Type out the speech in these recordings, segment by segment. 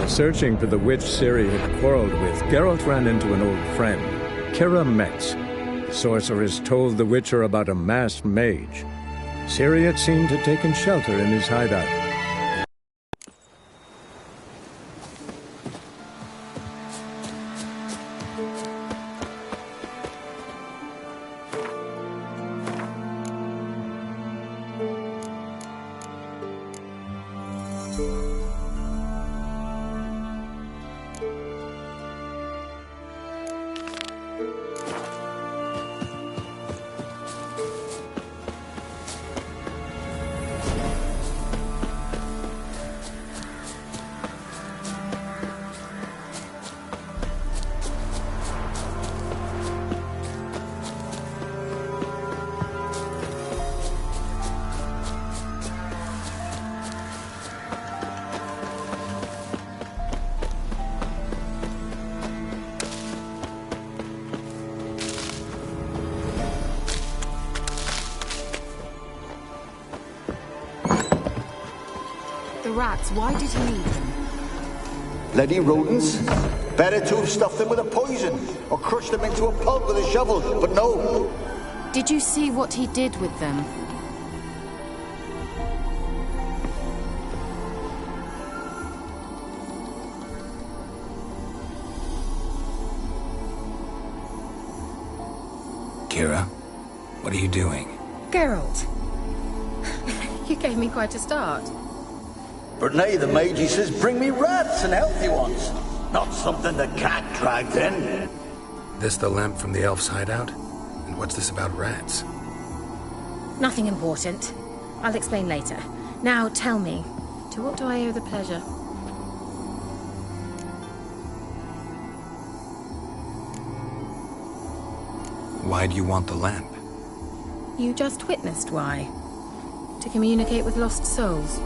Searching for the witch Ciri had quarreled with, Geralt ran into an old friend, Kira Metz. The sorceress told the Witcher about a masked mage. Ciri had seemed to have taken shelter in his hideout. Rats, why did he need them? Bloody rodents. Better to have stuffed them with a poison, or crushed them into a pulp with a shovel, but no. Did you see what he did with them? Kira, what are you doing? Geralt, you gave me quite a start. But now the mage, he says, bring me rats and healthy ones. Not something the cat dragged in. This the lamp from the elf's hideout? And what's this about rats? Nothing important. I'll explain later. Now tell me, to what do I owe the pleasure? Why do you want the lamp? You just witnessed why. To communicate with lost souls.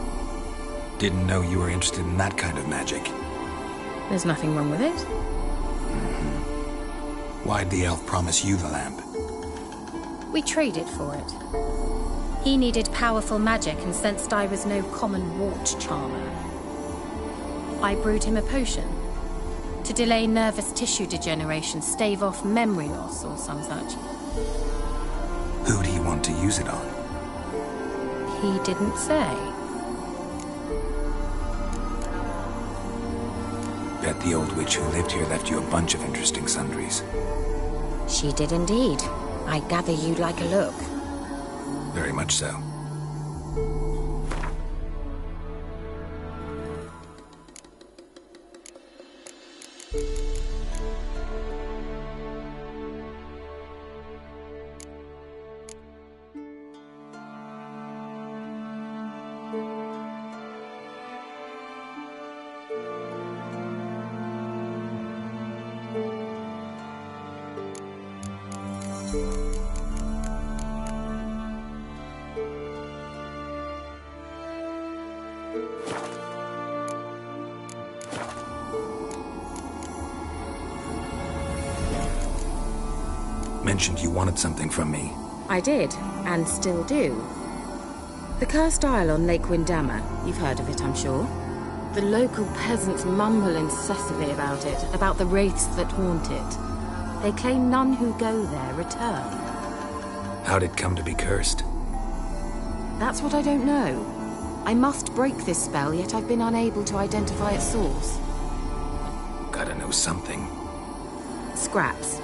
Didn't know you were interested in that kind of magic. There's nothing wrong with it. Why'd the elf promise you the lamp? We traded for it. He needed powerful magic and sensed I was no common wart charmer. I brewed him a potion to delay nervous tissue degeneration, stave off memory loss or some such. Who do you want to use it on? He didn't say. Bet the old witch who lived here left you a bunch of interesting sundries. She did indeed. I gather you'd like a look. Very much so. Mentioned you wanted something from me. I did, and still do. The Cursed Isle on Lake Windammer. You've heard of it, I'm sure. The local peasants mumble incessantly about it, about the wraiths that haunt it. They claim none who go there return. How'd it come to be cursed? That's what I don't know. I must break this spell, yet I've been unable to identify its source. Gotta know something. Scraps.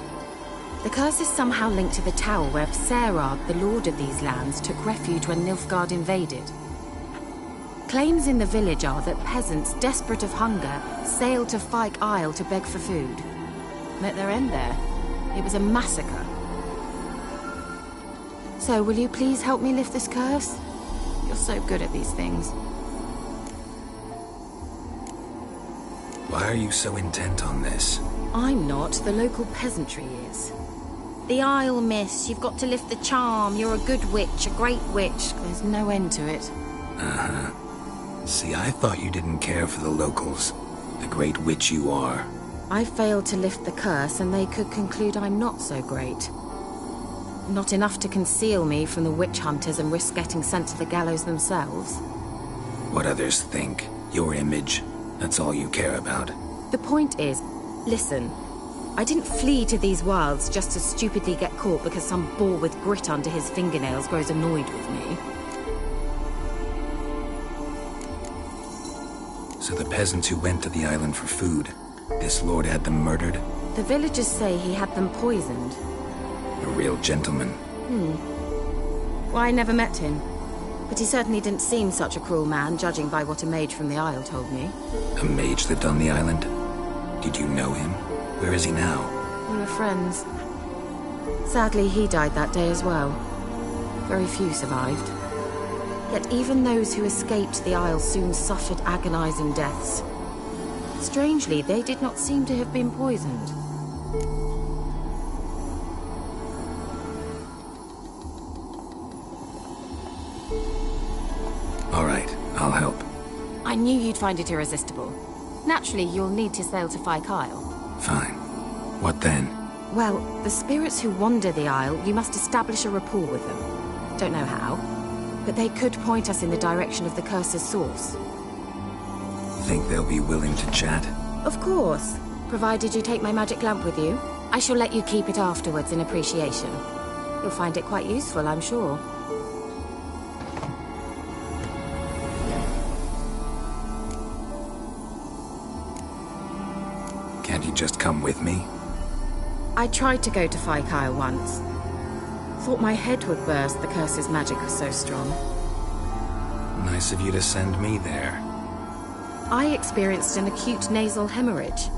The curse is somehow linked to the tower where Serard, the lord of these lands, took refuge when Nilfgaard invaded. Claims in the village are that peasants, desperate of hunger, sailed to Fyke Isle to beg for food. Met their end there. It was a massacre. So, will you please help me lift this curse? You're so good at these things. Why are you so intent on this? I'm not. The local peasantry is. The Isle, miss. You've got to lift the charm. You're a good witch, a great witch. There's no end to it. Uh-huh. See, I thought you didn't care for the locals. The great witch you are. I failed to lift the curse, and they could conclude I'm not so great. Not enough to conceal me from the witch hunters and risk getting sent to the gallows themselves. What others think, your image, That's all you care about. The point is, listen, I didn't flee to these wilds just to stupidly get caught because some boar with grit under his fingernails grows annoyed with me. So the peasants who went to the island for food, this lord had them murdered? The villagers say he had them poisoned. A real gentleman. Well, I never met him. But he certainly didn't seem such a cruel man, judging by what a mage from the Isle told me. A mage lived on the island? Did you know him? Where is he now? We were friends. Sadly, he died that day as well. Very few survived. Yet even those who escaped the Isle soon suffered agonizing deaths. Strangely, they did not seem to have been poisoned. All right, I'll help. I knew you'd find it irresistible. Naturally, you'll need to sail to Kyle. Fine. What then? Well, the spirits who wander the Isle, you must establish a rapport with them. Don't know how, but they could point us in the direction of the curse's source. Think they'll be willing to chat? Of course, provided you take my magic lamp with you. I shall let you keep it afterwards in appreciation. You'll find it quite useful, I'm sure. Can't you just come with me? I tried to go to Kyle once. Thought my head would burst, the curse's magic was so strong. Nice of you to send me there. I experienced an acute nasal hemorrhage.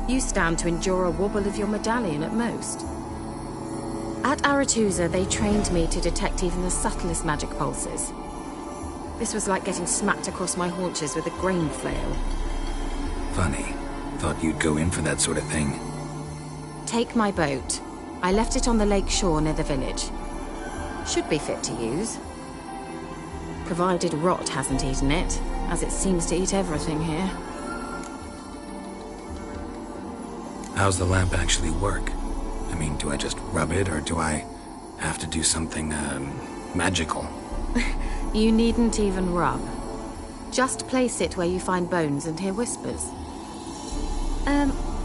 You stand to endure a wobble of your medallion at most. At Aretusa, they trained me to detect even the subtlest magic pulses. This was like getting smacked across my haunches with a grain flail. Funny. Thought you'd go in for that sort of thing. Take my boat. I left it on the lake shore near the village. Should be fit to use. Provided rot hasn't eaten it, as it seems to eat everything here. How's the lamp actually work? I mean, do I just rub it, or do I have to do something, magical? You needn't even rub. Just place it where you find bones and hear whispers.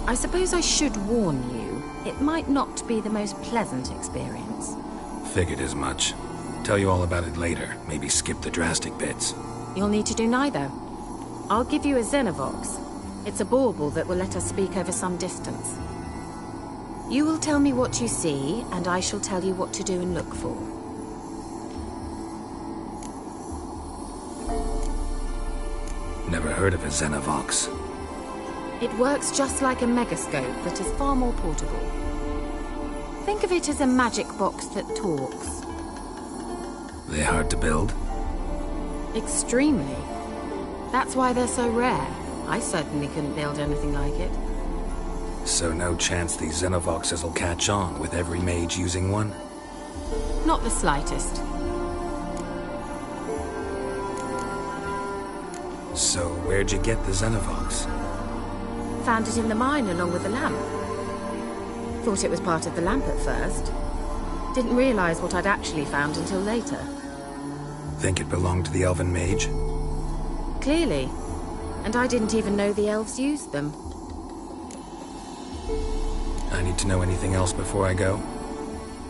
I suppose I should warn you. It might not be the most pleasant experience. Figured as much. Tell you all about it later. Maybe skip the drastic bits. You'll need to do neither. I'll give you a Xenovox. It's a bauble that will let us speak over some distance. You will tell me what you see, and I shall tell you what to do and look for. Never heard of a Xenovox. It works just like a megascope, but is far more portable. Think of it as a magic box that talks. They hard to build? Extremely. That's why they're so rare. I certainly couldn't build anything like it. So no chance these Xenovoxes will catch on with every mage using one? Not the slightest. So where'd you get the Xenovox? Found it in the mine along with the lamp. Thought it was part of the lamp at first. Didn't realize what I'd actually found until later. Think it belonged to the elven mage? Clearly. And I didn't even know the elves used them. I need to know anything else before I go?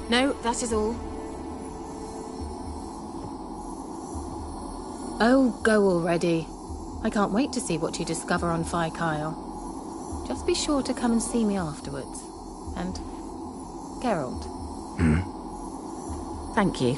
No, that is all. Oh, go already. I can't wait to see what you discover on Kyle. Just be sure to come and see me afterwards. And Geralt. Thank you.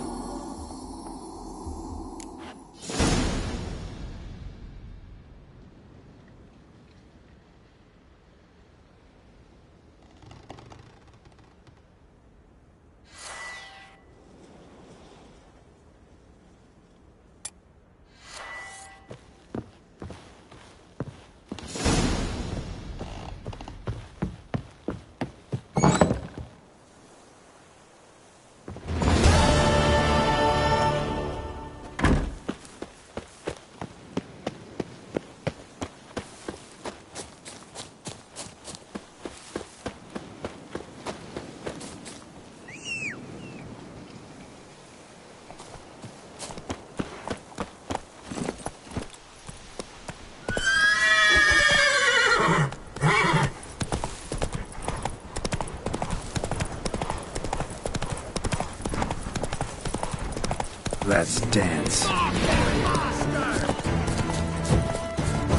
Let's dance.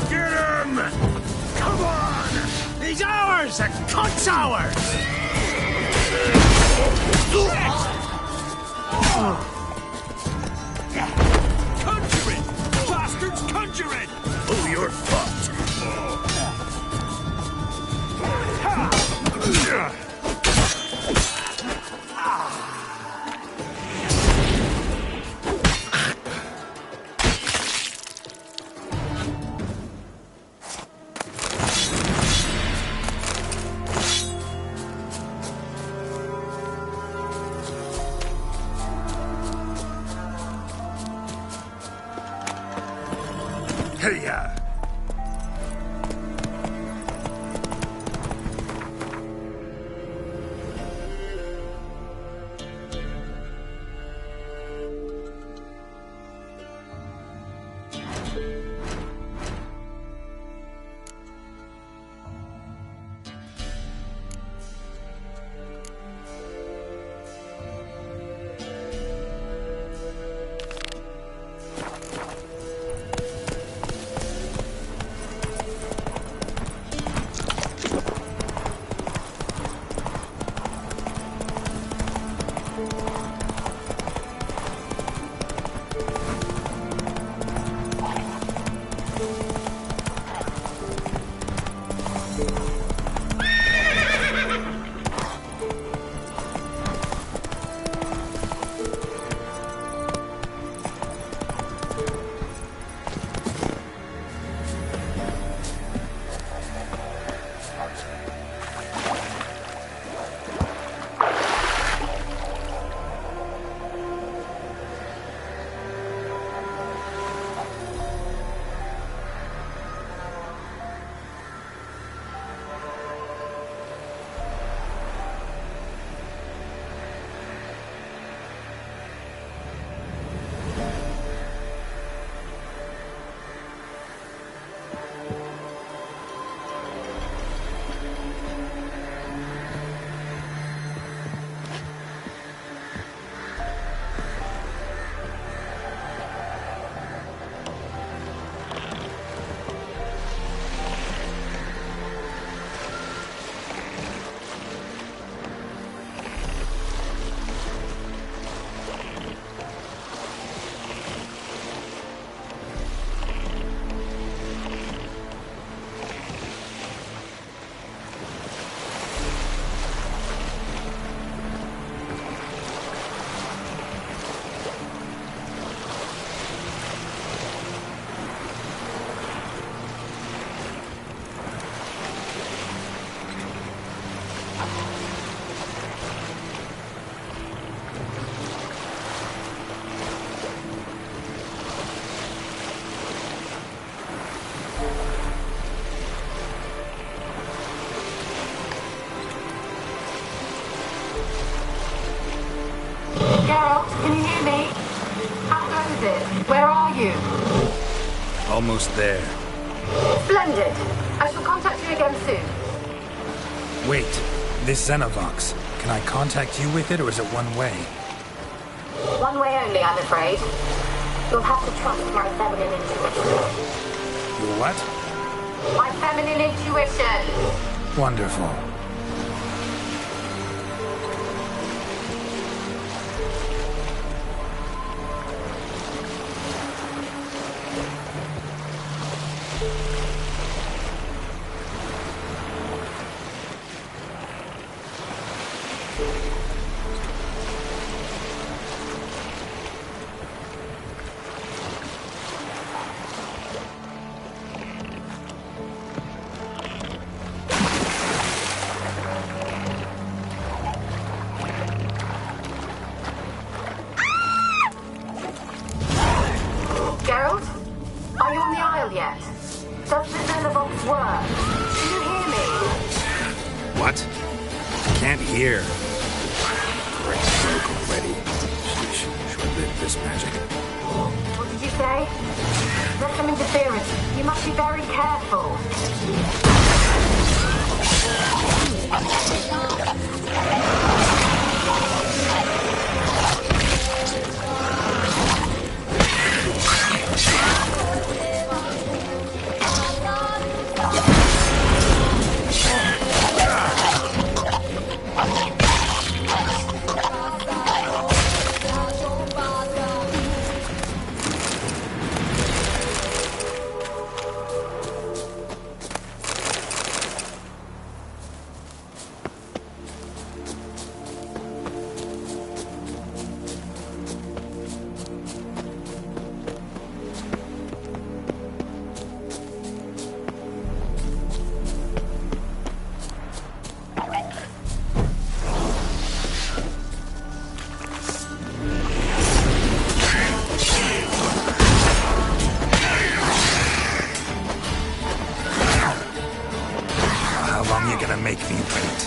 Get him! Come on! He's ours! The cunt's ours! Conjuring! Bastards conjuring! Oh, you're fucked. Hey-ya! Geralt, can you hear me? How close is it? Where are you? Almost there. Splendid. I shall contact you again soon. Wait, this Xenovox. Can I contact you with it, or is it one way? One way only, I'm afraid. You'll have to trust my feminine intuition. Your what? My feminine intuition! Wonderful. Geralt? Are you on the Isle yet? Does the Xenovox work? Do you hear me? What? Can't hear. Great broke already. Short-lived this magic. What did you say? There's some interference. You must be very careful. make me wait.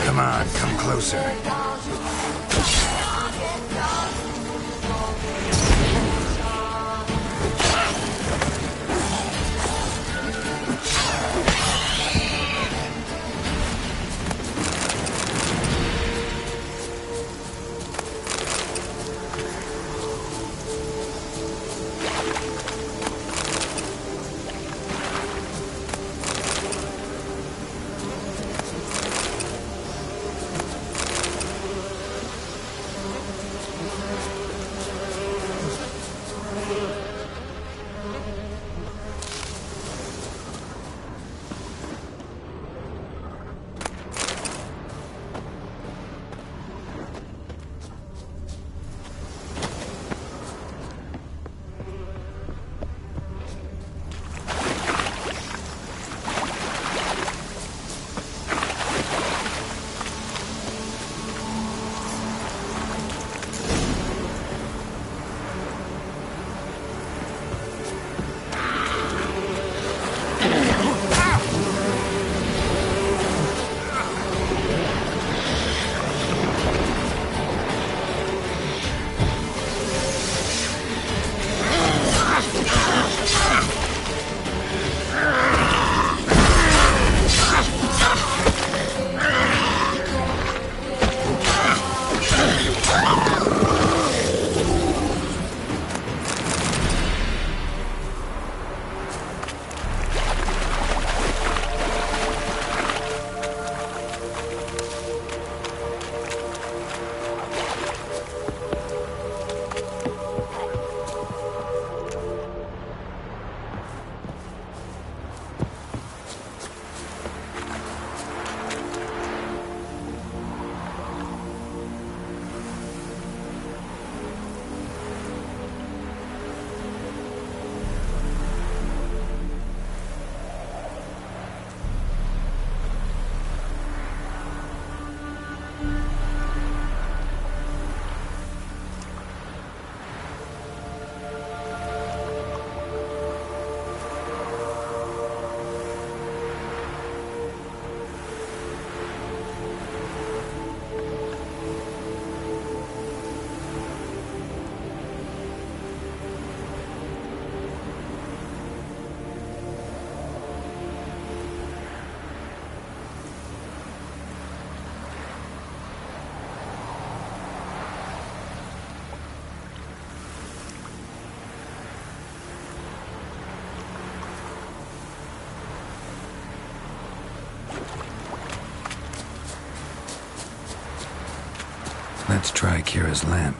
Come on, come closer. Let's try Kira's lamp.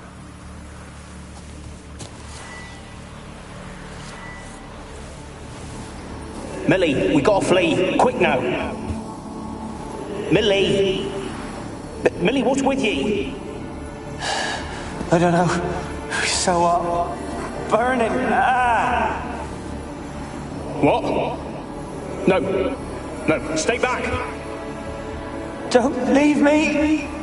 Millie, we gotta flee. Quick now. Millie! Millie, what's with you? I don't know. So hot. Burning. Ah! What? No. No, stay back. Don't leave me!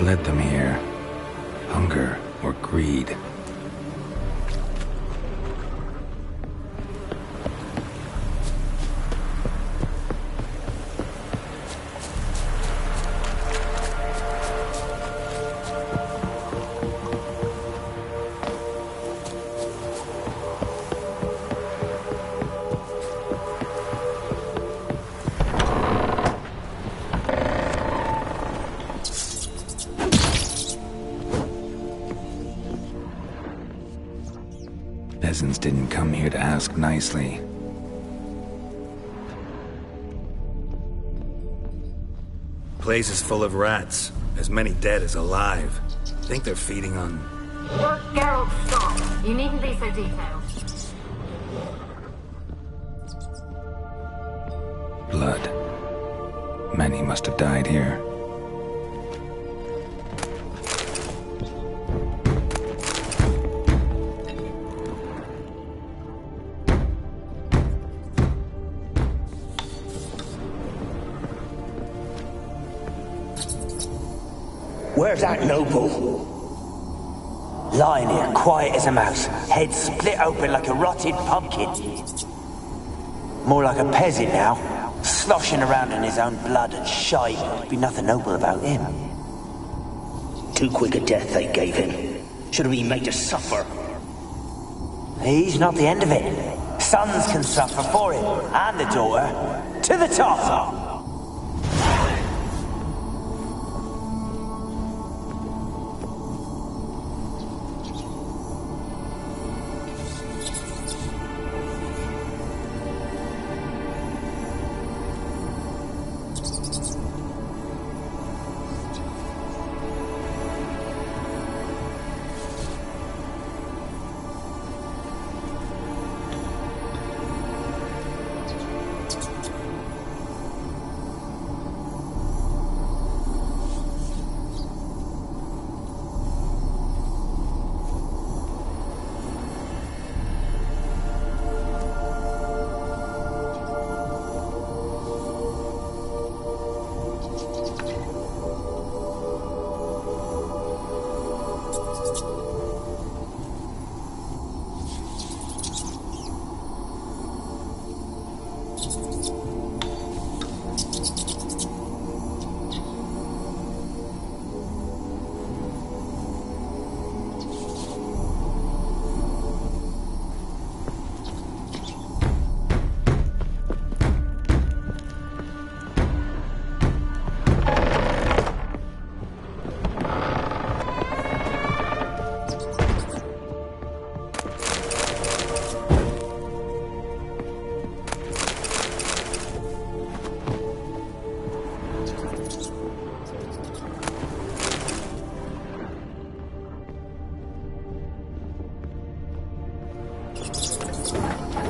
What led them here? Hunger or greed? Peasants didn't come here to ask nicely. Place is full of rats. As many dead as alive. Think they're feeding on... Look, Geralt, stop. You needn't be so detailed. Blood. Many must have died here. Where's that noble? Lying here, quiet as a mouse, head split open like a rotted pumpkin. More like a peasant now, sloshing around in his own blood and shite. Be nothing noble about him. Too quick a death they gave him. Should have been made to suffer. He's not the end of it. Sons can suffer for him, and the daughter. To the top!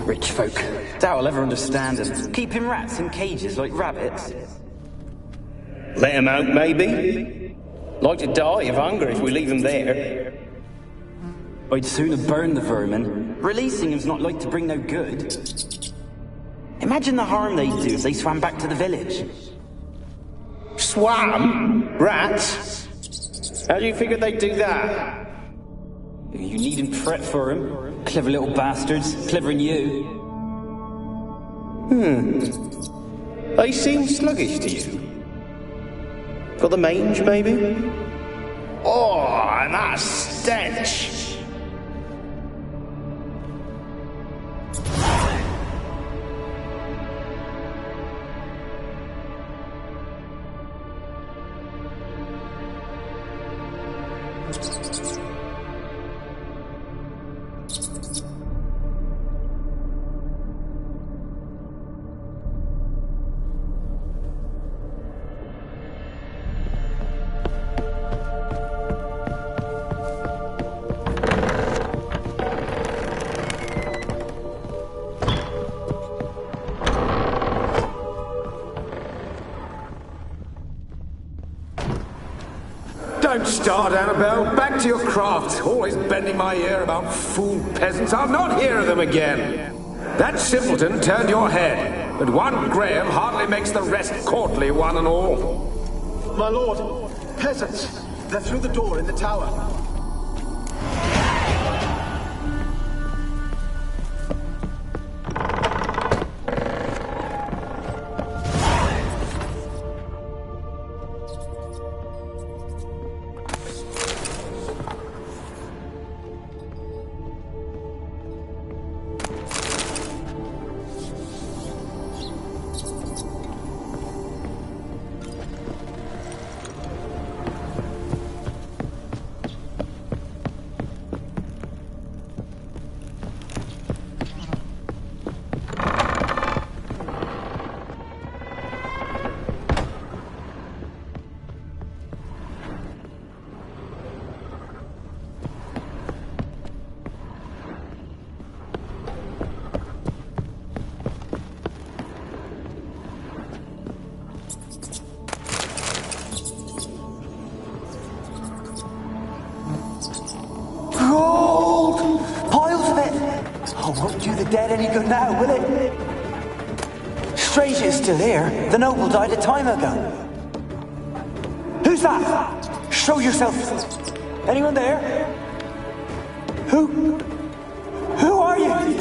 Rich folk. Doubt I'll ever understand them. Keeping rats in cages like rabbits. Let him out, maybe? Like to die of hunger if we leave him there. I'd sooner burn the vermin. Releasing him's not like to bring no good. Imagine the harm they'd do if they swam back to the village. Swam? Rats? How do you figure they'd do that? You needn't fret for him. Clever little bastards. Clever than you. They seem sluggish to you. Got the mange, maybe? Oh, and that stench! Don't start, Annabelle. Back to your craft. Always bending my ear about fool peasants. I'll not hear of them again. That simpleton turned your head, but one Graham hardly makes the rest courtly, one and all. My lord, peasants, They're through the door in the tower. Dead any good now, will it? Strange it's still here. The noble died a time ago. Who's that? Show yourself. Anyone there? Who are you?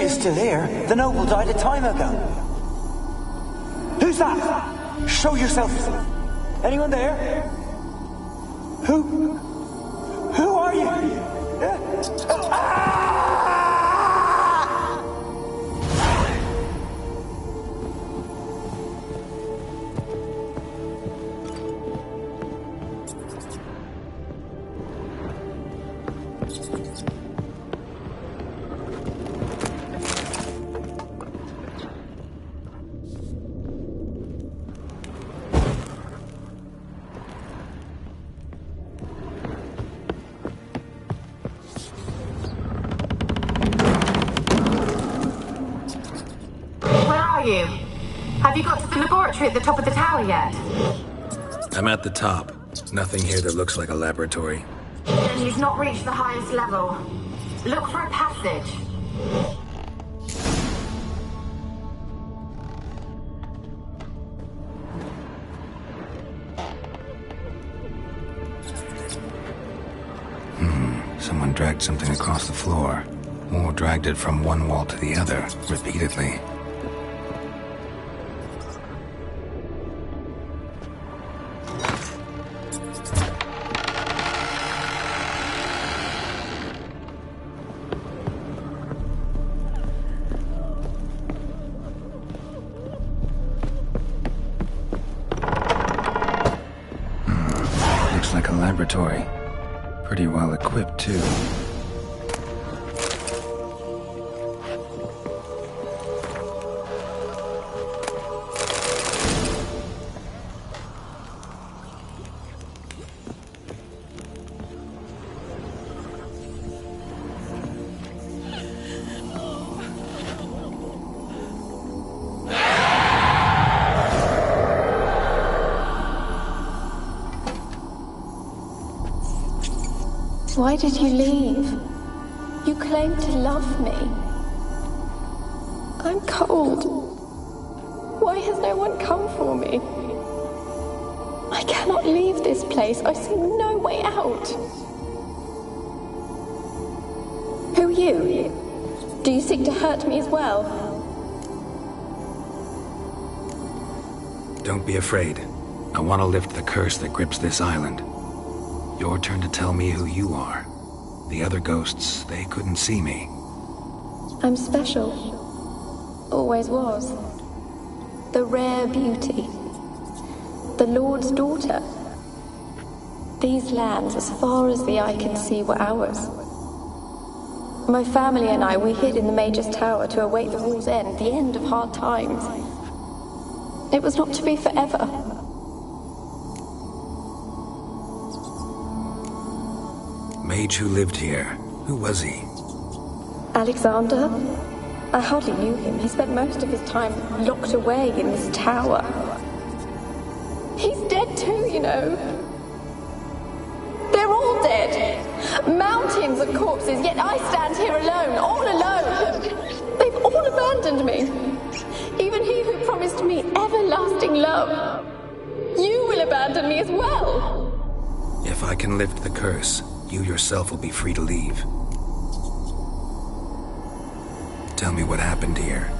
Still here. The noble died a time ago. Who's that? Show yourself. Anyone there? Who are you? Have you got to the laboratory at the top of the tower yet? I'm at the top. Nothing here that looks like a laboratory. Then you've not reached the highest level. Look for a passage. Someone dragged something across the floor. Or dragged it from one wall to the other, repeatedly. Looks like a laboratory. Pretty well equipped, too. Why did you leave? You claimed to love me. I'm cold. Why has no one come for me? I cannot leave this place. I see no way out. Who are you? Do you seek to hurt me as well? Don't be afraid. I want to lift the curse that grips this island. Your turn to tell me who you are. The other ghosts, they couldn't see me. I'm special. Always was. The rare beauty. The Lord's daughter. These lands, as far as the eye can see, were ours. My family and I, we hid in the Major's tower to await the war's end, the end of hard times. It was not to be forever. Mage who lived here. Who was he? Alexander? I hardly knew him. He spent most of his time locked away in this tower. He's dead too, you know. They're all dead. Mountains of corpses, yet I stand here alone, all alone. They've all abandoned me. Even he who promised me everlasting love. You will abandon me as well. If I can lift the curse, you yourself will be free to leave. Tell me what happened here.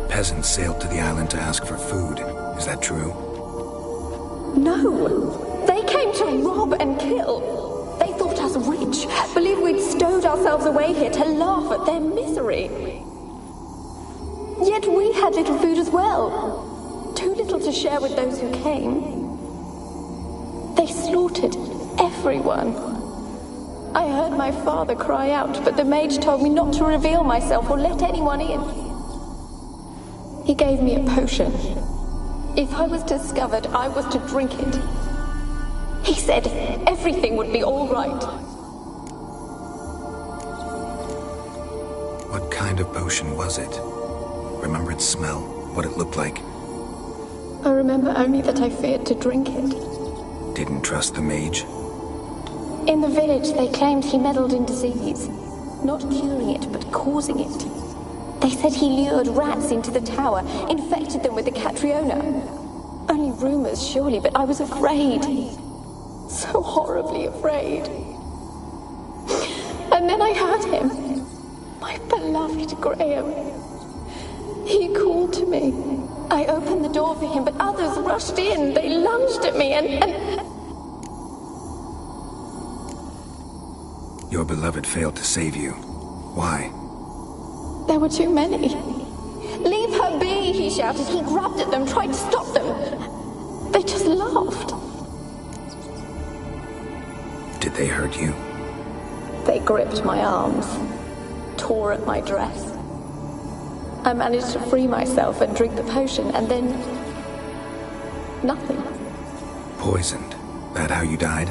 Peasants sailed to the island to ask for food. Is that true? No. They came to rob and kill. They thought us rich, believed we'd stowed ourselves away here to laugh at their misery. Yet we had little food as well. Too little to share with those who came. They slaughtered everyone. I heard my father cry out, but the mage told me not to reveal myself or let anyone in. He gave me a potion. If I was discovered, I was to drink it. He said everything would be all right. What kind of potion was it? Remember its smell? What it looked like? I remember only that I feared to drink it. Didn't trust the mage? In the village, they claimed he meddled in disease. Not curing it, but causing it. They said he lured rats into the tower, infected them with the Catriona. Only rumors, surely, but I was afraid. So horribly afraid. And then I heard him. My beloved Graham. He called to me. I opened the door for him, but others rushed in. They lunged at me and... Your beloved failed to save you. Why? There were too many. Leave her be, he shouted. He grabbed at them, tried to stop them. They just laughed. Did they hurt you? They gripped my arms, tore at my dress. I managed to free myself and drink the potion, and then... nothing. Poisoned? That how you died?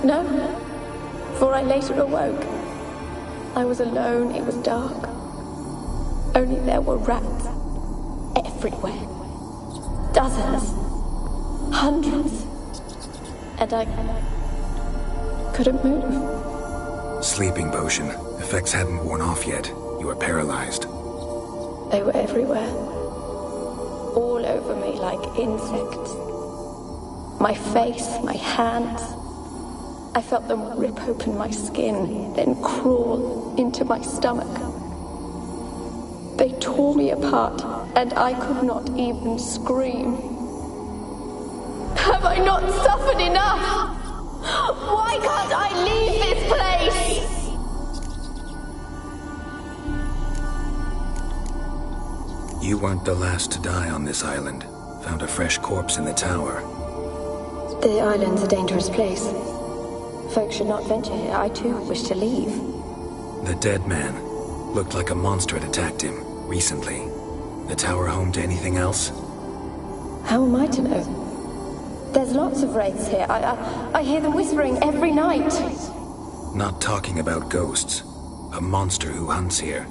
No, for I later awoke. I was alone, it was dark. Only there were rats. Everywhere. Dozens. Hundreds. And I couldn't move. Sleeping potion. Effects hadn't worn off yet. You were paralyzed. They were everywhere. All over me like insects. My face, my hands. I felt them rip open my skin, then crawl into my stomach. They tore me apart, and I could not even scream. Have I not suffered enough? Why can't I leave this place? You weren't the last to die on this island. Found a fresh corpse in the tower. The island's a dangerous place. Folks should not venture here. I too wish to leave. The dead man. Looked like a monster had attacked him, recently. The tower home to anything else? How am I to know? There's lots of wraiths here. I hear them whispering every night. Not talking about ghosts. A monster who hunts here.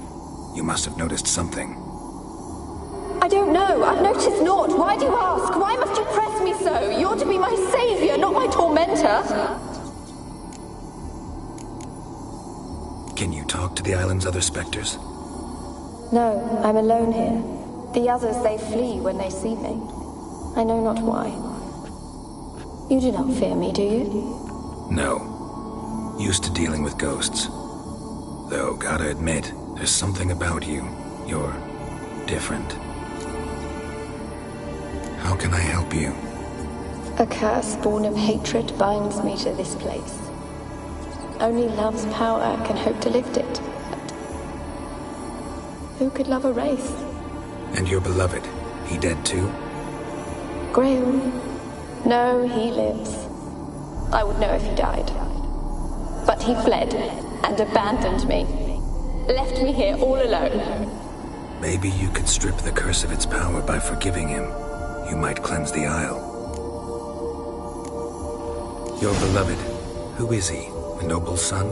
You must have noticed something. I don't know. I've noticed naught. Why do you ask? Why must you press me so? You're to be my savior, not my tormentor. Can you talk to the island's other specters? No, I'm alone here. The others, they flee when they see me. I know not why. You do not fear me, do you? No. Used to dealing with ghosts. Though, gotta admit, there's something about you. You're different. How can I help you? A curse born of hatred binds me to this place. Only love's power can hope to lift it. But who could love a wraith? And your beloved, he dead too? Graham? No, he lives. I would know if he died. But he fled and abandoned me. Left me here all alone. Maybe you could strip the curse of its power by forgiving him. You might cleanse the Isle. Your beloved, who is he? A noble son?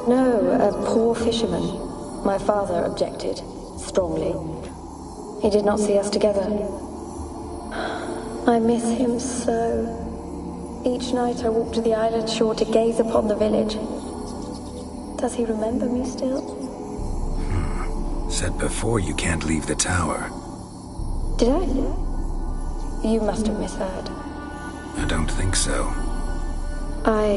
No, a poor fisherman. My father objected, strongly. He did not see us together. I miss him so. Each night I walk to the island shore to gaze upon the village. Does he remember me still? Said before you can't leave the tower. Did I? You must have misheard. I don't think so. I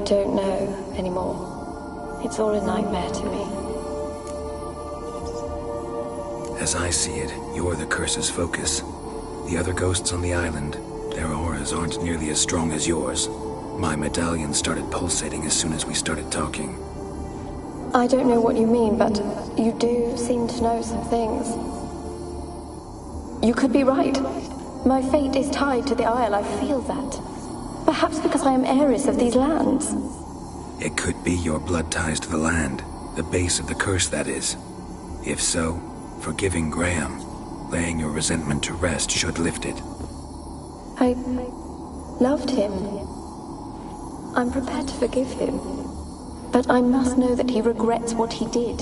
don't know anymore. It's all a nightmare to me. As I see it, you're the curse's focus. The other ghosts on the island, their auras aren't nearly as strong as yours. My medallion started pulsating as soon as we started talking. I don't know what you mean, but you do seem to know some things. You could be right. My fate is tied to the Isle, I feel that. Perhaps because I am heiress of these lands. It could be your blood ties to the land, the base of the curse, that is. If so, forgiving Graham, laying your resentment to rest should lift it. I loved him. I'm prepared to forgive him. But I must know that he regrets what he did.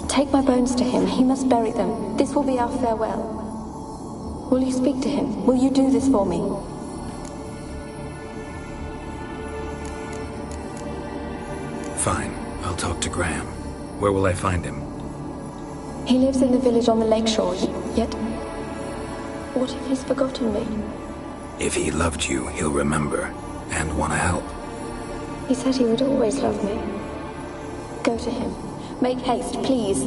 Take my bones to him. He must bury them. This will be our farewell. Will you speak to him? Will you do this for me? Fine. I'll talk to Graham. Where will I find him? He lives in the village on the lakeshore, yet... What if he's forgotten me? If he loved you, he'll remember, and want to help. He said he would always love me. Go to him. Make haste, please.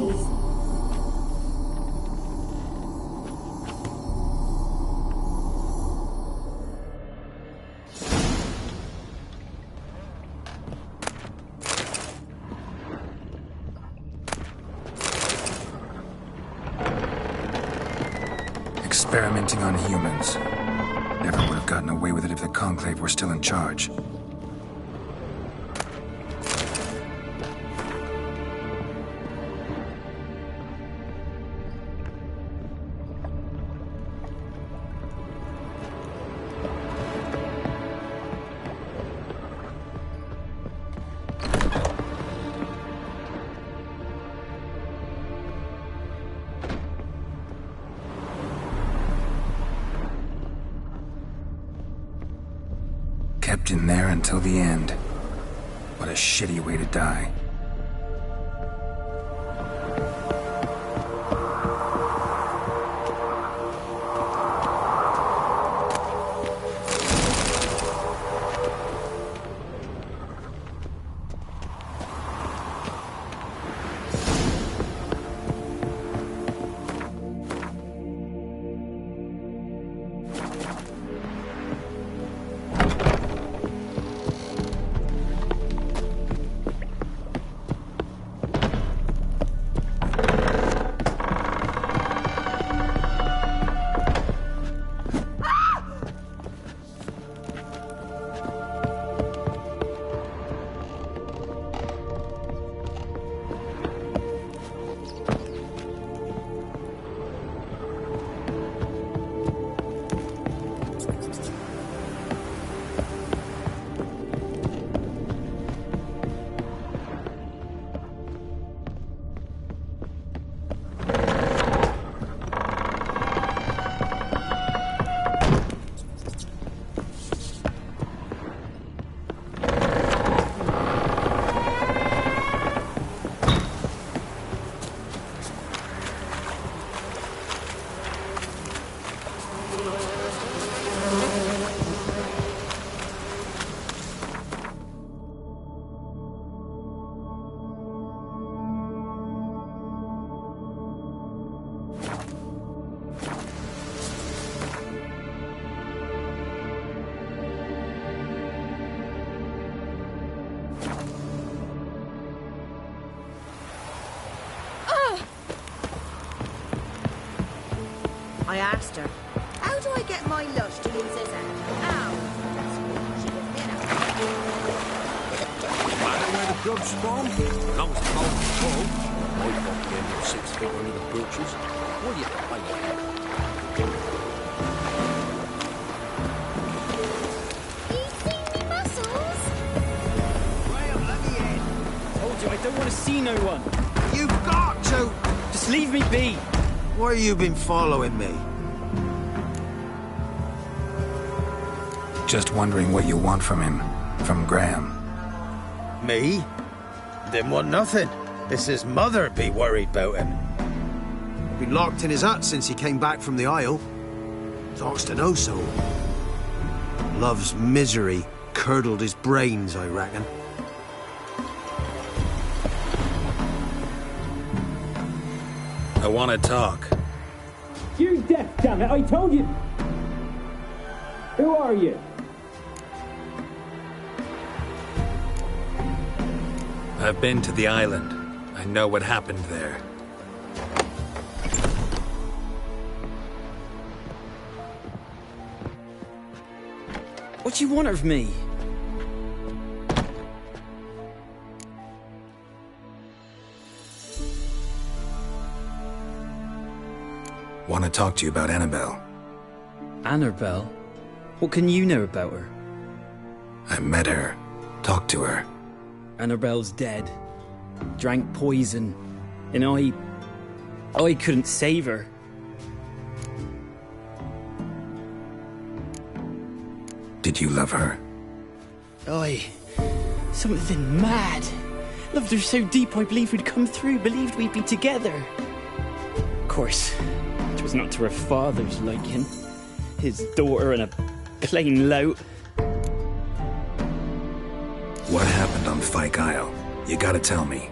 Experimenting on humans. Never would have gotten away with it if the Conclave were still in charge. Kept in there until the end. What a shitty way to die. I asked her, how do I get my lush to use this end? Ow! grub spawn? As long as the mole's full, I won't be able to 6 feet under the birches. What do you think? I don't want to see no one. You've got to! Just leave me be. Why you been following me? Just wondering what you want from him. From Graham. Me? Then what nothing. It's his mother be worried about him. Been locked in his hut since he came back from the Isle. Talks to no soul. Love's misery curdled his brains, I reckon. I want to talk. You're deaf, damn it! I told you! Who are you? I've been to the island. I know what happened there. What do you want of me? Want to talk to you about Annabelle. Annabelle? What can you know about her? I met her. Talked to her. Annabelle's dead. Drank poison. And I couldn't save her. Did you love her? Something mad. Loved her so deep I believed we'd come through, believed we'd be together. Of course, it was not to her father's liking. His daughter and a plain lout. What happened on Fyke Isle? You gotta tell me.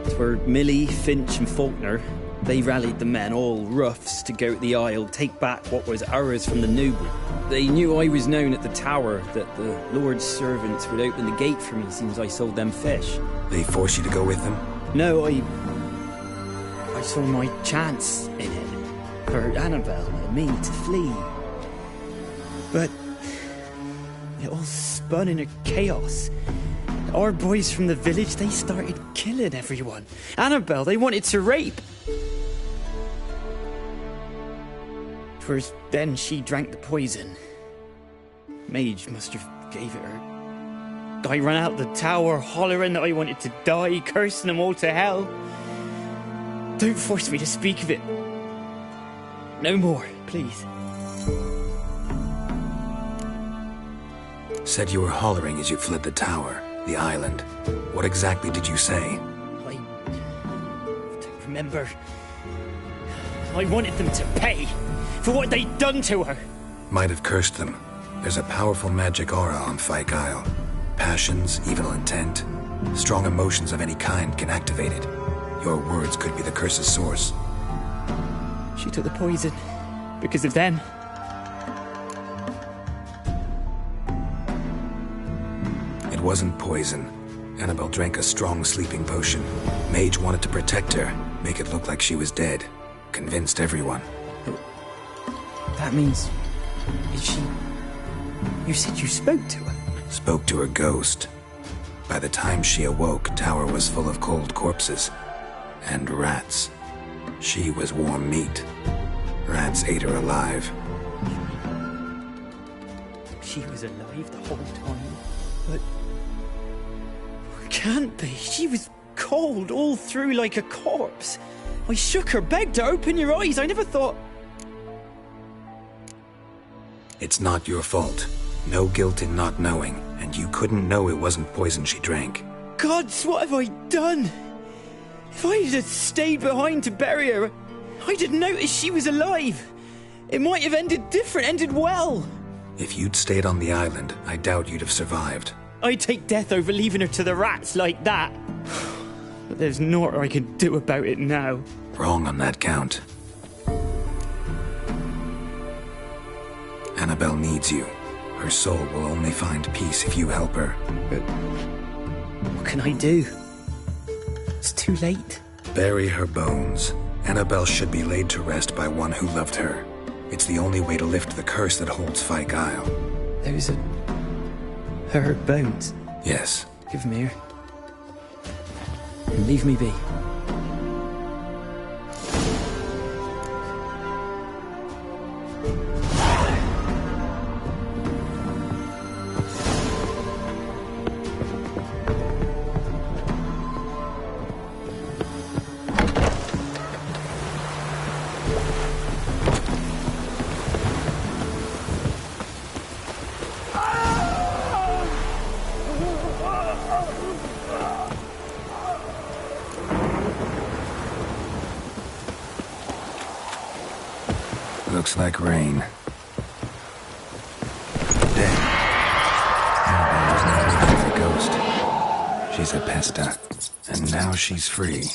Twere Millie, Finch and Faulkner. They rallied the men, all roughs, to go to the Isle, take back what was ours from the noble. They knew I was known at the tower, that the Lord's servants would open the gate for me, seems I sold them fish. They forced you to go with them? No, I saw my chance in it. For Annabelle and me to flee. But it all spun in a chaos. Our boys from the village, they started killing everyone. Annabelle, they wanted to rape. 'Twas then she drank the poison. Mage must have gave it her. I ran out the tower hollering that I wanted to die, cursing them all to hell. Don't force me to speak of it. No more, please. Said you were hollering as you fled the tower, the island. What exactly did you say? I don't remember. I wanted them to pay for what they'd done to her. Might have cursed them. There's a powerful magic aura on Fyke Isle. Passions, evil intent, strong emotions of any kind can activate it. Your words could be the curse's source. She took the poison because of them. It wasn't poison. Annabelle drank a strong sleeping potion. Mage wanted to protect her, make it look like she was dead. Convinced everyone. That means... Is she... You said you spoke to her? Spoke to her ghost. By the time she awoke, tower was full of cold corpses. And rats. She was warm meat. Rats ate her alive. She was alive the whole time? But... Can't be. She was cold all through like a corpse. I shook her, begged her, open your eyes. I never thought... It's not your fault. No guilt in not knowing, and you couldn't know it wasn't poison she drank. Gods, what have I done? If I had stayed behind to bury her, I'd have noticed she was alive. It might have ended different, ended well. If you'd stayed on the island, I doubt you'd have survived. I'd take death over leaving her to the rats like that. But there's naught I can do about it now. Wrong on that count. Annabelle needs you. Her soul will only find peace if you help her. But what can I do? It's too late. Bury her bones. Annabelle should be laid to rest by one who loved her. It's the only way to lift the curse that holds Fyke Isle. Those are... her bones? Yes. Give them here. and leave me be. Looks like rain. Damn. Annabella's not even a ghost. She's a pesta. And now she's free.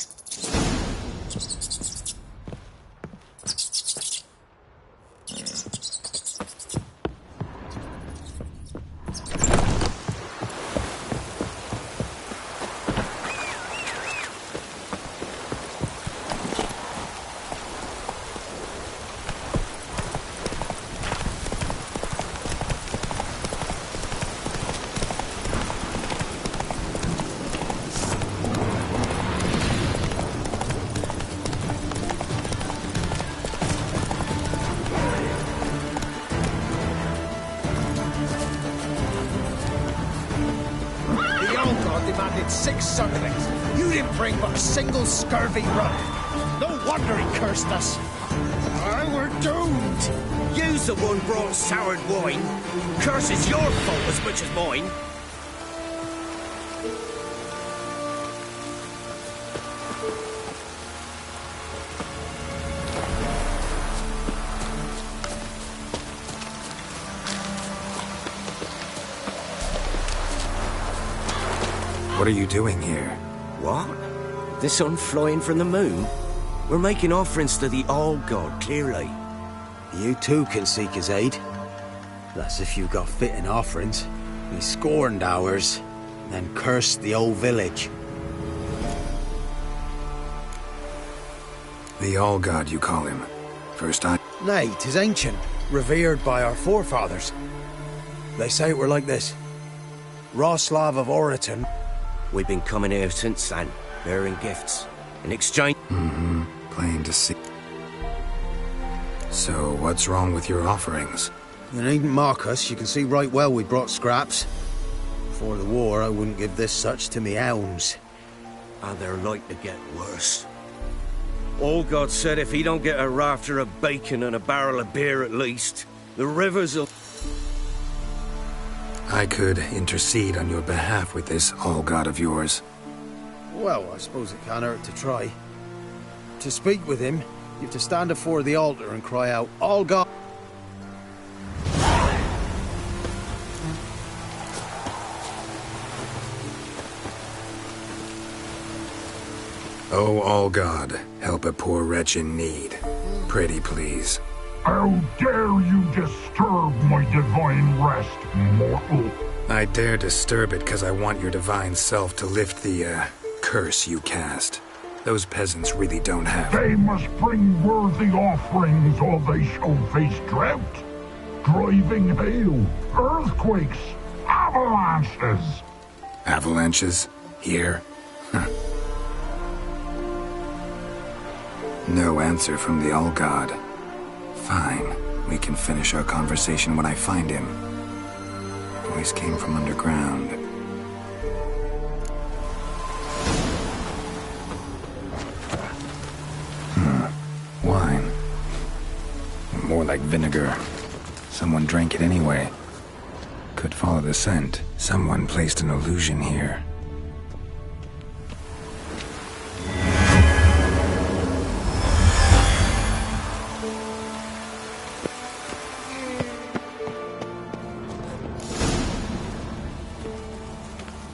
Demanded 6 sucklings. You didn't bring but a single scurvy run. No wonder he cursed us. We're doomed. You's the one brought soured wine. Curse is your fault as much as mine. What are you doing here? What? The sun flying from the moon? We're making offerings to the All-God, clearly. You too can seek his aid. That's if you've got fitting offerings. He scorned ours, then cursed the old village. The All-God, you call him. First I... Nay, 'tis ancient, revered by our forefathers. They say it were like this. Roslav of Oriton. We've been coming here since then, bearing gifts. In exchange... Mm-hmm. Plain to see. So, what's wrong with your offerings? You needn't mock us. You can see right well we brought scraps. Before the war, I wouldn't give this such to me hounds. And they're like to get worse. All God said if he don't get a rafter of bacon and a barrel of beer at least, the rivers'll... I could intercede on your behalf with this All-God of yours. Well, I suppose it can't hurt to try. To speak with him, you have to stand before the altar and cry out, All God... Oh, All-God, help a poor wretch in need. Pretty please. How dare you disturb my divine rest, mortal? I dare disturb it because I want your divine self to lift the, curse you cast. Those peasants really don't have... They must bring worthy offerings or they shall face drought, driving hail, earthquakes, avalanches. Avalanches? Here? Huh. No answer from the All-God. Fine. We can finish our conversation when I find him. Voice came from underground. Wine. More like vinegar. Someone drank it anyway. Could follow the scent. Someone placed an illusion here.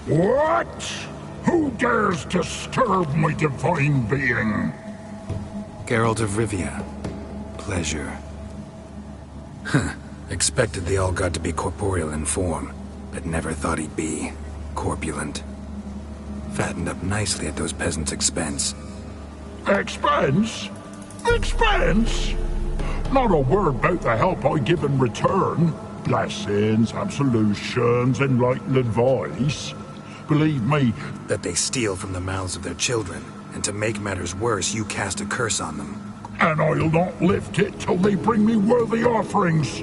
What? Who dares disturb my divine being? Geralt of Rivia. Pleasure. Huh. Expected the All-God to be corporeal in form, but never thought he'd be corpulent. Fattened up nicely at those peasants' expense. Expense? Expense? Not a word about the help I give in return. Blessings, absolutions, enlightened advice. believe me. That they steal from the mouths of their children, and to make matters worse, you cast a curse on them. And I'll not lift it till they bring me worthy offerings.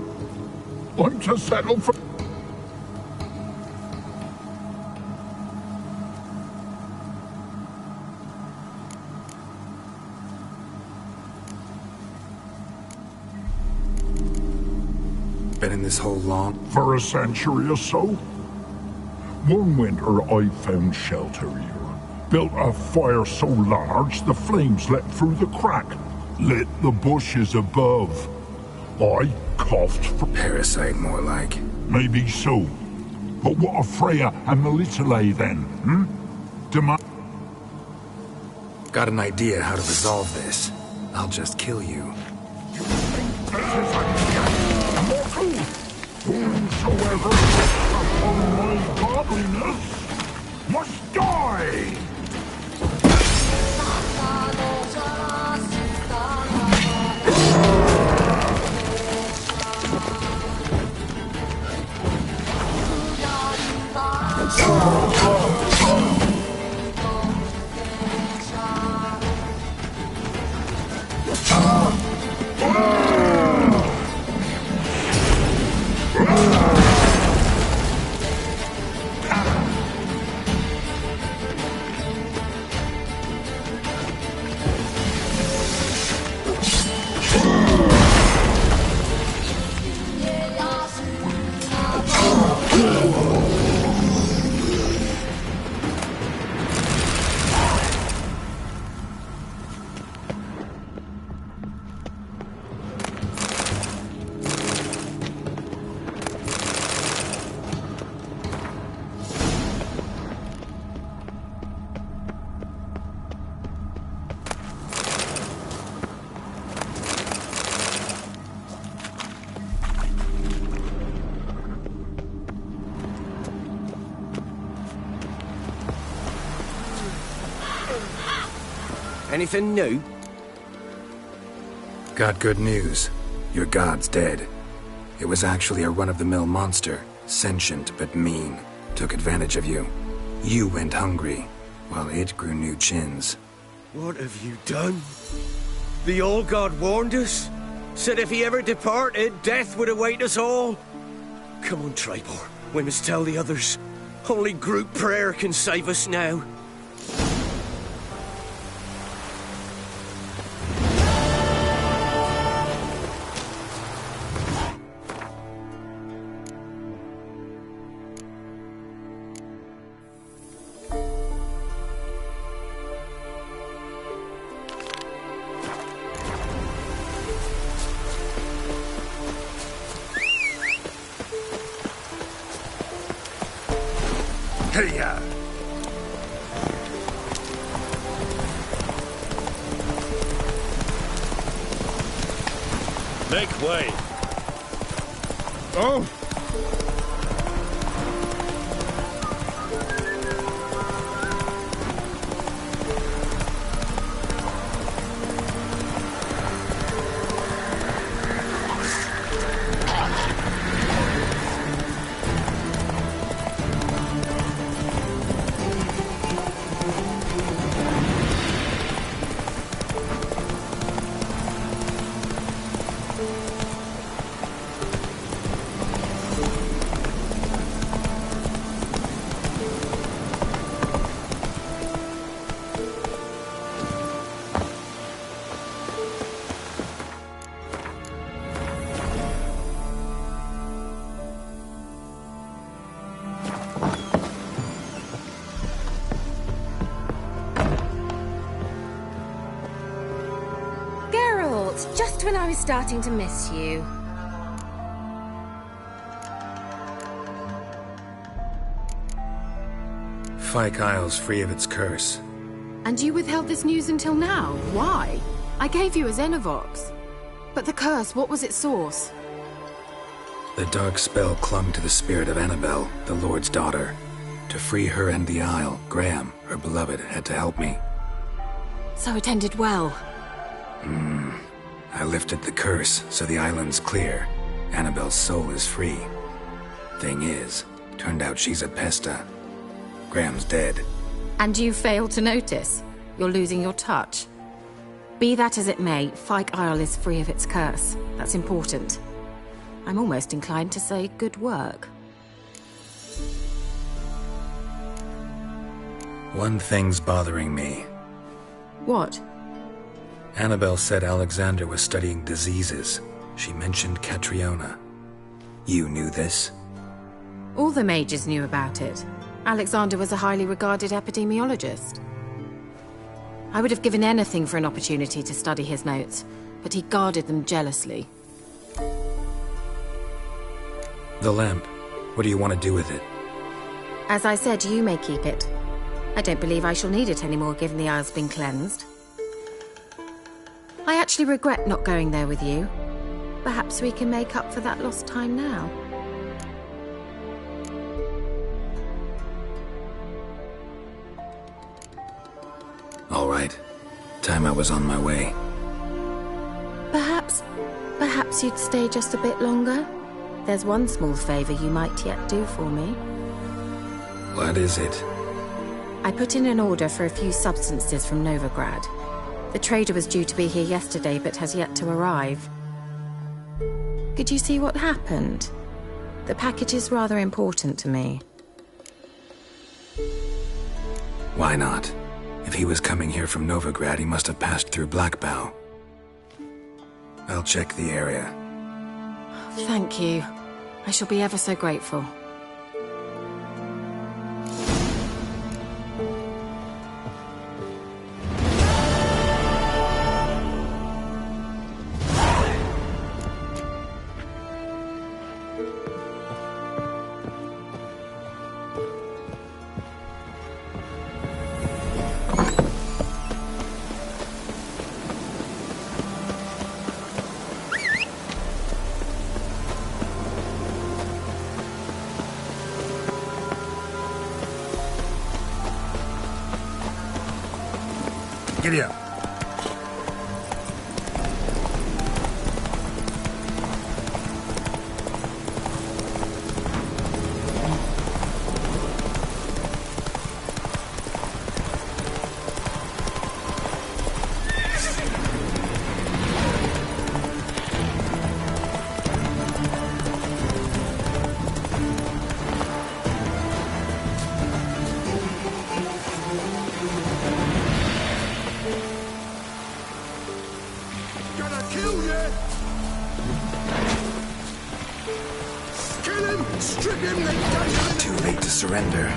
I'm to settle for... Been in this hole long? For a century or so. One winter I found shelter here. Built a fire so large the flames leapt through the crack, lit the bushes above. I coughed for... Parasite, more like. Maybe so. But what of Freya and Melitele then, Got an idea how to resolve this. I'll just kill you. Whosoever upon my godliness must die! Anything new? Got good news. Your god's dead. It was actually a run-of-the-mill monster, sentient but mean. Took advantage of you. You went hungry, while it grew new chins. What have you done? The old god warned us? Said if he ever departed, death would await us all? Come on, Tribor. We must tell the others. Only group prayer can save us now. Hey-ya! Make way! Oh! Just when I was starting to miss you. Fyke Isle's free of its curse. And you withheld this news until now? Why? I gave you a Xenovox. But the curse, what was its source? The dark spell clung to the spirit of Annabelle, the Lord's daughter. To free her and the Isle, Graham, her beloved, had to help me. So it ended well. I lifted the curse, so the island's clear. Annabelle's soul is free. Thing is, turned out she's a Pesta. Graham's dead. And you fail to notice? You're losing your touch. Be that as it may, Fyke Isle is free of its curse. That's important. I'm almost inclined to say good work. One thing's bothering me. What? Annabelle said Alexander was studying diseases. She mentioned Catriona. You knew this? All the mages knew about it. Alexander was a highly regarded epidemiologist. I would have given anything for an opportunity to study his notes, but he guarded them jealously. The lamp. What do you want to do with it? As I said, you may keep it. I don't believe I shall need it anymore, given the Isle's been cleansed. I actually regret not going there with you. Perhaps we can make up for that lost time now. All right. Time I was on my way. Perhaps you'd stay just a bit longer? There's one small favor you might yet do for me. What is it? I put in an order for a few substances from Novigrad. The trader was due to be here yesterday, but has yet to arrive. Could you see what happened? The package is rather important to me. Why not? If he was coming here from Novigrad, he must have passed through Blackbow. I'll check the area. Thank you. I shall be ever so grateful. Giddy up. Too late to surrender.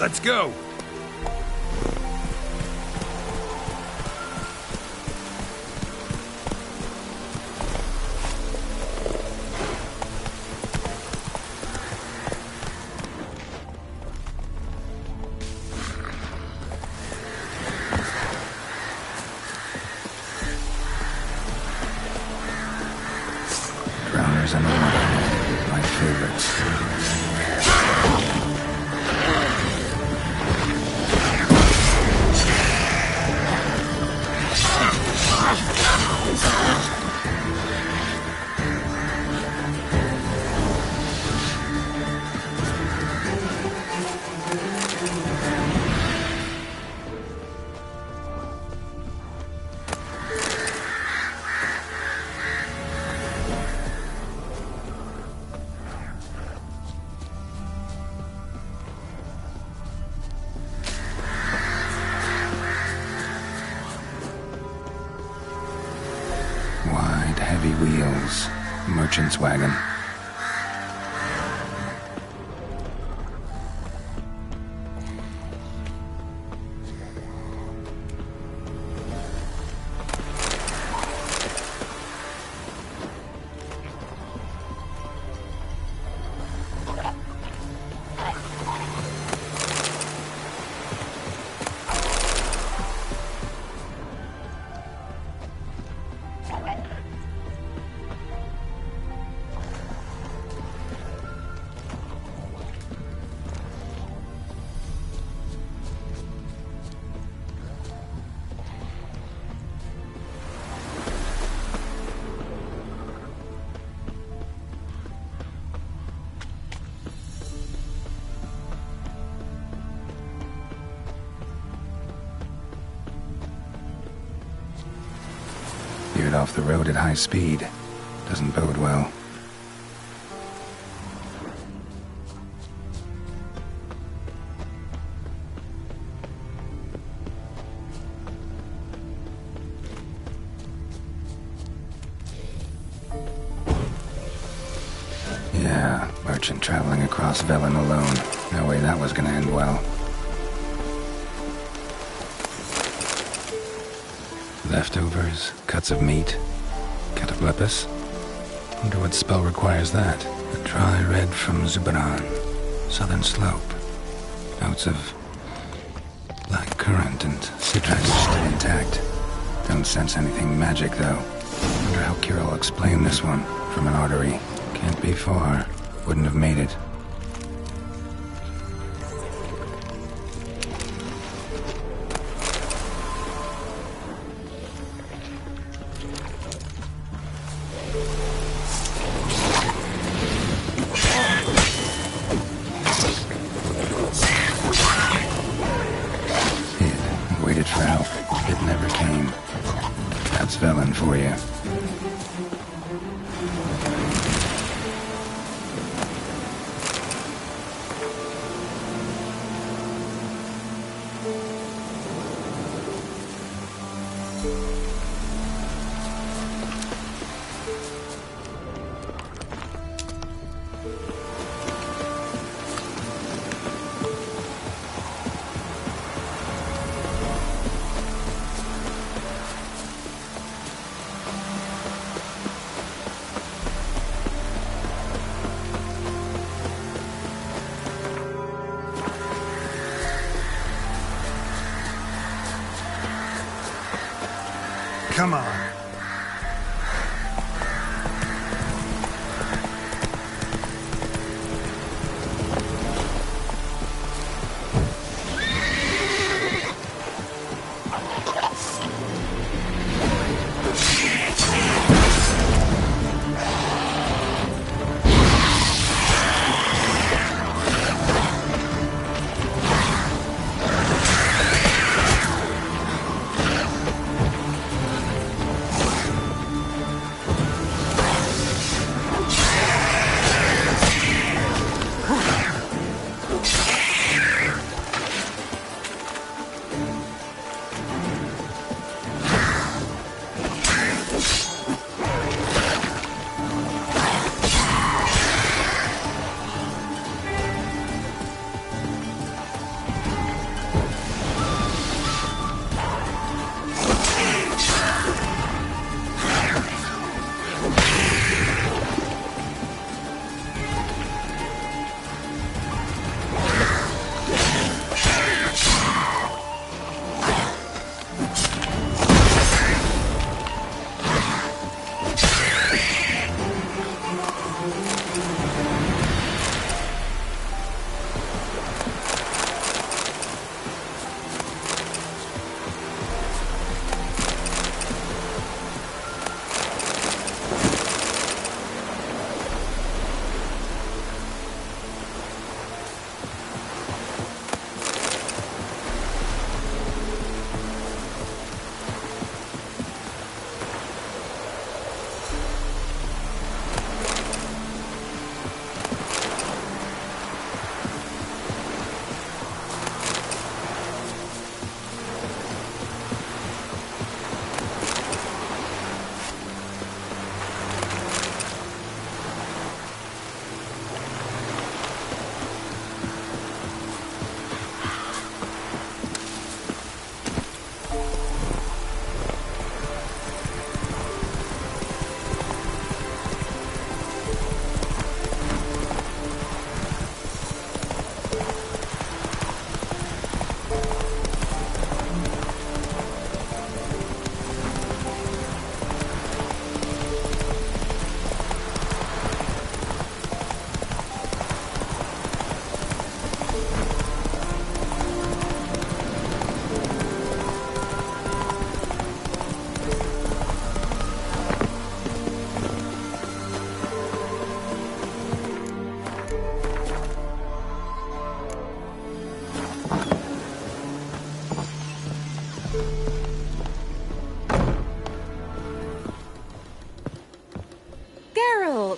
Let's go. Drowners and water, my favorites. Wide, heavy wheels. Merchant's wagon. Veered off the road at high speed. Doesn't bode well. Yeah, merchant traveling across Velen alone. No way that was gonna end well. Leftovers, cuts of meat, cataplepis. Wonder what spell requires that. A dry red from Zubaran, southern slope. Notes of black currant and citrus still intact. Don't sense anything magic though. Wonder how Kira will explain this one from an artery. Can't be far. Wouldn't have made it. Waited for help. It never came. That's Velen for you. Come on.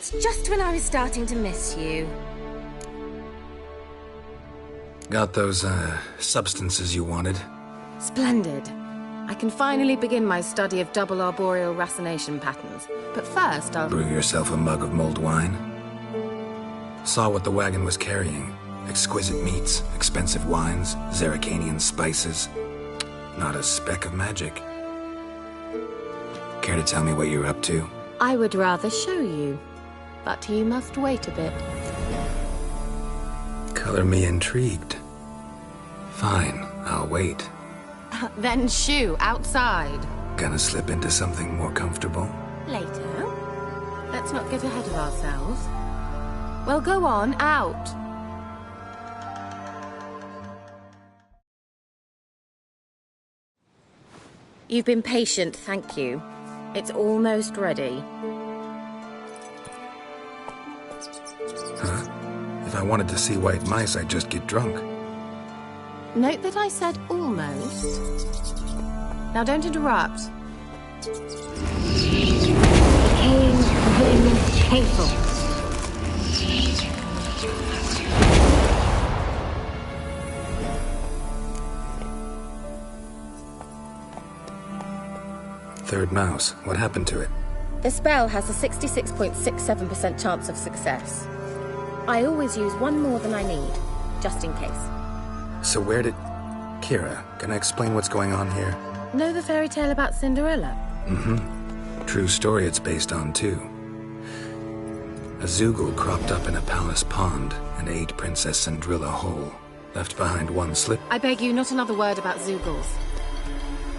That's just when I was starting to miss you. Got those, substances you wanted? Splendid. I can finally begin my study of double arboreal racination patterns. But first, I'll... Brew yourself a mug of mulled wine? Saw what the wagon was carrying. Exquisite meats, expensive wines, Zerrikanian spices. Not a speck of magic. Care to tell me what you're up to? I would rather show you, but you must wait a bit. Color me intrigued. Fine, I'll wait. Then shoo, outside. Gonna slip into something more comfortable? Later. Let's not get ahead of ourselves. Well, go on, out. You've been patient, thank you. It's almost ready. Huh? If I wanted to see white mice, I'd just get drunk. Note that I said almost. Now don't interrupt. Became Vim Chapel. Third mouse. What happened to it? The spell has a 66.67% chance of success. I always use one more than I need, just in case. So where did... Kira, can I explain what's going on here? Know the fairy tale about Cinderella? Mm-hmm. True story it's based on, too. A Zoogle cropped up in a palace pond and ate Princess Cinderella whole. Left behind one slip. I beg you, not another word about Zoogles.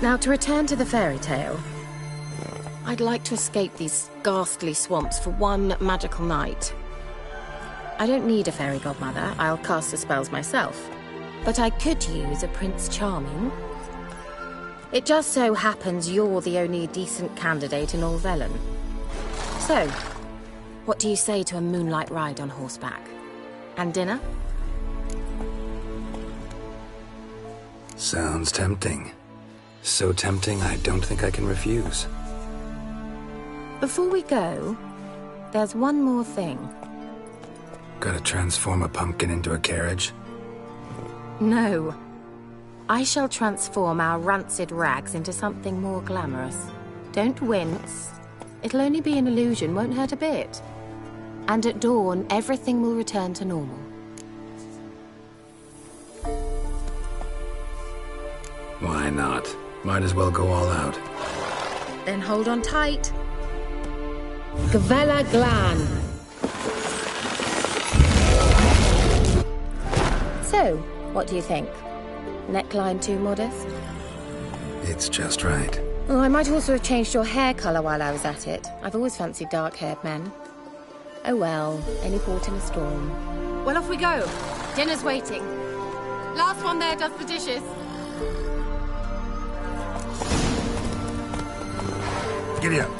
Now, to return to the fairy tale. I'd like to escape these ghastly swamps for one magical night. I don't need a fairy godmother. I'll cast the spells myself. But I could use a Prince Charming. It just so happens you're the only decent candidate in all Velen. So, what do you say to a moonlight ride on horseback? And dinner? Sounds tempting. So tempting, I don't think I can refuse. Before we go, there's one more thing. Gotta transform a pumpkin into a carriage? No. I shall transform our rancid rags into something more glamorous. Don't wince. It'll only be an illusion, won't hurt a bit. And at dawn, everything will return to normal. Why not? Might as well go all out. Then hold on tight. Gvela Glan. So, what do you think? Neckline too modest? It's just right. Oh, I might also have changed your hair colour while I was at it. I've always fancied dark-haired men. Oh well, any port in a storm. Well, off we go. Dinner's waiting. Last one there does the dishes. Giddy up.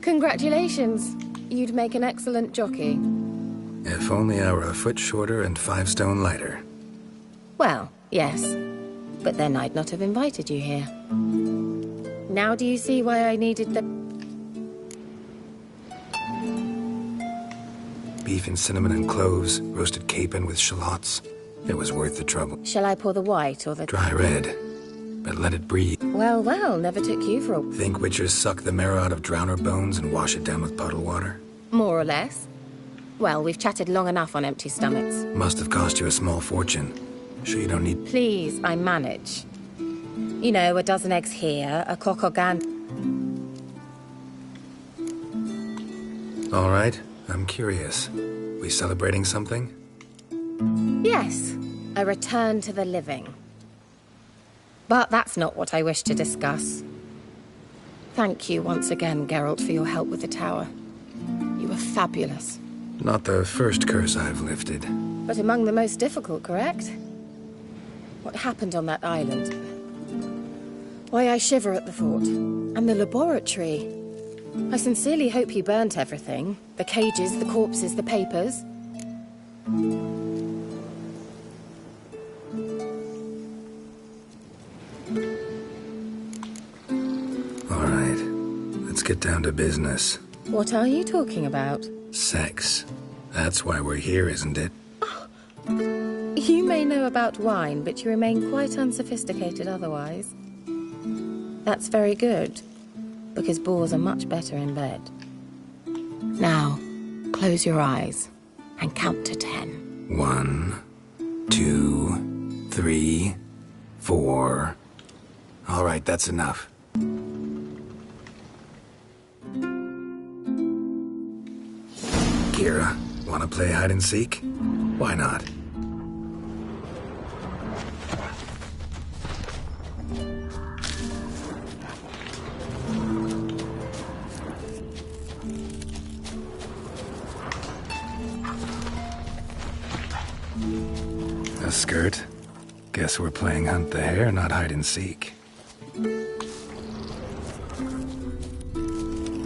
Congratulations. You'd make an excellent jockey. If only I were a foot shorter and 5 stone lighter. Well, yes. But then I'd not have invited you here. Now do you see why I needed the... Beef and cinnamon and cloves, roasted capon with shallots. It was worth the trouble. Shall I pour the white or the... Dry red, but let it breathe. Well, never took you for a... Think witchers suck the marrow out of drowner bones and wash it down with puddle water? More or less. Well, we've chatted long enough on empty stomachs. Must have cost you a small fortune. Sure you don't need... Please, I manage. You know, a dozen eggs here, a cock or gan... All right, I'm curious. We celebrating something? Yes, a return to the living. But that's not what I wish to discuss. Thank you once again, Geralt, for your help with the tower. You were fabulous. Not the first curse I've lifted. But among the most difficult, correct? What happened on that island? Why, I shiver at the thought. And the laboratory. I sincerely hope you burnt everything. The cages, the corpses, the papers. All right, let's get down to business. What are you talking about? Sex. That's why we're here, isn't it? You may know about wine, but you remain quite unsophisticated otherwise. That's very good, because boars are much better in bed. Now, close your eyes and count to 10. 1, 2, 3, 4. All right, that's enough. Kira, wanna play hide and seek? Why not? A skirt? Guess we're playing hunt the hare, not hide and seek.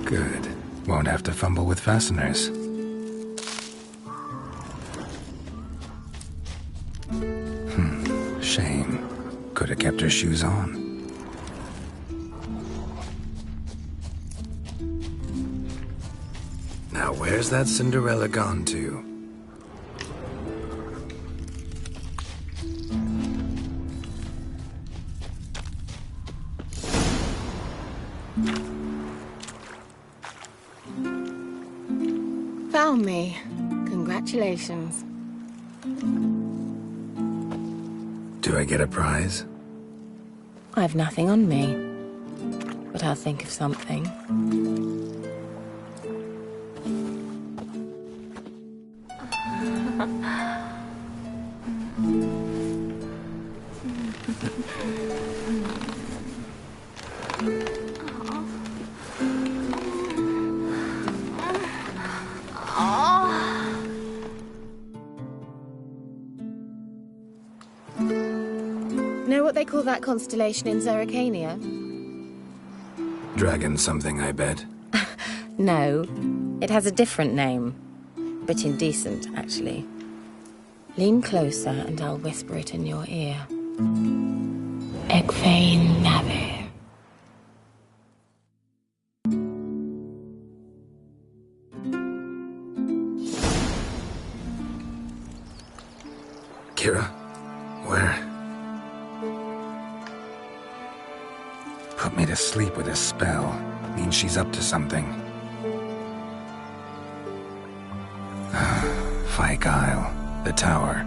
Good. Won't have to fumble with fasteners. Shame. Could have kept her shoes on. Now where's that Cinderella gone to? Found me. Congratulations. Do I get a prize? I've nothing on me, but I'll think of something. Know what they call that constellation in Zerrikania? Dragon something, I bet. No, it has a different name. But indecent, actually. Lean closer and I'll whisper it in your ear. Egfain Navir. Kira, where? Put me to sleep with a spell. Means she's up to something. Fyke Isle, the tower.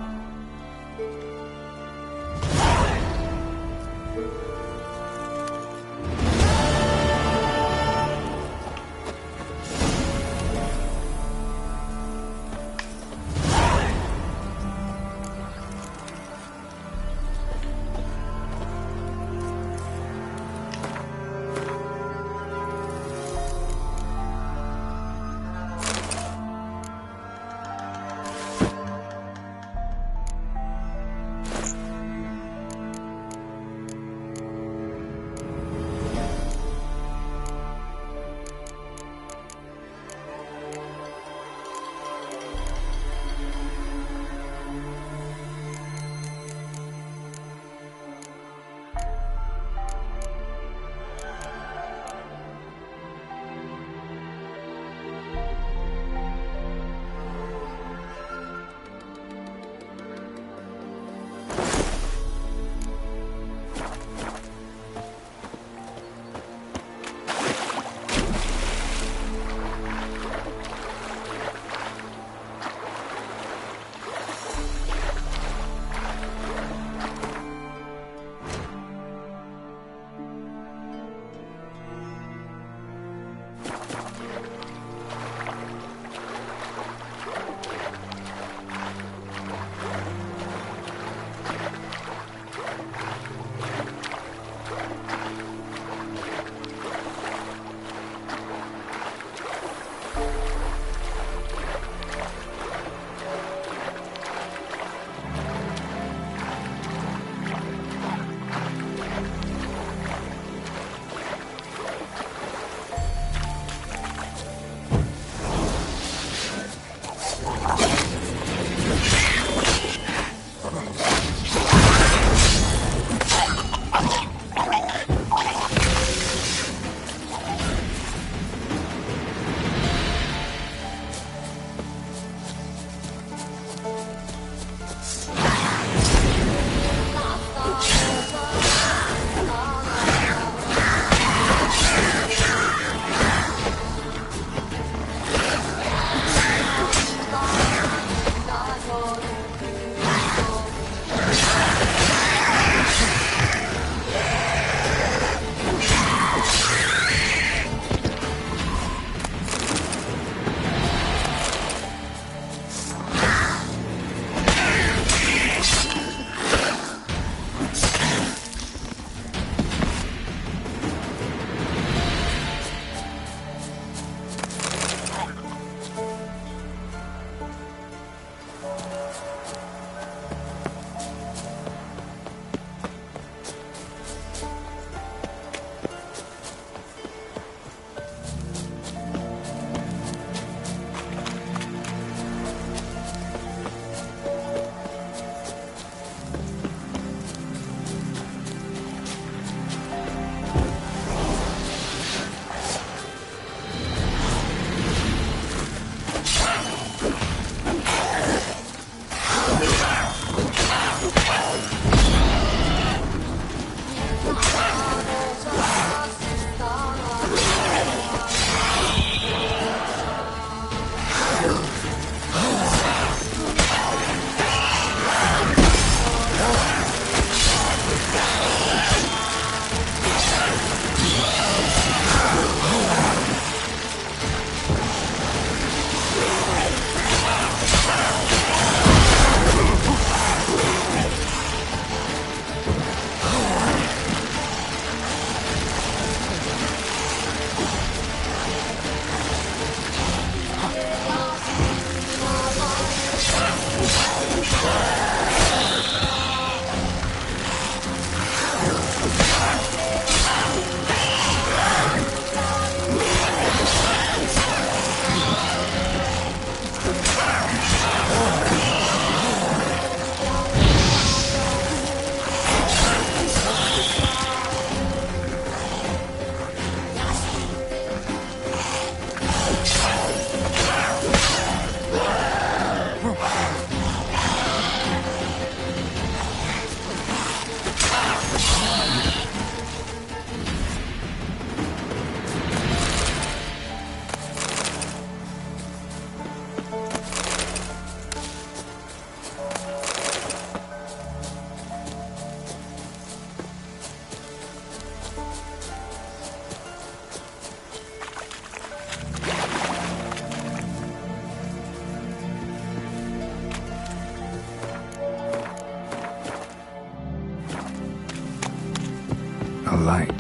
A light.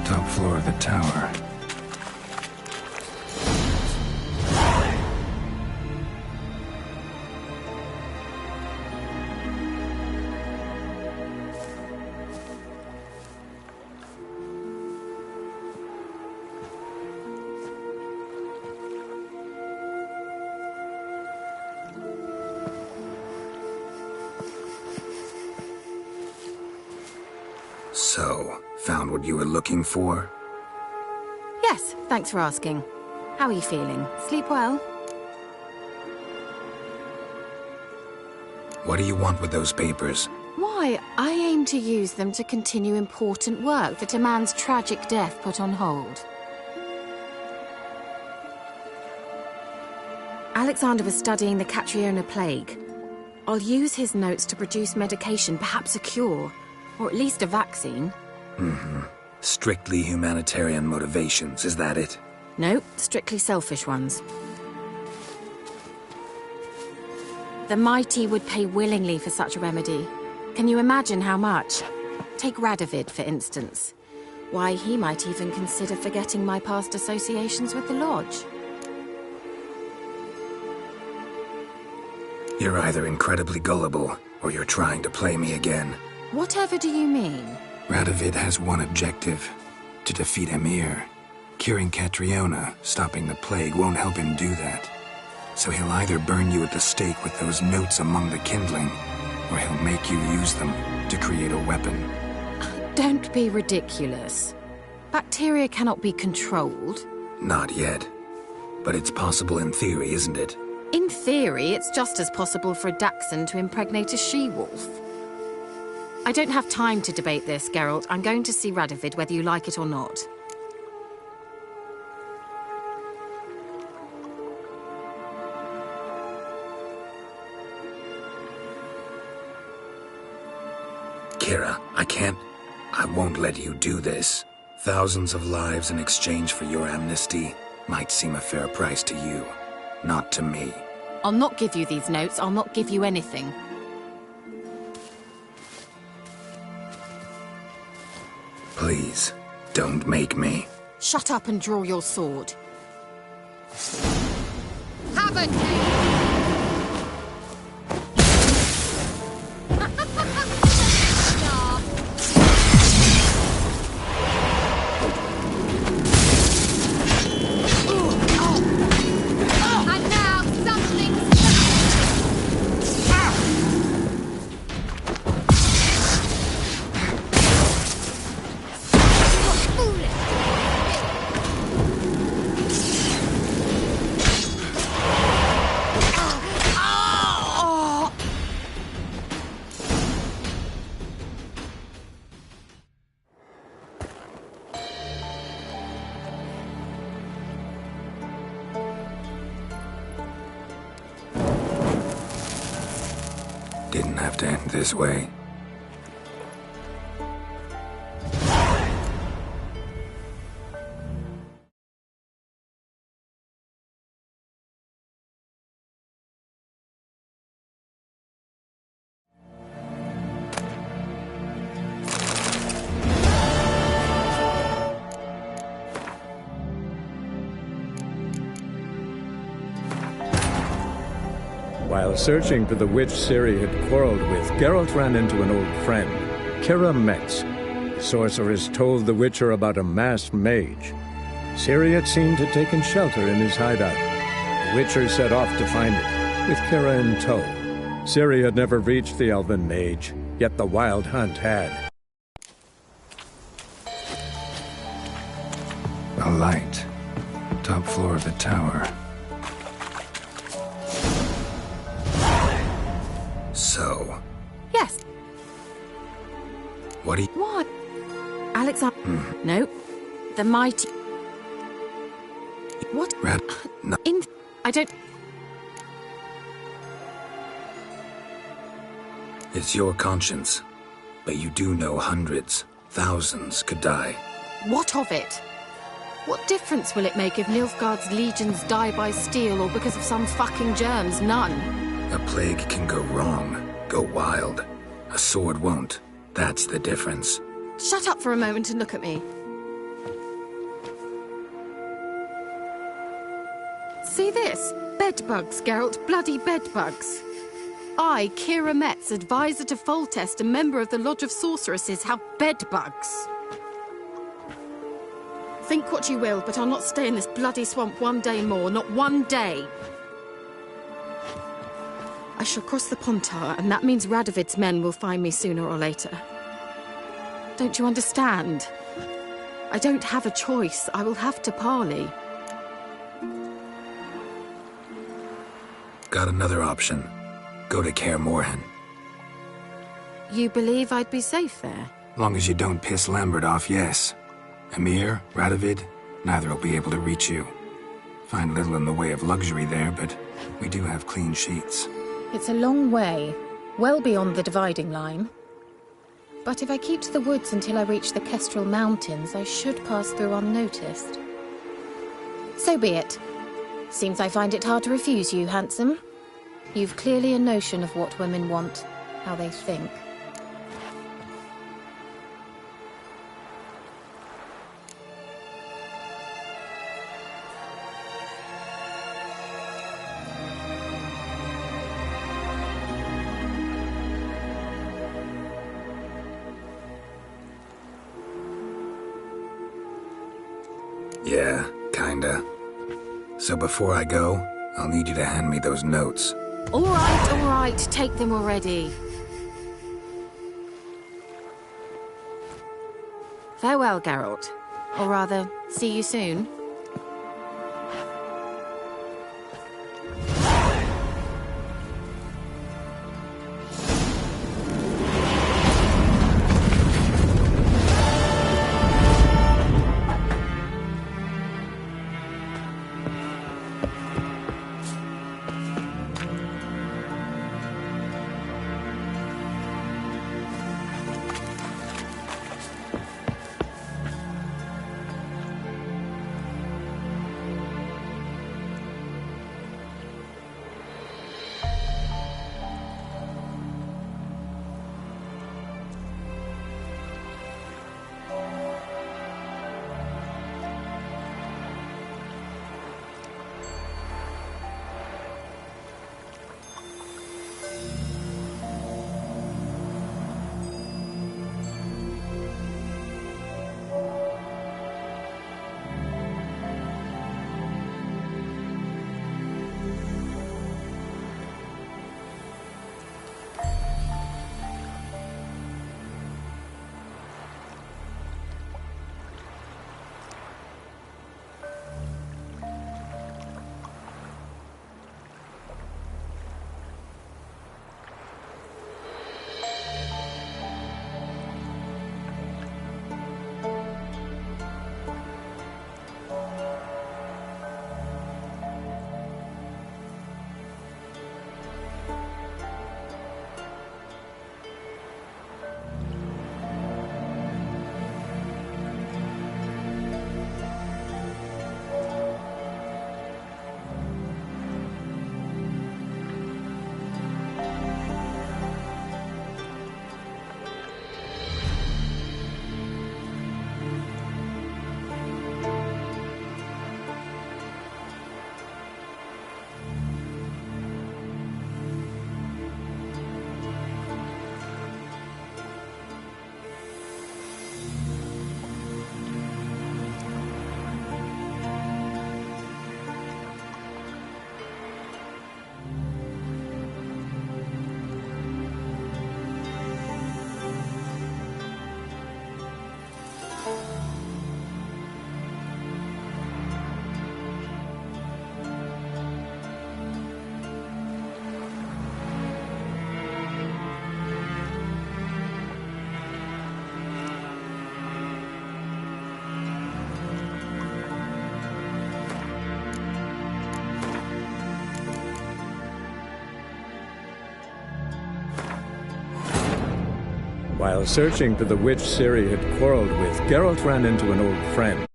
Top floor of the tower. So, found what you were looking for? Yes, thanks for asking. How are you feeling? Sleep well? What do you want with those papers? Why, I aim to use them to continue important work that a man's tragic death put on hold. Alexander was studying the Catriona plague. I'll use his notes to produce medication, perhaps a cure. Or at least a vaccine. Mm-hmm. Strictly humanitarian motivations, is that it? No, strictly selfish ones. The mighty would pay willingly for such a remedy. Can you imagine how much? Take Radovid, for instance. Why, he might even consider forgetting my past associations with the Lodge. You're either incredibly gullible, or you're trying to play me again. Whatever do you mean? Radovid has one objective. To defeat Emir. Curing Catriona, stopping the plague, won't help him do that. So he'll either burn you at the stake with those notes among the kindling, or he'll make you use them to create a weapon. Don't be ridiculous. Bacteria cannot be controlled. Not yet. But it's possible in theory, isn't it? In theory, it's just as possible for a Dachshund to impregnate a she-wolf. I don't have time to debate this, Geralt. I'm going to see Radovid whether you like it or not. Kira, I won't let you do this. Thousands of lives in exchange for your amnesty might seem a fair price to you, not to me. I'll not give you these notes. I'll not give you anything. Please, don't make me. Shut up and draw your sword. Have a Didn't have to end this way. While searching for the witch Ciri had quarreled with, Geralt ran into an old friend, Kira Metz. The sorceress told the Witcher about a masked mage. Ciri had seemed to taken shelter in his hideout. The Witcher set off to find it, with Kira in tow. Ciri had never reached the elven mage, yet the Wild Hunt had. A light. Top floor of the tower. So... Yes. What do you... What? Alexander... No. The mighty... What? No. I don't... It's your conscience. But you do know hundreds, thousands could die. What of it? What difference will it make if Nilfgaard's legions die by steel or because of some fucking germs? None. A plague can go wrong, go wild. A sword won't. That's the difference. Shut up for a moment and look at me. See this? Bedbugs, Geralt. Bloody bedbugs. I, Kira Metz, advisor to Foltest and member of the Lodge of Sorceresses, have bedbugs. Think what you will, but I'll not stay in this bloody swamp one day more. Not one day. I shall cross the Pontar, and that means Radovid's men will find me sooner or later. Don't you understand? I don't have a choice. I will have to parley. Got another option. Go to Kaer Morhen. You believe I'd be safe there? Long as you don't piss Lambert off, yes. Emir, Radovid, neither will be able to reach you. Find little in the way of luxury there, but we do have clean sheets. It's a long way, well beyond the dividing line. But if I keep to the woods until I reach the Kestrel Mountains, I should pass through unnoticed. So be it. Seems I find it hard to refuse you, handsome. You've clearly a notion of what women want, how they think. Yeah, kinda. So before I go, I'll need you to hand me those notes. All right, take them already. Farewell, Geralt. Or rather, see you soon. While searching for the witch Ciri had quarreled with, Geralt ran into an old friend.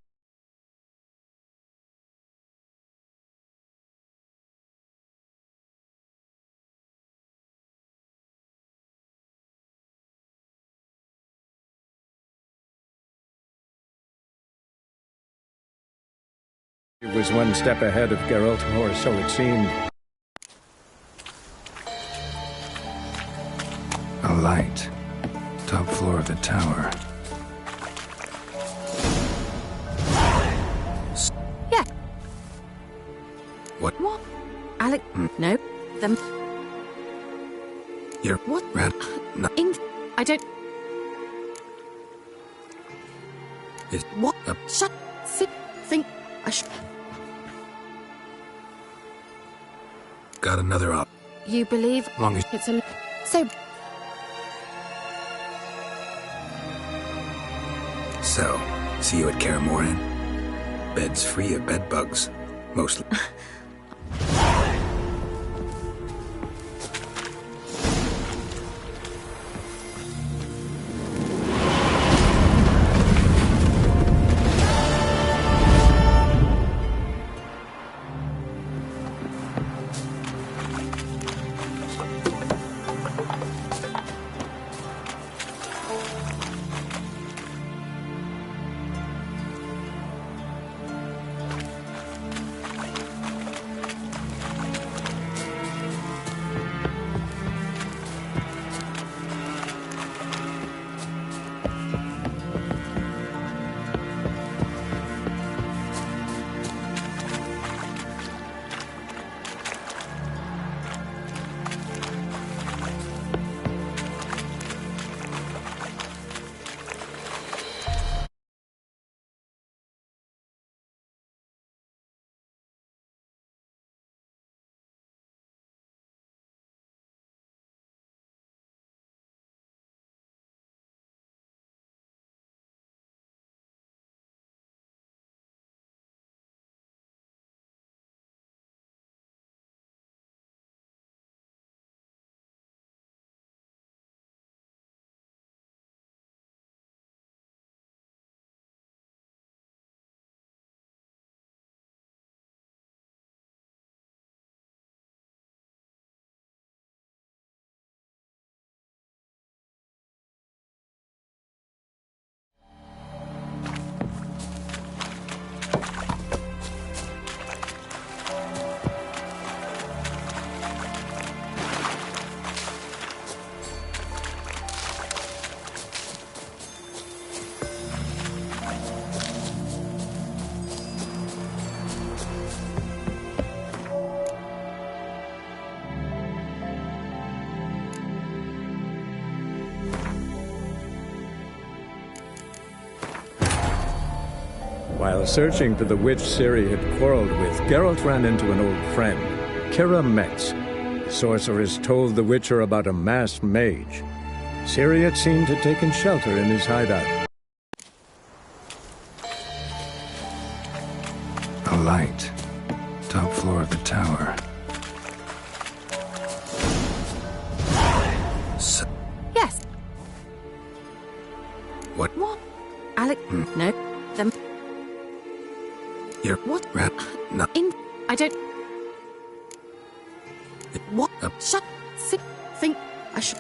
He was one step ahead of Geralt, or so it seemed. A light. Top floor of the tower. Yeah. What? What? Alec? No. Them. You're what? Red. No. I don't. Is what? Shut. Sit. Think. I should. Got another op. You believe? Long as it's a. So. So, see you at Kaer Morhen? Bed's free of bed bugs. Mostly. While searching for the witch Ciri had quarreled with, Geralt ran into an old friend, Keira Metz. The sorceress told the Witcher about a masked mage. Ciri had seemed to have taken shelter in his hideout. A light. Top floor of the tower. Yes. What? What? Alec? No. Them. You're what? Red. No. I don't. What? Shut. Sit. Think. I should.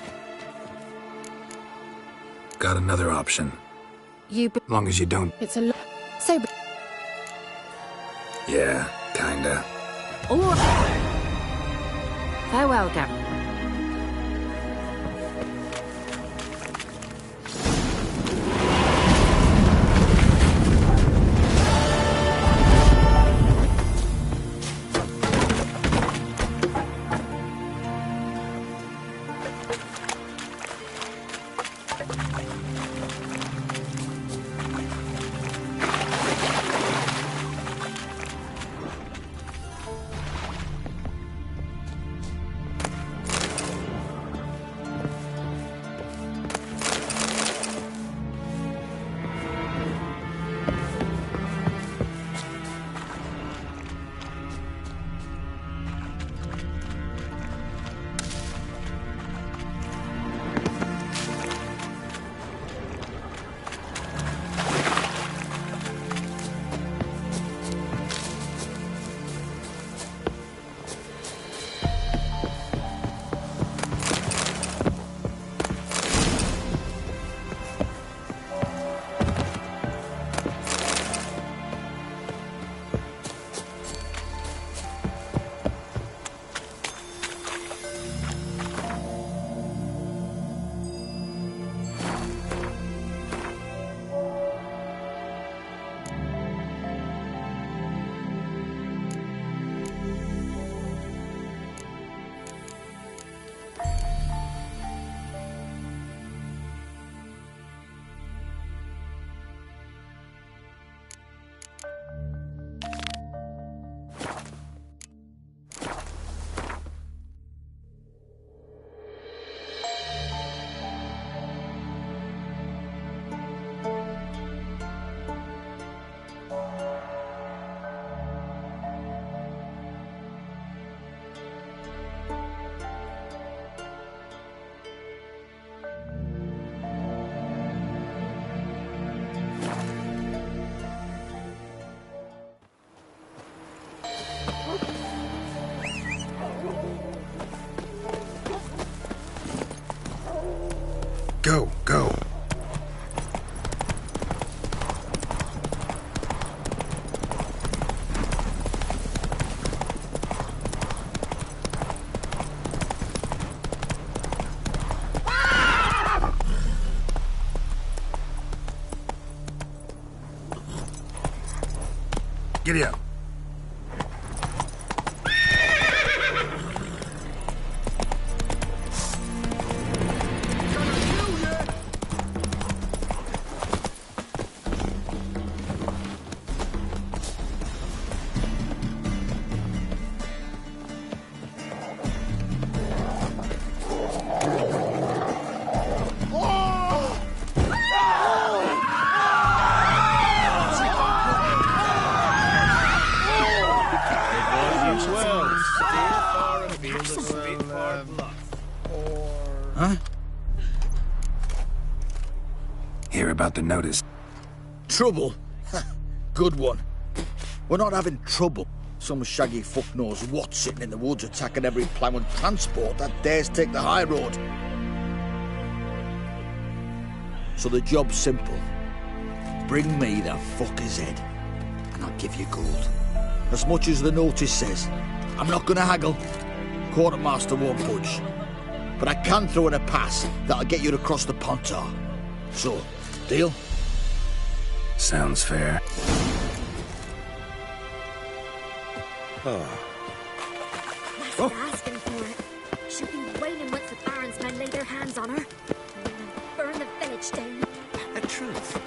Got another option. You. Long as you don't. It's a. So. Yeah, kinda. All right. Farewell, Gavin. Go, go. Giddy up. Huh? Hear about the notice? Trouble? Good one. We're not having trouble. Some shaggy fuck knows what sitting in the woods attacking every plough and transport that dares take the high road. So the job's simple. Bring me the fucker's head, and I'll give you gold. As much as the notice says. I'm not gonna haggle. Quartermaster won't budge. But I can throw in a pass that'll get you across the Pontar. So, deal? Sounds fair. Master asking for it. She'll be wailing once the Baron's men lay their hands on her. And they'll burn the village down. The truth.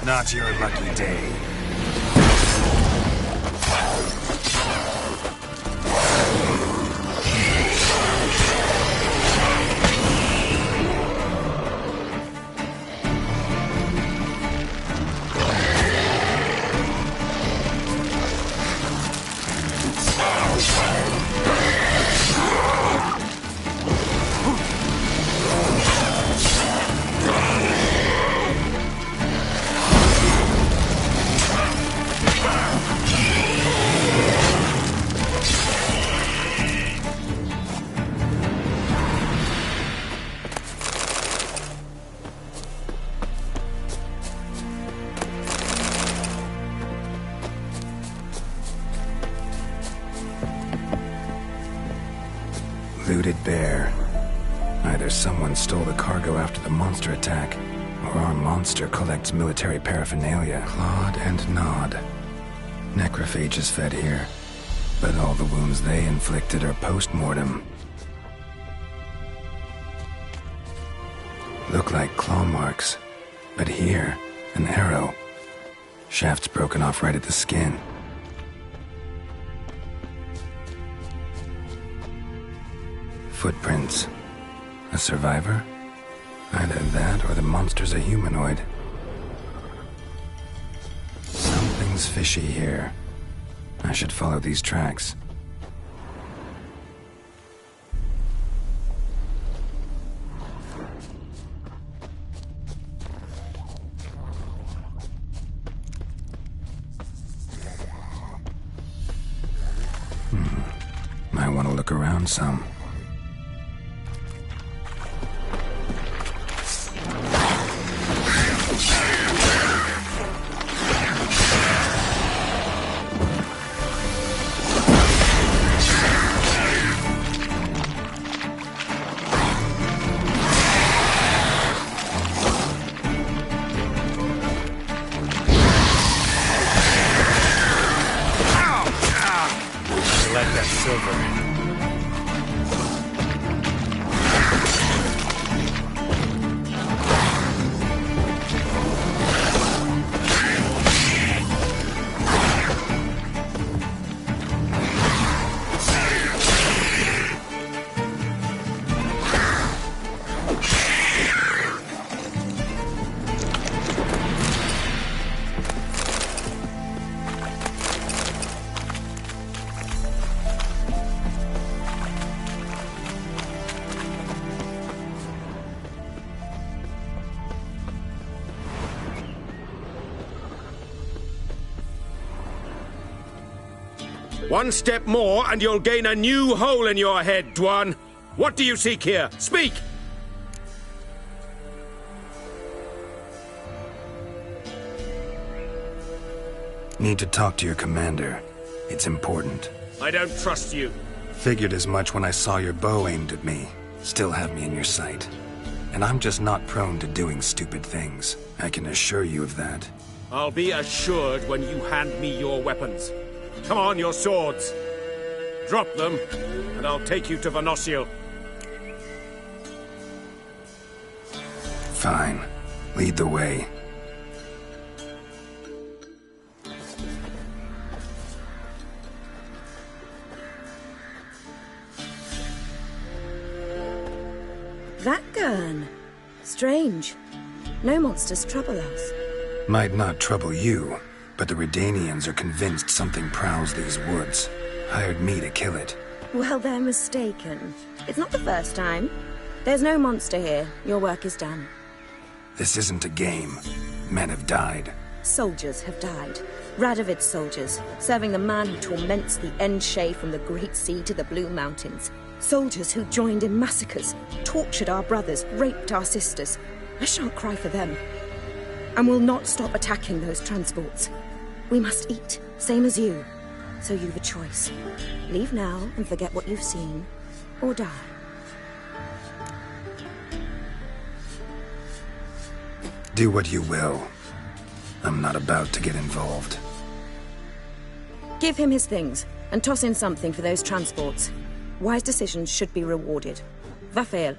Not your lucky day. Looted bear. Either someone stole the cargo after the monster attack, or our monster collects military paraphernalia. Clawed and gnawed. Necrophages fed here, but all the wounds they inflicted are post-mortem. Look like claw marks, but here, an arrow. Shaft's broken off right at the skin. Footprints. A survivor? Either that or the monster's a humanoid. Something's fishy here. I should follow these tracks. Might want to look around some. Like that silver. One step more and you'll gain a new hole in your head, Dwan. What do you seek here? Speak! Need to talk to your commander. It's important. I don't trust you. Figured as much when I saw your bow aimed at me. Still have me in your sight. And I'm just not prone to doing stupid things. I can assure you of that. I'll be assured when you hand me your weapons. Come on, your swords. Drop them, and I'll take you to Venosio. Fine. Lead the way. That gun. Strange. No monsters trouble us. Might not trouble you, but the Redanians are convinced something prowls these woods. Hired me to kill it. Well, they're mistaken. It's not the first time. There's no monster here. Your work is done. This isn't a game. Men have died. Soldiers have died. Radovid's soldiers, serving the man who torments the Endshay from the Great Sea to the Blue Mountains. Soldiers who joined in massacres, tortured our brothers, raped our sisters. I shan't cry for them. And will not stop attacking those transports. We must eat, same as you. So you've a choice. Leave now and forget what you've seen, or die. Do what you will. I'm not about to get involved. Give him his things, and toss in something for those transports. Wise decisions should be rewarded. Vafael.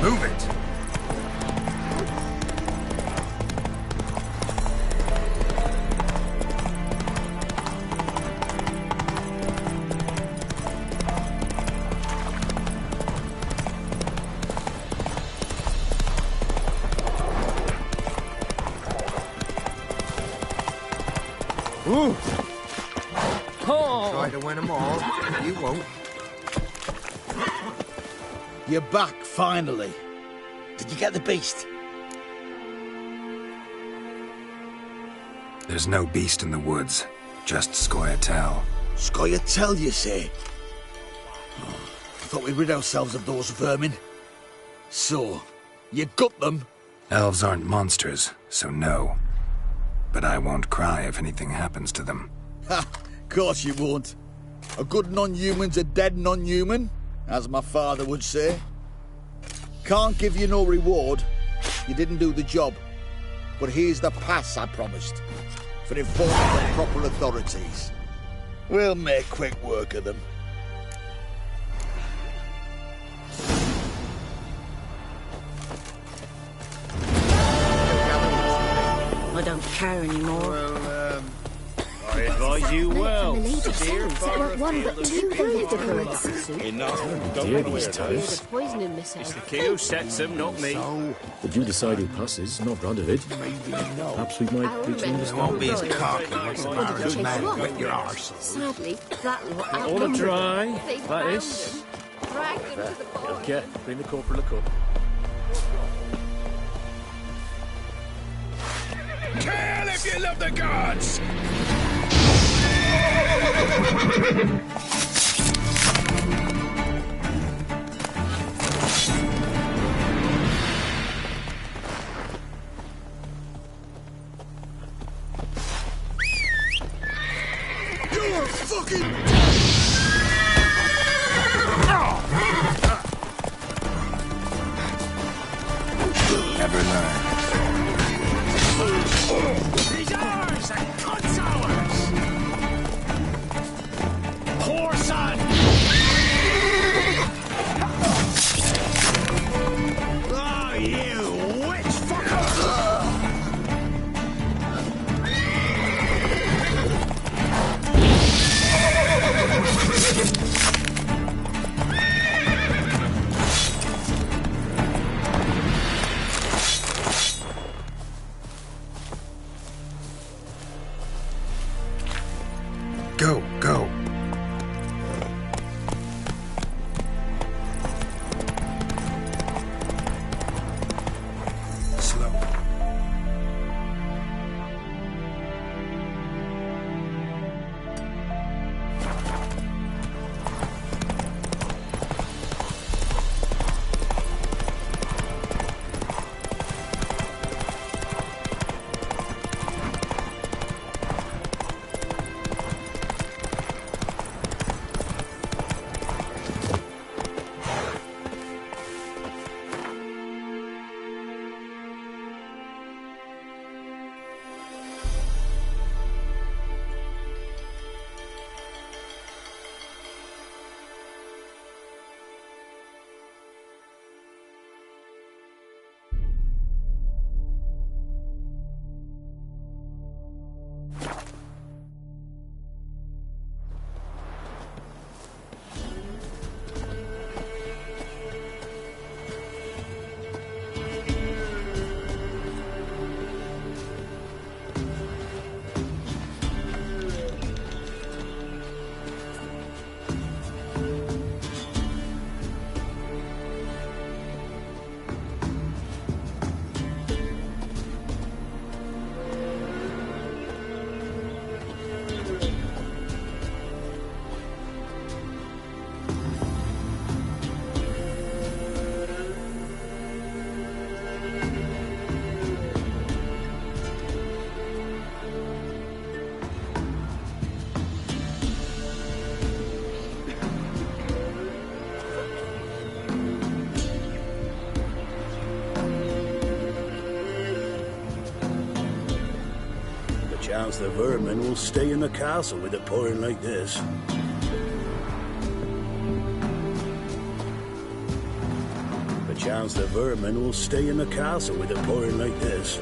Move it! Ooh! Oh. Try to win them all. You won't. You're back, finally. Did you get the beast? There's no beast in the woods, just Scoia'tael. Scoia'tael, you say? Oh, I thought we'd rid ourselves of those vermin. So, you got them? Elves aren't monsters, so no. But I won't cry if anything happens to them. Ha! Course you won't. A good non-human's a dead non-human, as my father would say. Can't give you no reward. You didn't do the job. But here's the pass I promised, for informing the proper authorities. We'll make quick work of them. I don't care anymore. Well, I advise you well. Steer far Not one, but two difference. Enough. Don't Dear worry these about it. types. Poisoning myself. It's the key who sets them, not me. But you decide who passes, not Radovid. Perhaps we might reach an understanding. Won't be as cocky once the Baron's man whip your arse. Sadly, that lot All a dry, They that found is. him, dragged him to the bar. Okay, bring the corporal a cup. You love the gods! You're fucking... Never learn. He's ours and cuts ours! Poor son! Oh, you witch fucker! Go, go. Slow. Chance the vermin will stay in the castle with it pouring like this. Chance the vermin will stay in the castle with it pouring like this.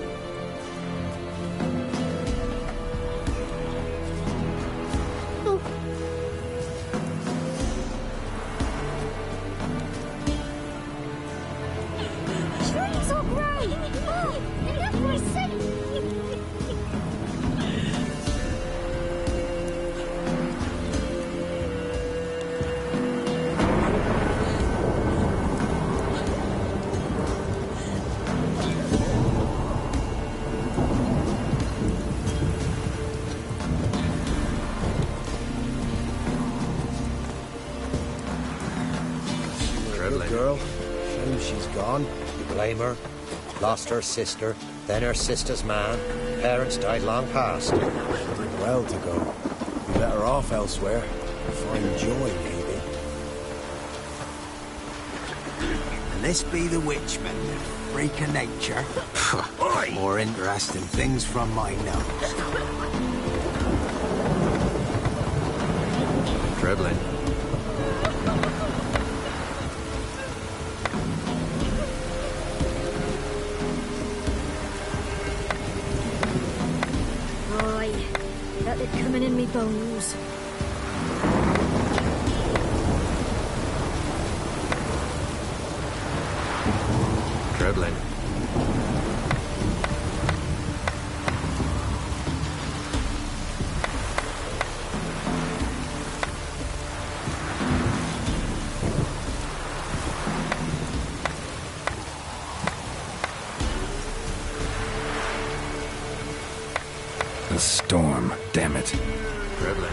Trees are grey! Oh, they left my scent! Girl, shame she's gone. You blame her? Lost her sister, then her sister's man. Parents died long past. She did well to go. Be better off elsewhere. Find joy, maybe. And this be the witchman, freak of nature. More interesting things from my nose. Dribbling. Felt it coming in me bones. Dribbling. The storm, damn it. Traveling.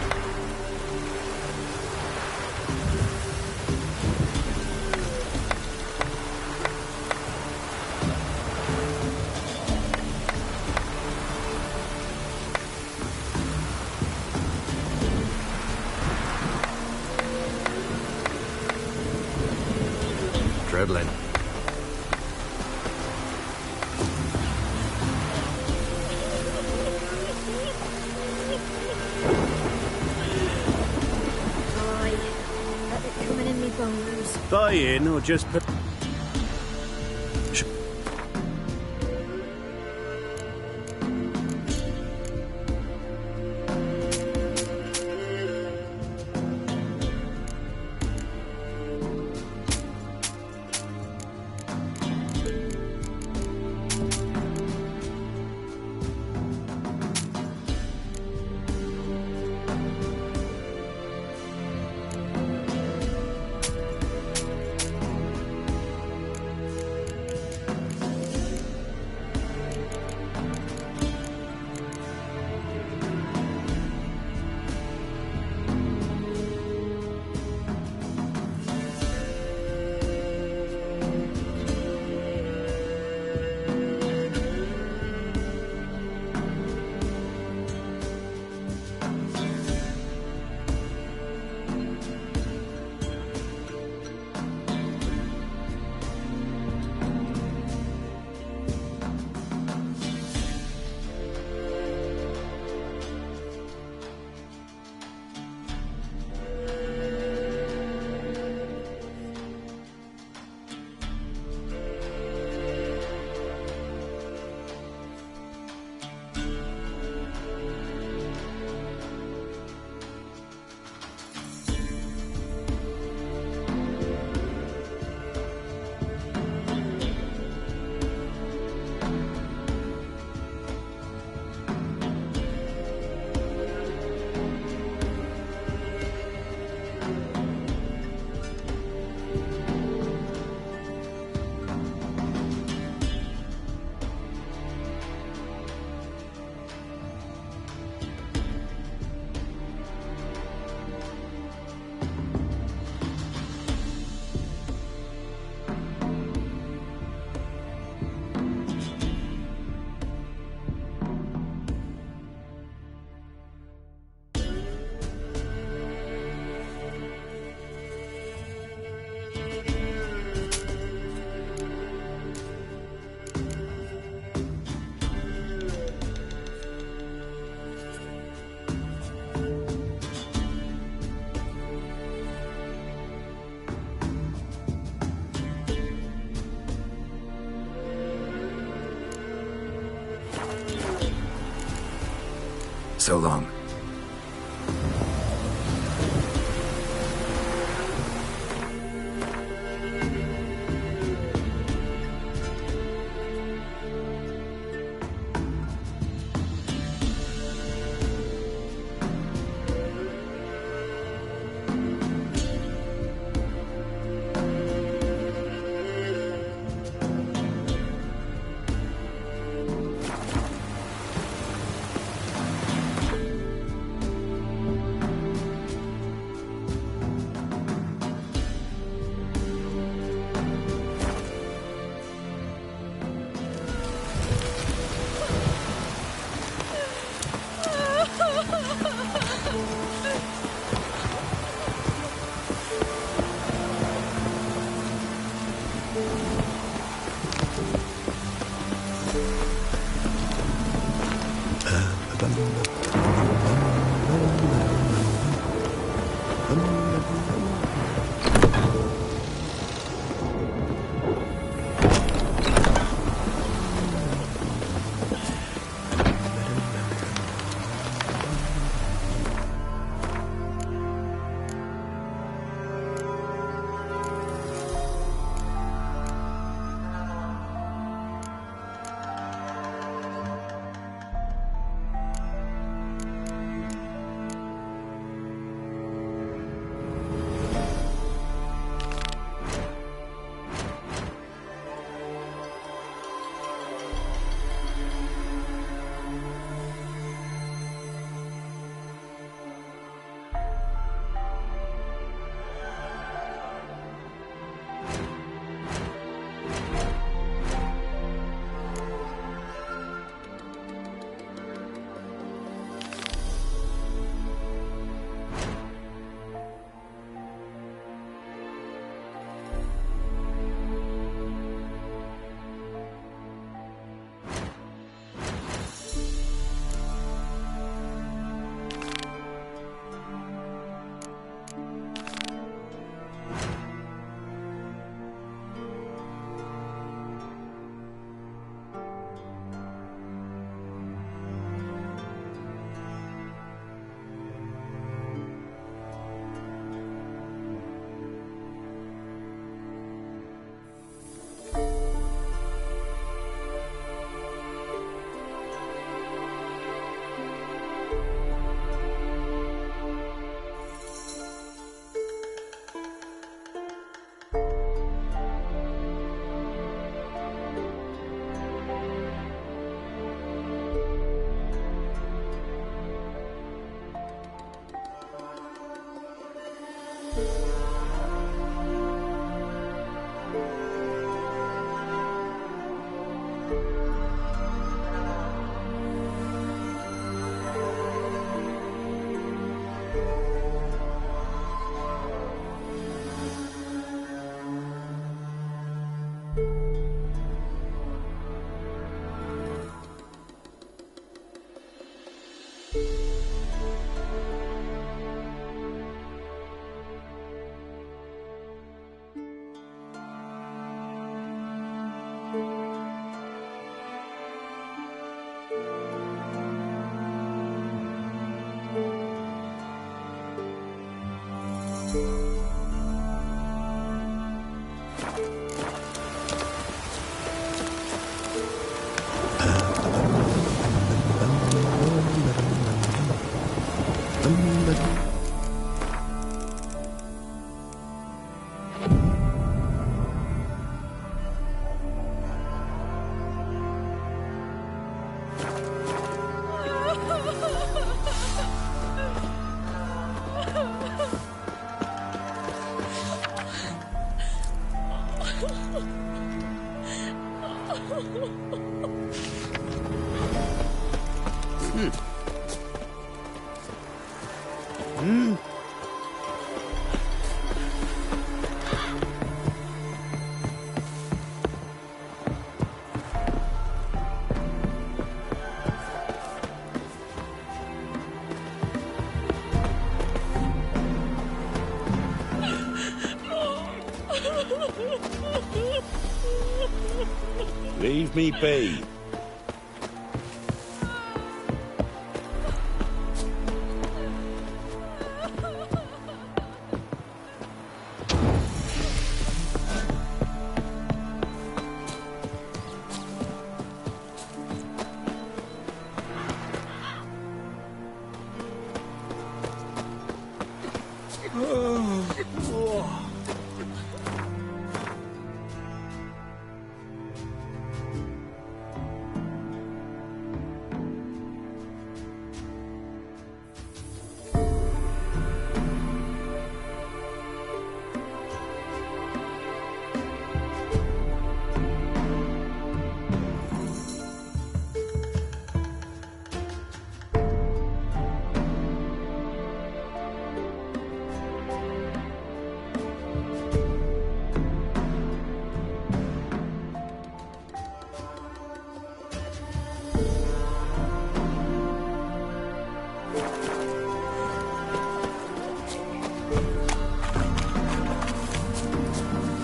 Traveling. Dying or just... So long. Leave me be.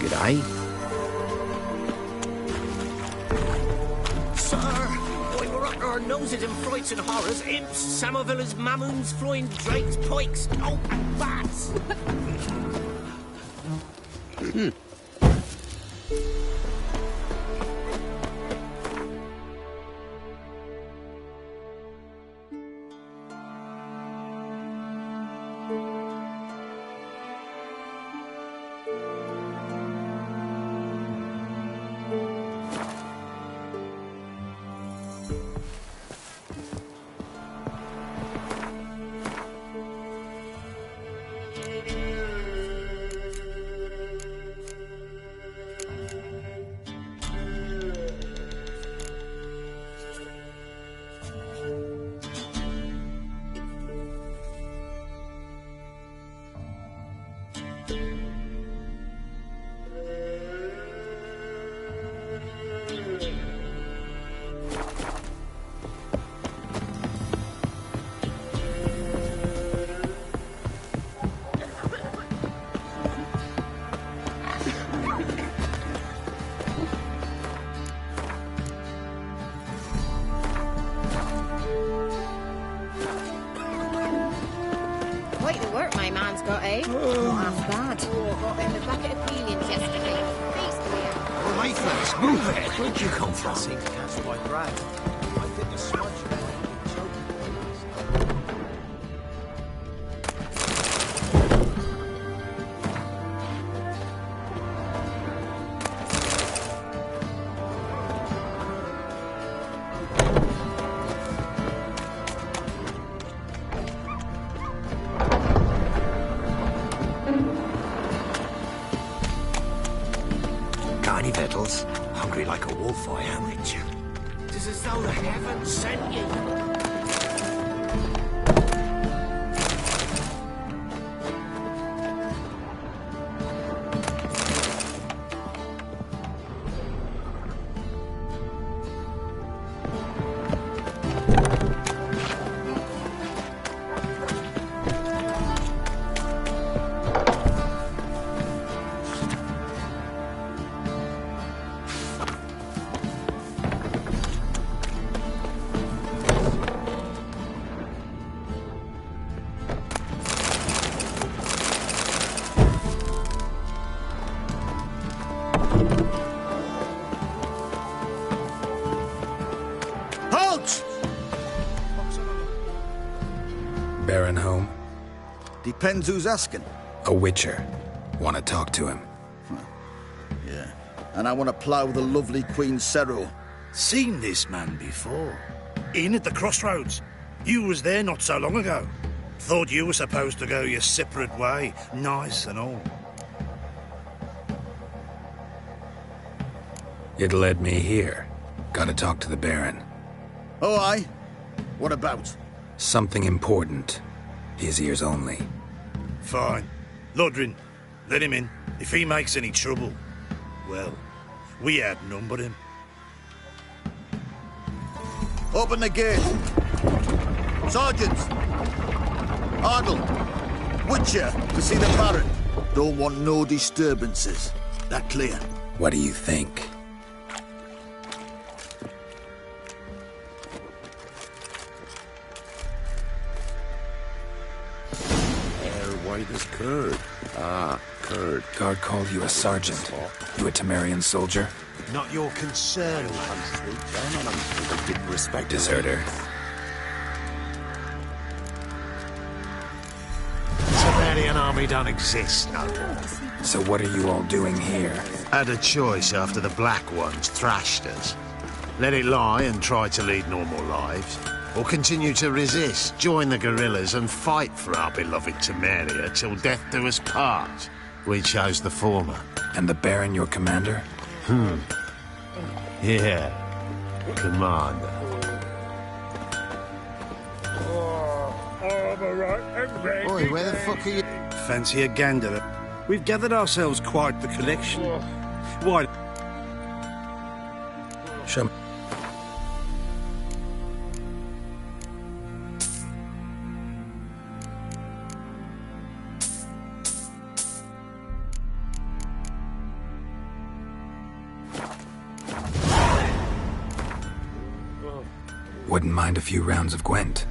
G'day. Sir, we were up to our noses in frights and horrors, imps, Samovillas, mamoons, flying drakes, pikes, oh, and bats. Quite the work my man's got, eh? Not half bad. Got him a bucket of peelings yesterday. Well, hey, fellas, move it. Where'd you come from? I seem to catch my breath. I think the smudge Any victuals? Hungry like a wolf, I am, Richard. It's as though the heavens sent you. Baron home? Depends who's asking. A witcher. Want to talk to him. Yeah. And I want to plough the lovely Queen Cero. Seen this man before. In at the crossroads. You was there not so long ago. Thought you were supposed to go your separate way. Nice and all. It led me here. Gotta talk to the Baron. Oh, aye? What about? Something important. His ears only. Fine. Lodrin, let him in. If he makes any trouble, well, we outnumber him. Open the gate. Sergeants! Arnold! Witcher, to see the Baron. Don't want no disturbances. That clear? What do you think? White as curd. Ah, curd. Guard called you a sergeant. You a Temerian soldier? Not your concern. Respect. Deserter. Temerian army don't exist no more. So what are you all doing here? Had a choice after the Black Ones thrashed us. Let it lie and try to lead normal lives. Or continue to resist, join the guerrillas and fight for our beloved Temeria till death do us part. We chose the former. And the Baron your commander? Yeah. Commander. Oi, where the fuck are you? Fancy a gander. We've gathered ourselves quite the collection. Why? Show me. Wouldn't mind a few rounds of Gwent.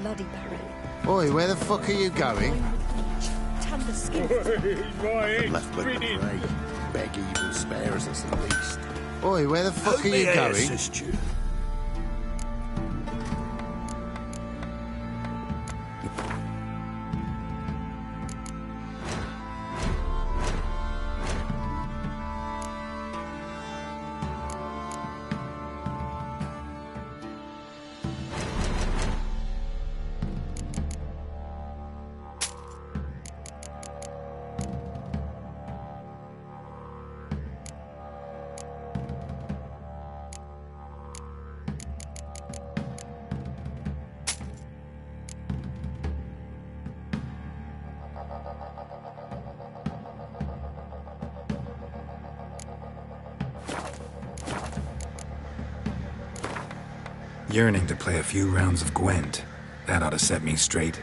bloody Baron. Oi, where the fuck are you going? Tan the skin. Left but the prey. Beg evil spares us at least. Oi, where the fuck are you may I going? assist you? Yearning to play a few rounds of Gwent. That ought to set me straight.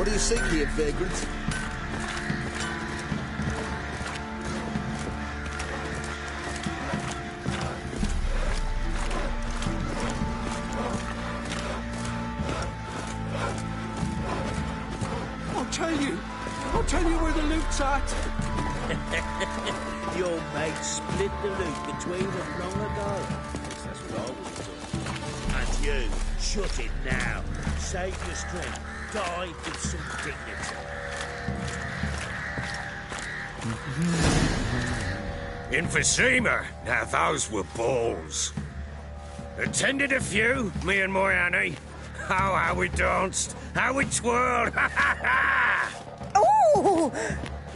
What do you seek here, vagrant? I'll tell you where the loot's at. Your mate split the loot between them long ago. That's what I was doing. And you, shut it now. Save your strength. Die with some dignity. Emphysema. Now those were balls. Attended a few, me and my Annie. Oh, how we danced, how we twirled. Oh!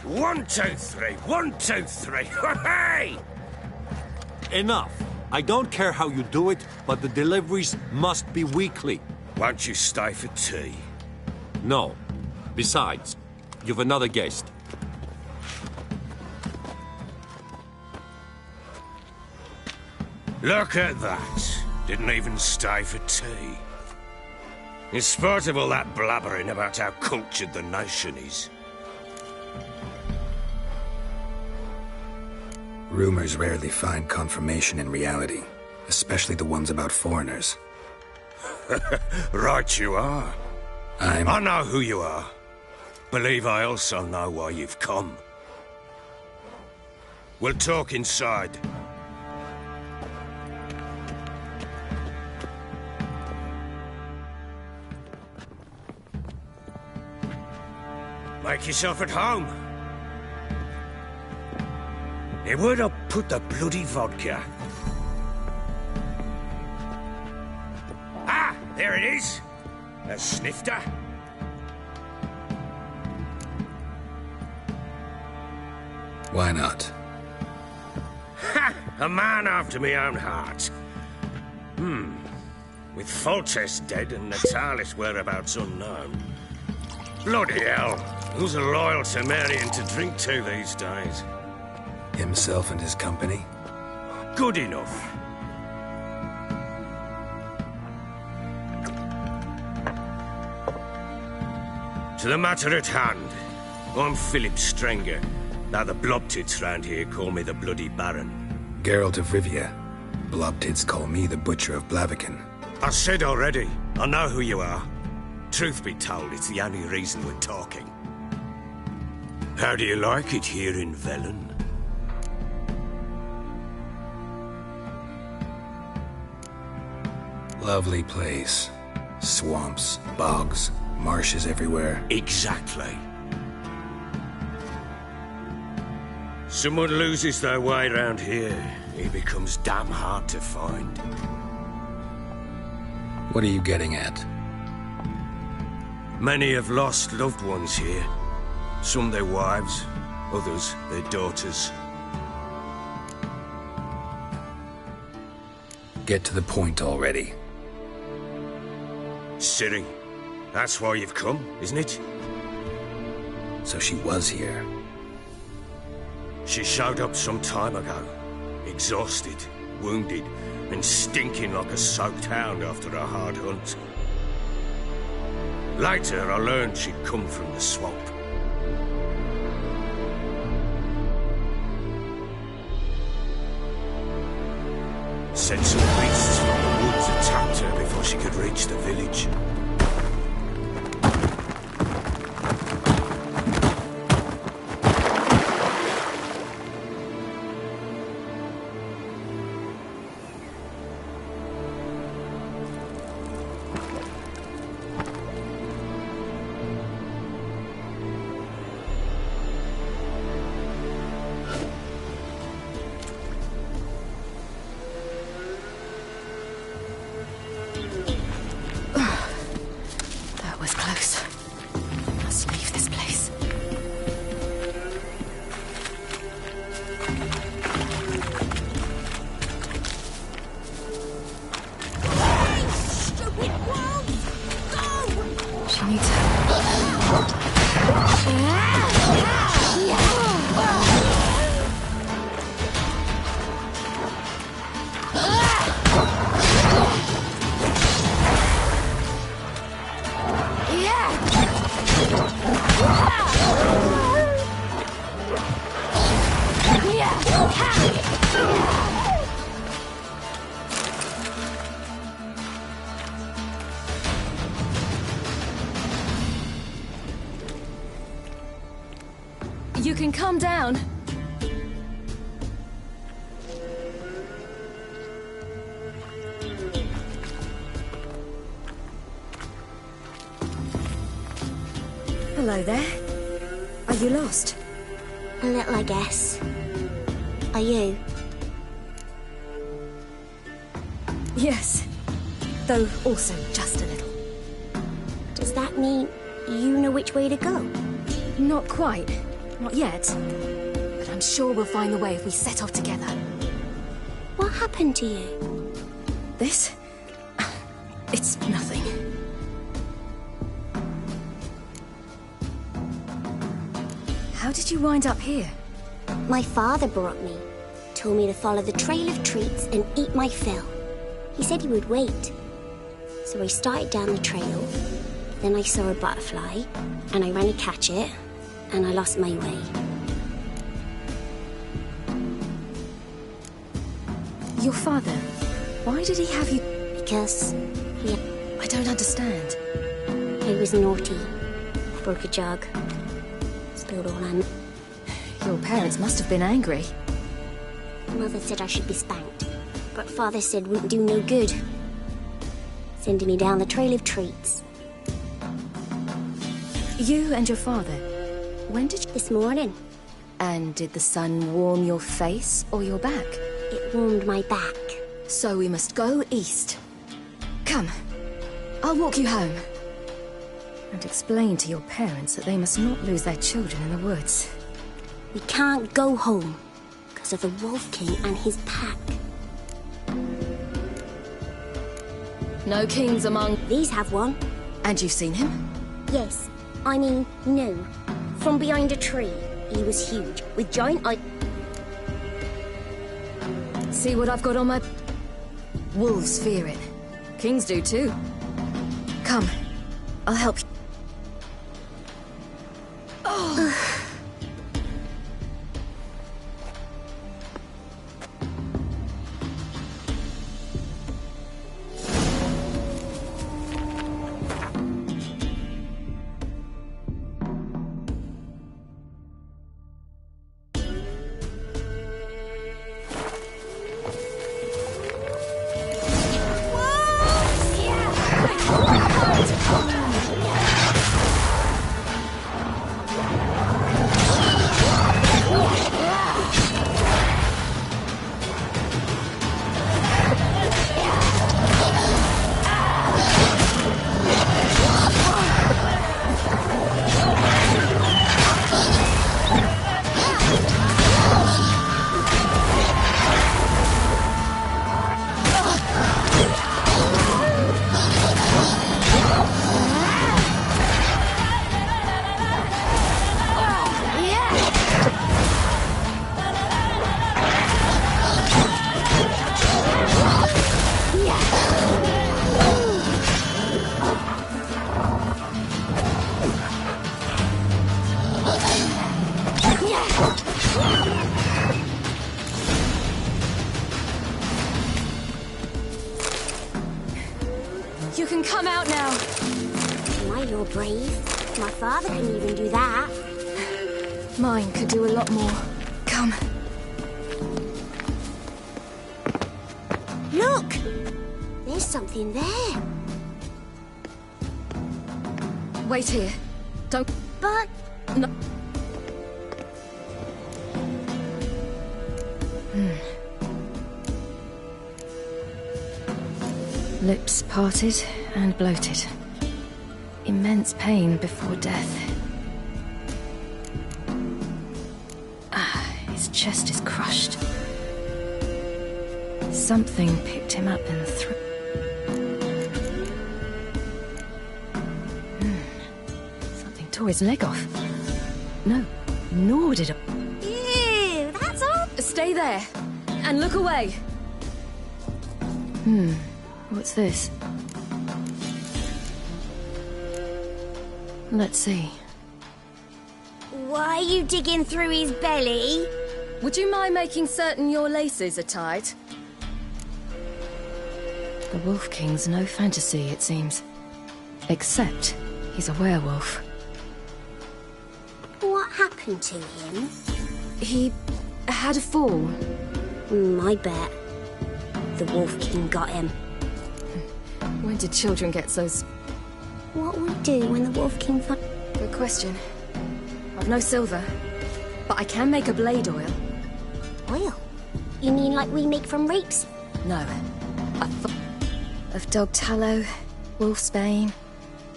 1, 2, 3. 1, 2, 3. Hey! Enough. I don't care how you do it, but the deliveries must be weekly. Won't you stay for tea? No. Besides, you've another guest. Look at that. Didn't even stay for tea. In spite of all that blabbering about how cultured the nation is. Rumors rarely find confirmation in reality, especially the ones about foreigners. Right you are. I know who you are. Believe I also know why you've come. We'll talk inside. Make yourself at home. Hey, where'd I put the bloody vodka? Ah, there it is. A snifter. Why not? Ha! A man after my own heart. With Foltest dead and Natalis whereabouts unknown. Bloody hell. Who's loyal to marrying to drink to these days? Himself and his company? Good enough. To the matter at hand. I'm Philip Strenger. Now the blobtits round here call me the Bloody Baron. Geralt of Rivia. Blobtits call me the Butcher of Blaviken. I said already. I know who you are. Truth be told, it's the only reason we're talking. How do you like it here in Velen? Lovely place. Swamps, bogs, marshes everywhere. Exactly. Someone loses their way round here, he becomes damn hard to find. What are you getting at? Many have lost loved ones here. Some their wives, others their daughters. Get to the point already. Ciri, that's why you've come, isn't it? So she was here. She showed up some time ago. Exhausted, wounded, and stinking like a soaked hound after a hard hunt. Later, I learned she'd come from the swamp. Said some beasts from the woods attacked her before she could reach the village. You can calm down. Hello there. Are you lost? A little, I guess. Are you? Yes. Though also just a little. Does that mean you know which way to go? Not quite. Not yet. But I'm sure we'll find the way if we set off together. What happened to you? This? It's nothing. How did you wind up here? My father brought me. Told me to follow the trail of treats and eat my fill. He said he would wait. So I started down the trail. Then I saw a butterfly, and I ran to catch it, and I lost my way. Your father, why did he have you? Because I don't understand. I was naughty. Broke a jug. Spilled all on. Your parents must have been angry. Mother said I should be spanked, but Father said wouldn't do no good. Sending me down the trail of treats. You and your father, when did you... This morning. And did the sun warm your face or your back? It warmed my back. So we must go east. Come, I'll walk you home. And explain to your parents that they must not lose their children in the woods. We can't go home because of the Wolf King and his pack. No kings among... These have one. And you've seen him? Yes. I mean, no. From behind a tree. He was huge, with giant eyes. See what I've got on my... Wolves fear it. Kings do too. Come, I'll help you. Oh. You can come out now. My, you're brave. My father couldn't even do that. Mine could do a lot more. Come. Look! There's something there. Wait here. Don't... But... No. Lips parted and bloated. Immense pain before death. His chest is crushed. Something picked him up and threw... Something tore his leg off. No, nor did it. Ew, that's all. Stay there and look away. What's this? Let's see. Why are you digging through his belly? Would you mind making certain your laces are tied? The Wolf King's no fantasy, it seems. Except he's a werewolf. What happened to him? He had a fall. I bet. The Wolf King got him. When did children get so... What would we do when the Wolf King Good question. I've no silver, but I can make a blade oil. Oil? You mean like we make from rapes? No. Of dog tallow, wolf's bane,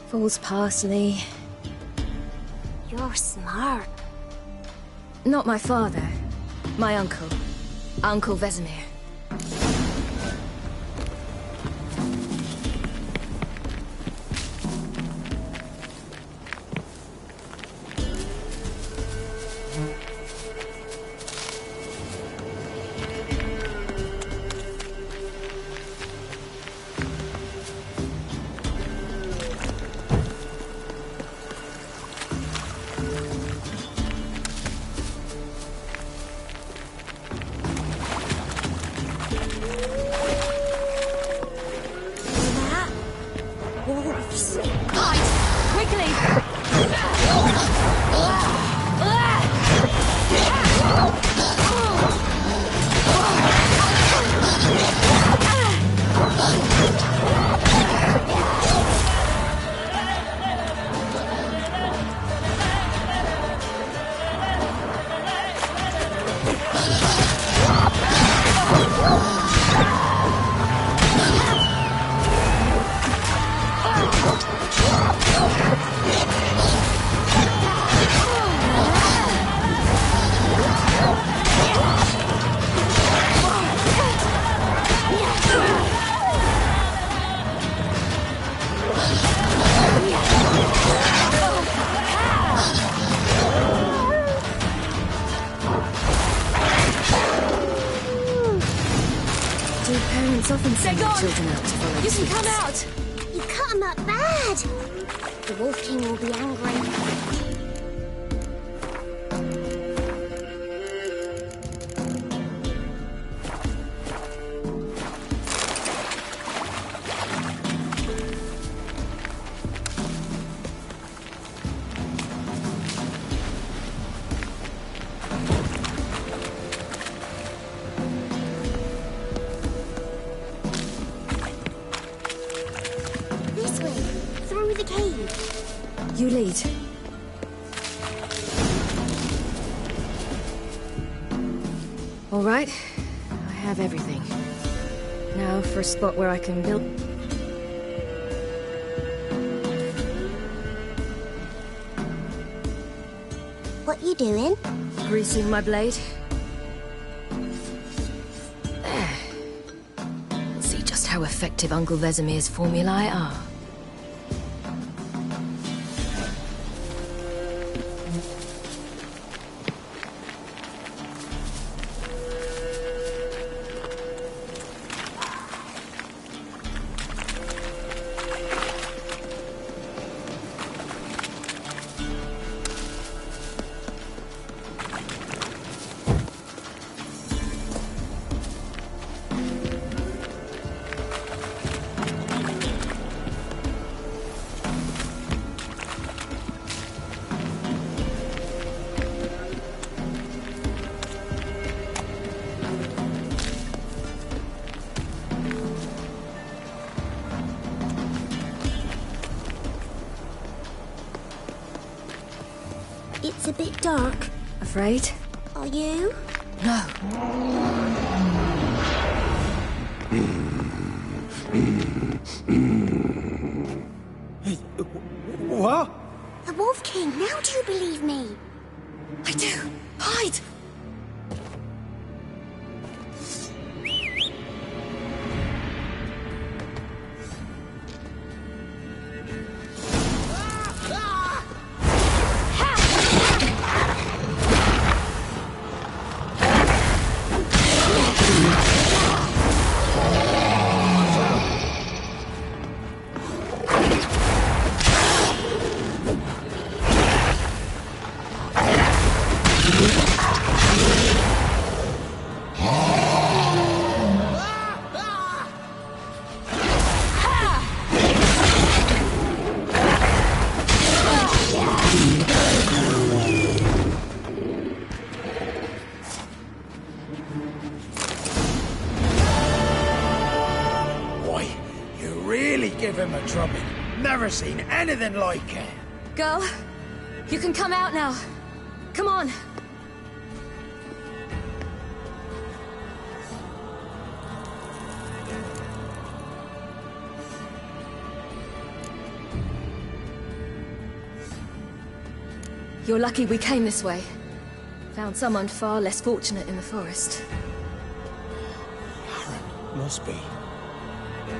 fool's parsley. You're smart. Not my father. My uncle. Uncle Vesemir. Often send their children out to follow You can suits. come out! You cut him up bad! The Wolf King will be angry. You lead. All right. I have everything. Now for a spot where I can build... What you doing? Greasing my blade. There. Let's see just how effective Uncle Vesemir's formulae are. It's a bit dark. Afraid? Are you? No. What? The Wolf King, now do you believe me? I do. Hide! Give him a drubbing. Never seen anything like it. Girl, You can come out now. Come on. You're lucky we came this way. Found someone far less fortunate in the forest. Must be.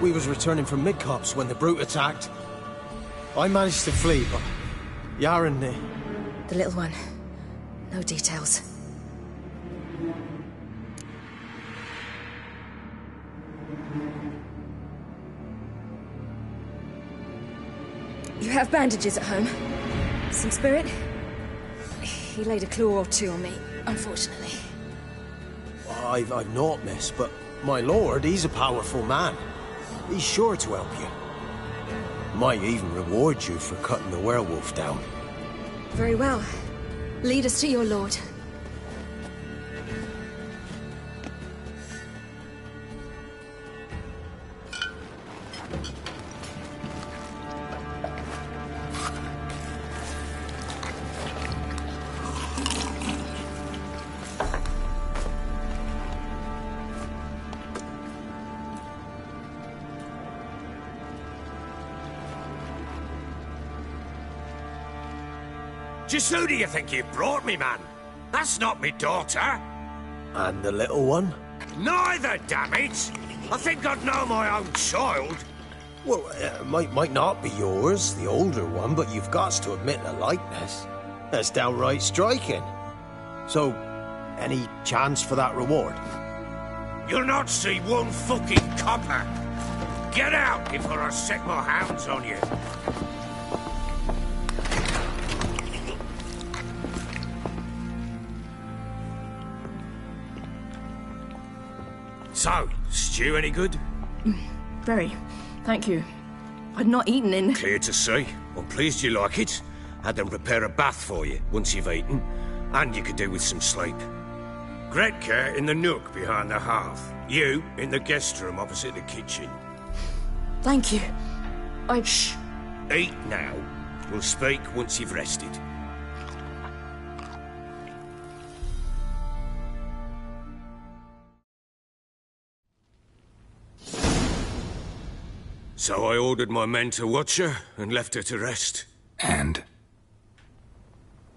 We was returning from Midcops when the brute attacked. I managed to flee, but Yaren... The little one. No details. You have bandages at home? Some spirit? He laid a claw or two on me, unfortunately. I've naught, miss, but my lord, he's a powerful man. He's sure to help you. Might even reward you for cutting the werewolf down. Very well. Lead us to your lord. Just who do you think you brought me, man? That's not me daughter. And the little one? Neither, damn it! I think I'd know my own child. Well, might not be yours, the older one, but you've got to admit a likeness. That's downright striking. So, any chance for that reward? You'll not see one fucking copper. Get out before I set my hounds on you. So, stew any good? Very. Thank you. I'd not eaten in... Clear to see. I'm pleased you like it. Had them prepare a bath for you once you've eaten, and you could do with some sleep. Gretka in the nook behind the hearth. You in the guest room opposite the kitchen. Thank you. Shh. Eat now. We'll speak once you've rested. So I ordered my men to watch her and left her to rest. And?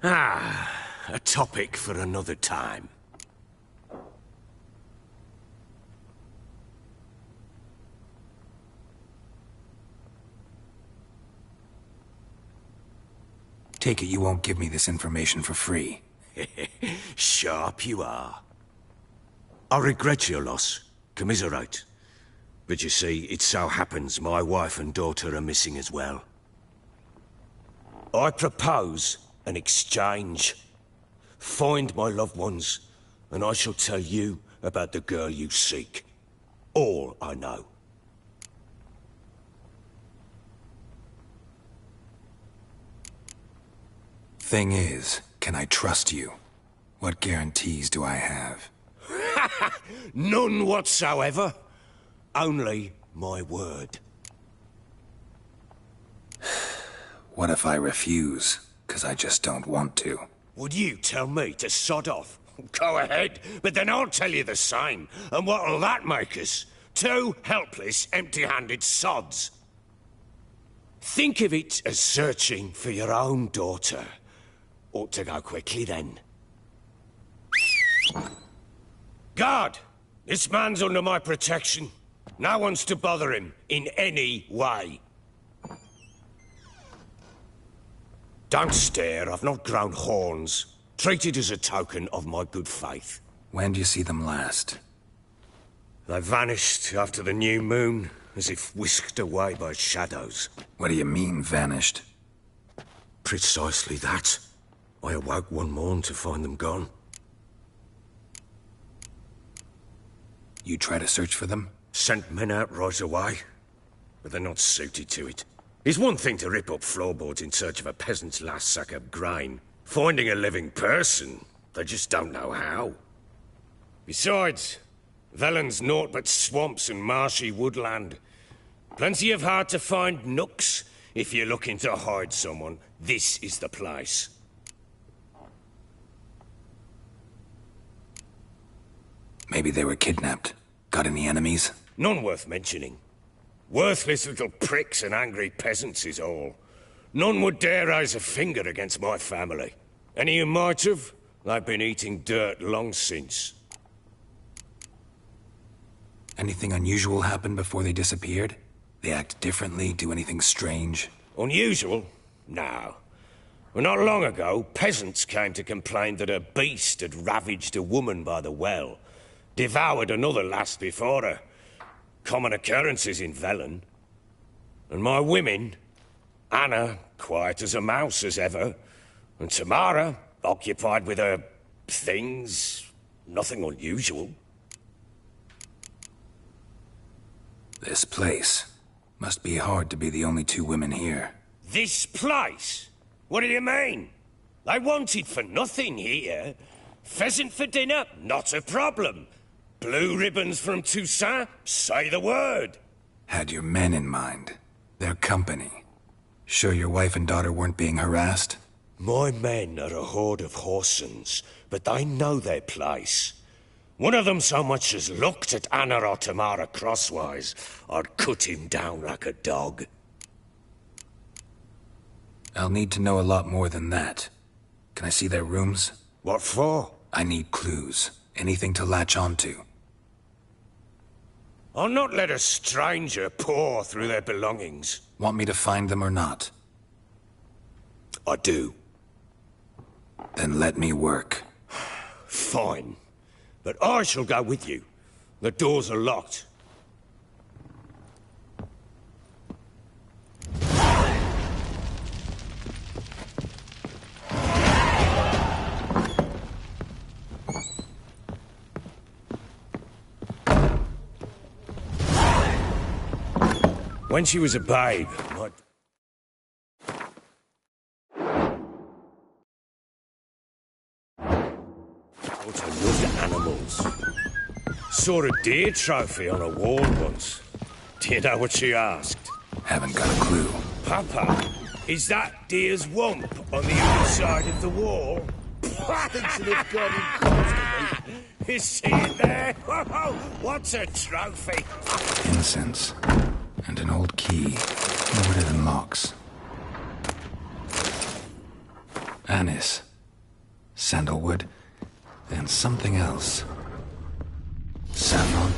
A topic for another time. Take it you won't give me this information for free. Sharp you are. I regret your loss. Commiserate. But you see, it so happens my wife and daughter are missing as well. I propose an exchange. Find my loved ones, and I shall tell you about the girl you seek. All I know. Thing is, can I trust you? What guarantees do I have? None whatsoever. Only my word. What if I refuse? 'Cause I just don't want to. Would you tell me to sod off? Go ahead, but then I'll tell you the same. And what'll that make us? Two helpless, empty-handed sods. Think of it as searching for your own daughter. Ought to go quickly, then. Guard! This man's under my protection. No one's to bother him in any way. Don't stare, I've not grown horns. Treat it as a token of my good faith. When do you see them last? They vanished after the new moon, as if whisked away by shadows. What do you mean, vanished? Precisely that. I awoke one morn to find them gone. You try to search for them? Sent men out right away, but they're not suited to it. It's one thing to rip up floorboards in search of a peasant's last sack of grain. Finding a living person, they just don't know how. Besides, Velen's naught but swamps and marshy woodland. Plenty of hard-to-find nooks. If you're looking to hide someone, this is the place. Maybe they were kidnapped. Got any enemies? None worth mentioning. Worthless little pricks and angry peasants is all. None would dare raise a finger against my family. Any who might have, they've been eating dirt long since. Anything unusual happen before they disappeared? They act differently, do anything strange? Unusual? No. Well, not long ago, peasants came to complain that a beast had ravaged a woman by the well. Devoured another lass before her. Common occurrences in Velen. And my women, Anna, quiet as a mouse as ever, and Tamara, occupied with her things, nothing unusual. This place. Must be hard to be the only two women here. This place? What do you mean? They wanted for nothing here. Pheasant for dinner? Not a problem. Blue ribbons from Toussaint? Say the word. Had your men in mind. Their company. Sure your wife and daughter weren't being harassed? My men are a horde of horsens, but they know their place. One of them so much as looked at Anna or Tamara crosswise, I'd cut him down like a dog. I'll need to know a lot more than that. Can I see their rooms? What for? I need clues. Anything to latch onto. I'll not let a stranger pore through their belongings. Want me to find them or not? I do. Then let me work. Fine. But I shall go with you. The doors are locked. When she was a babe, my daughter loved animals. Saw a deer trophy on a wall once. Do you know what she asked? Haven't got a clue. Papa, is that deer's wump on the other side of the wall? Is she in there? Whoa, what's a trophy? Incense. And an old key. Loaded and locks. Anise. Sandalwood. And something else. Saffron.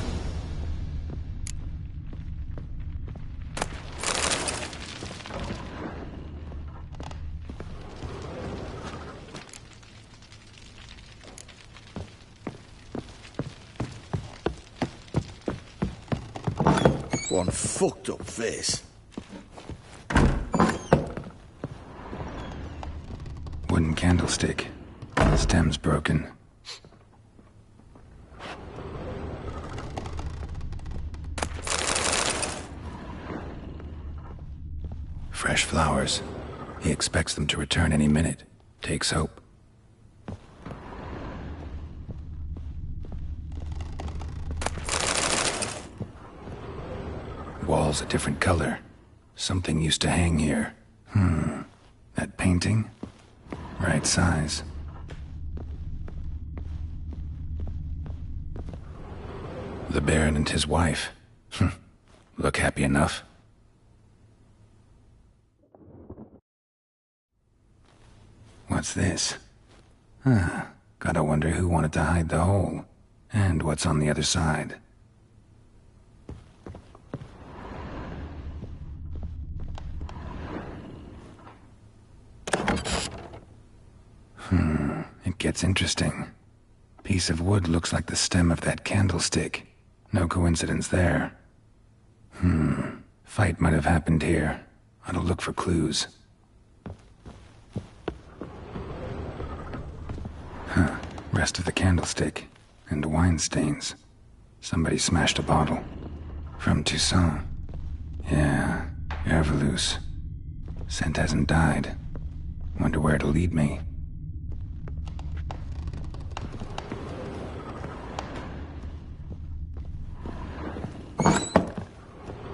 One fucked up face. Wooden candlestick. Stem's broken. Fresh flowers. He expects them to return any minute. Takes hope. Walls a different color. Something used to hang here. That painting? Right size. The Baron and his wife. Look happy enough. What's this? Gotta wonder who wanted to hide the hole. And what's on the other side. It gets interesting. Piece of wood looks like the stem of that candlestick. No coincidence there. Fight might have happened here. I'll look for clues. Rest of the candlestick. And wine stains. Somebody smashed a bottle. From Toussaint. Yeah, Herveloos. Scent hasn't died. Wonder where it'll lead me.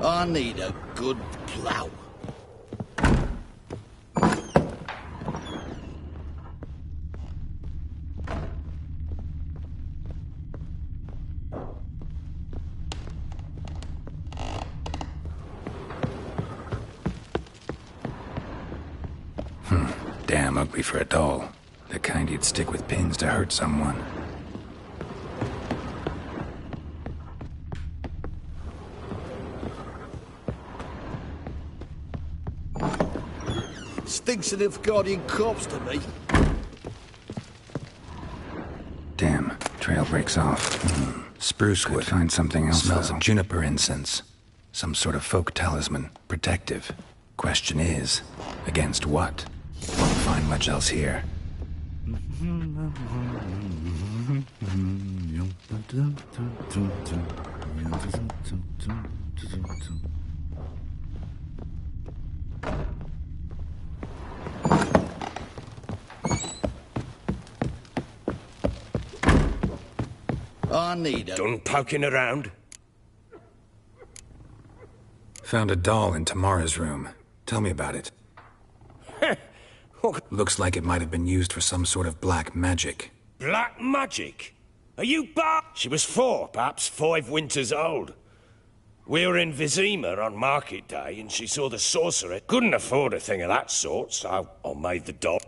I need a good plough. Damn ugly for a doll. The kind you'd stick with pins to hurt someone. Stinks of Nilfgaardian corpse to me. Damn, trail breaks off. Spruce wood. Find something else. Smells of juniper incense. Some sort of folk talisman. Protective. Question is, against what? Won't find much else here. I need it. Done poking around? Found a doll in Tamara's room. Tell me about it. Looks like it might have been used for some sort of black magic. Black magic? Are you She was 4, perhaps 5 winters old. We were in Vizima on market day, and she saw the sorcerer. Couldn't afford a thing of that sort, so I made the doll.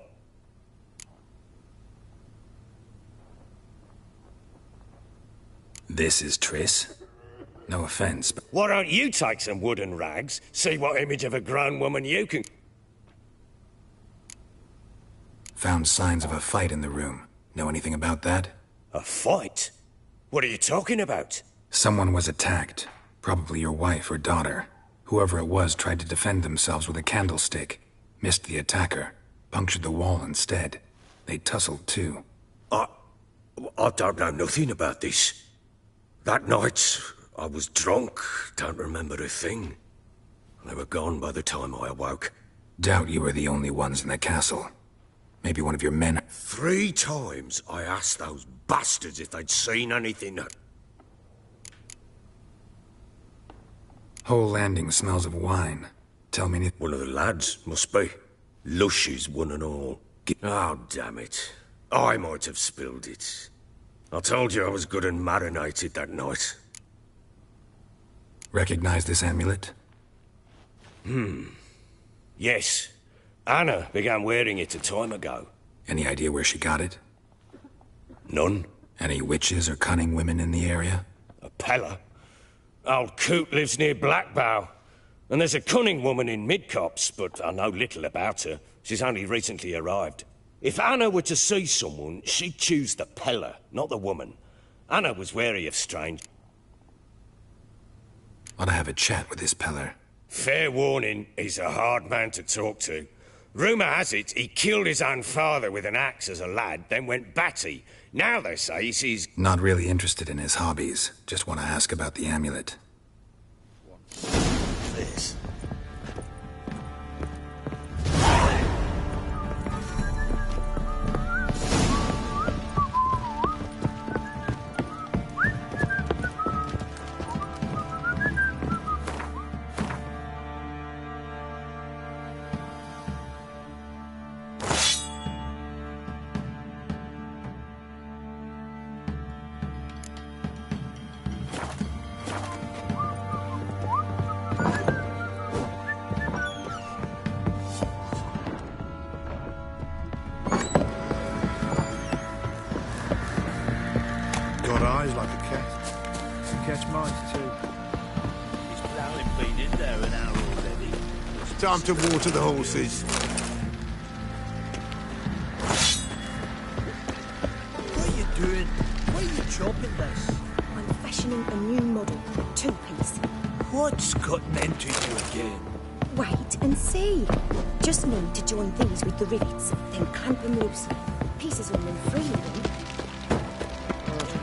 This is Triss? No offense, but... Why don't you take some wooden rags, see what image of a grown woman you can... Found signs of a fight in the room. Know anything about that? A fight? What are you talking about? Someone was attacked. Probably your wife or daughter. Whoever it was tried to defend themselves with a candlestick. Missed the attacker. Punctured the wall instead. They tussled too. I don't know nothing about this. That night, I was drunk, don't remember a thing. They were gone by the time I awoke. Doubt you were the only ones in the castle. Maybe one of your men... 3 times I asked those bastards if they'd seen anything. Whole landing smells of wine. Tell me... One of the lads, must be. Lushes, one and all. Oh, damn it. I might have spilled it. I told you I was good and marinated that night. Recognize this amulet? Yes. Anna began wearing it a time ago. Any idea where she got it? None. Any witches or cunning women in the area? A Pella. Old Coot lives near Blackbow. And there's a cunning woman in Midcopse, but I know little about her. She's only recently arrived. If Anna were to see someone, she'd choose the Pella, not the woman. Anna was wary of strange... Ought to have a chat with this Peller. Fair warning, he's a hard man to talk to. Rumour has it he killed his own father with an axe as a lad, then went batty. Now they say he's... Not really interested in his hobbies. Just want to ask about the amulet. This... Eyes like a cat. Can catch mice too. He's plowing been in there an hour already. It's time to water the horses. What are you doing? Why are you chopping this? I'm fashioning a new model, 2-piece. What's gotten into you again? Wait and see. Just need to join these with the rivets, then clamp them loosely. Pieces on them freely.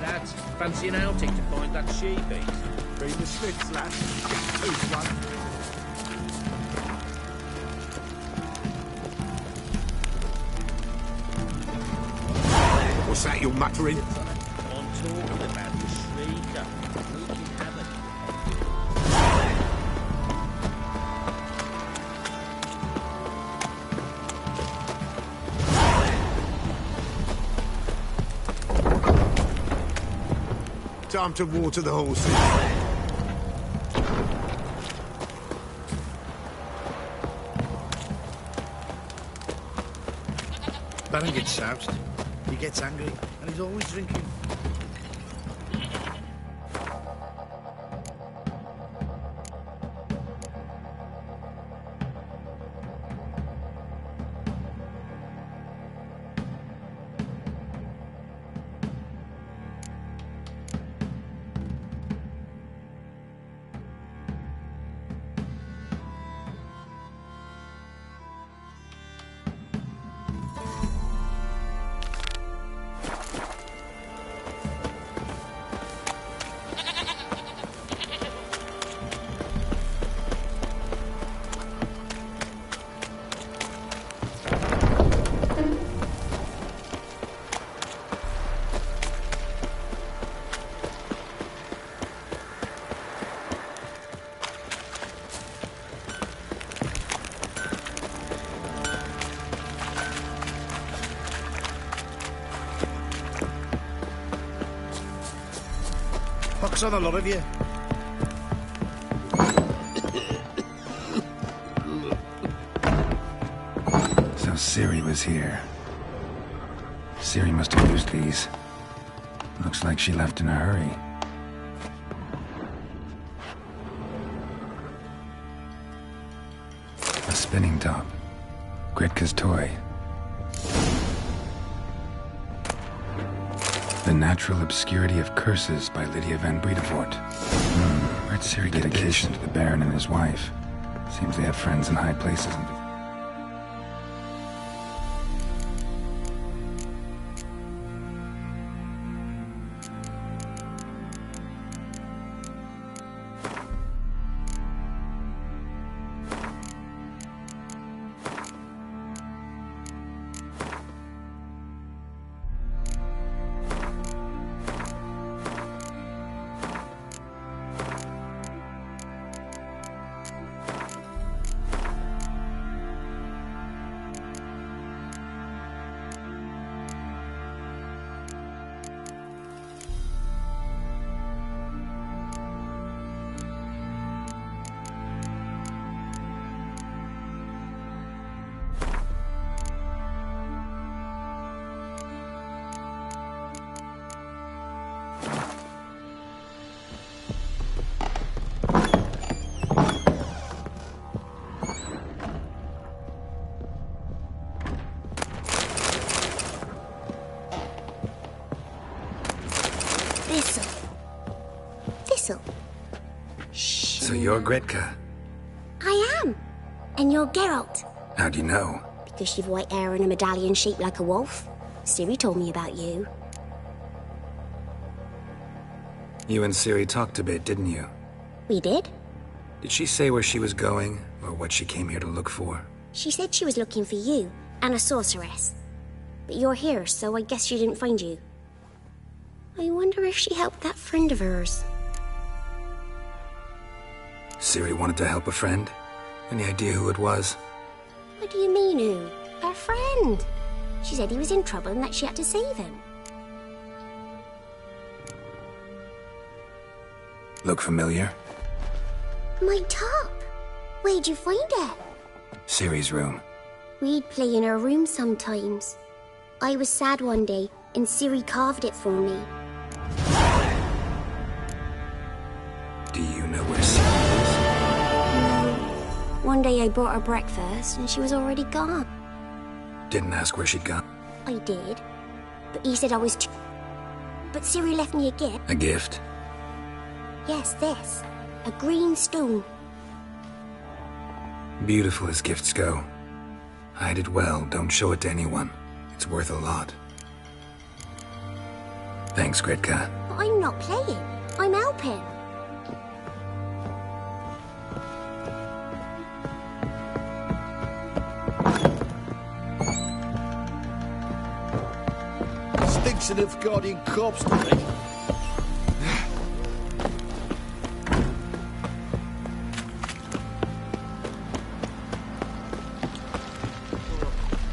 Lads, fancy an outing to find that she-beast? Bring the Smiths, lad. Who's one? What's that you're muttering? I'm talking about the shrieker. Wreaking havoc. Time to water the horses. Baron gets soused. He gets angry, and he's always drinking. Pox on the lot of you. So Ciri was here. Ciri must have used these. Looks like she left in a hurry. A spinning top. Gretka's toy. The Natural Obscurity of Curses by Lydia van Bredevoort. Where'd Ciri get dedication to the Baron and his wife? Seems they have friends in high places. So you're Gretka? I am. And you're Geralt. How do you know? Because you've white hair and a medallion shaped like a wolf. Ciri told me about you. You and Ciri talked a bit, didn't you? We did. Did she say where she was going, or what she came here to look for? She said she was looking for you, and a sorceress. But you're here, so I guess she didn't find you. I wonder if she helped that friend of hers. Ciri wanted to help a friend? Any idea who it was? What do you mean, who? Her friend. She said he was in trouble and that she had to save him. Look familiar? My top. Where'd you find it? Ciri's room. We'd play in her room sometimes. I was sad one day, and Ciri carved it for me. Do you know where Ciri is? No. One day I brought her breakfast, and she was already gone. Didn't ask where she'd gone. I did. But he said I was too... But Ciri left me a gift. A gift? Yes, this. A green stone. Beautiful as gifts go. Hide it well, don't show it to anyone. It's worth a lot. Thanks, Gretka. But I'm not playing. I'm helping. Stinks of guardian corpse to me.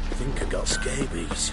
I think I got scabies.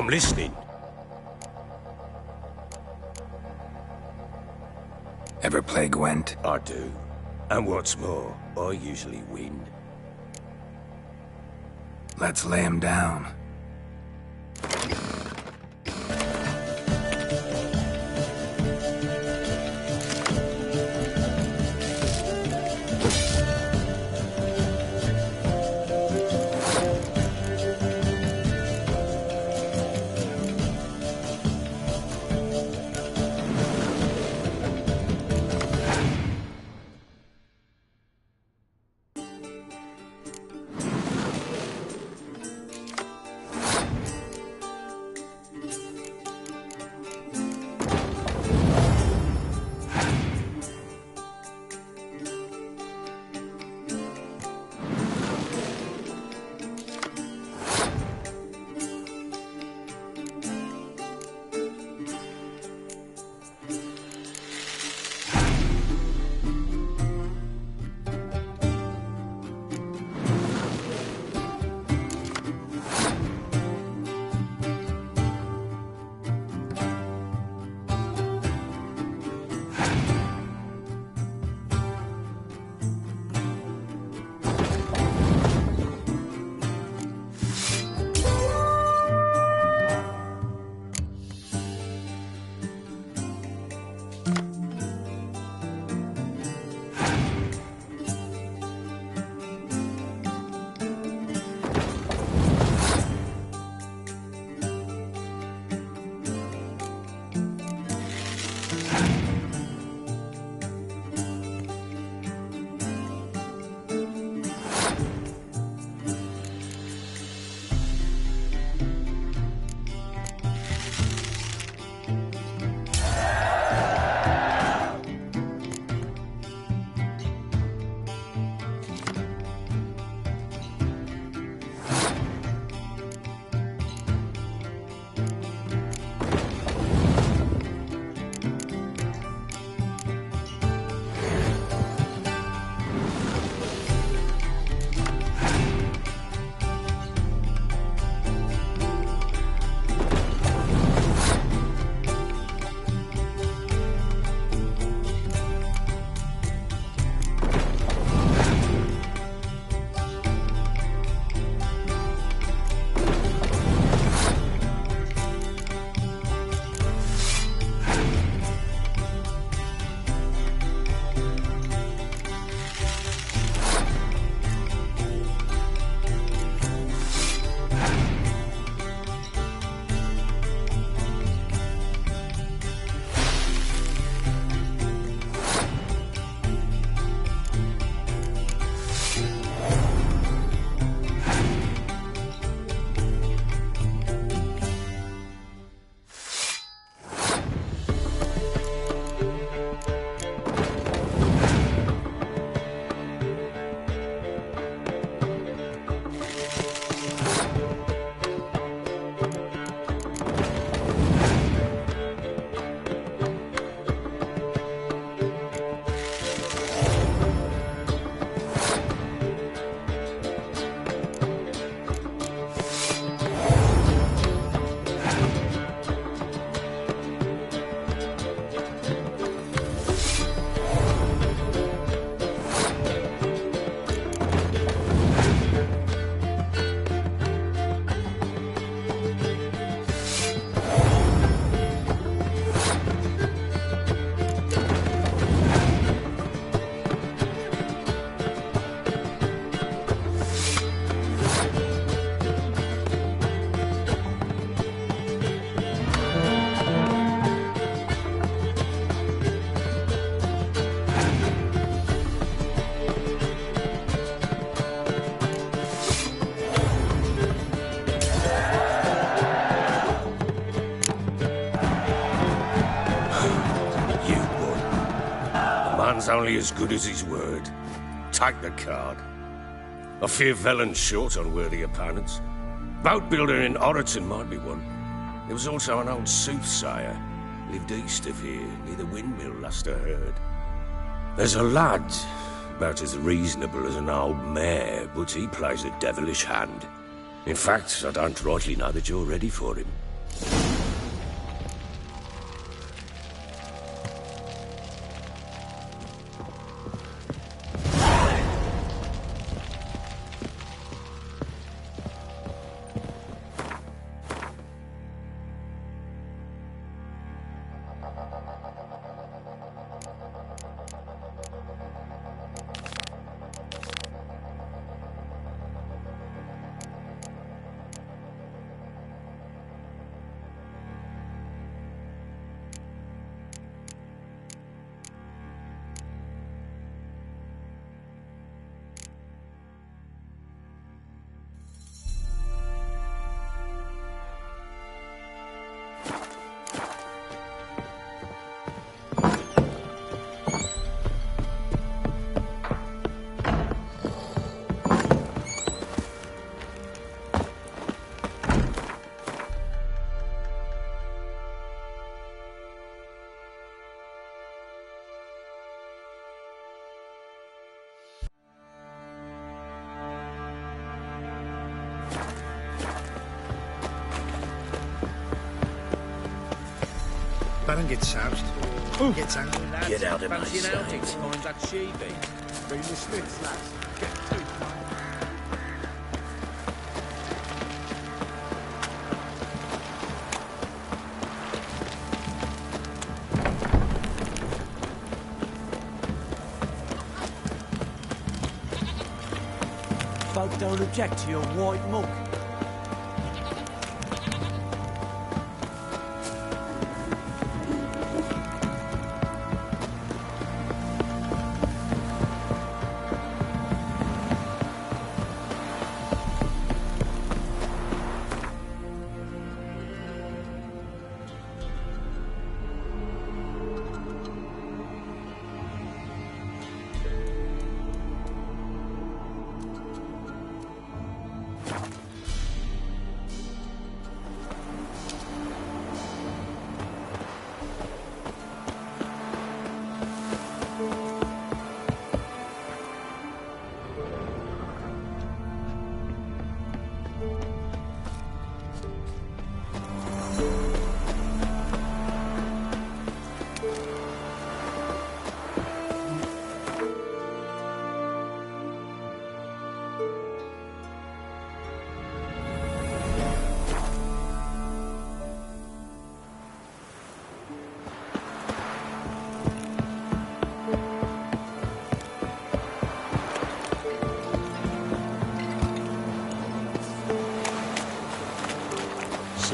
I'm listening. Ever play Gwent? I do. And what's more, I usually win. Let's lay him down. Man's only as good as his word. Take the card. I fear Velen's short on worthy opponents. Boat builder in Oroton might be one. There was also an old soothsayer. Lived east of here, near the windmill, last I heard. There's a lad, about as reasonable as an old mare, but he plays a devilish hand. In fact, I don't rightly know that you're ready for him. Baron gets soused. Gets angry. Get out of my Fancy an sight. outing to find that she-beat. Bring the Smiths, lads. Get to it, Folk don't object to your white monk.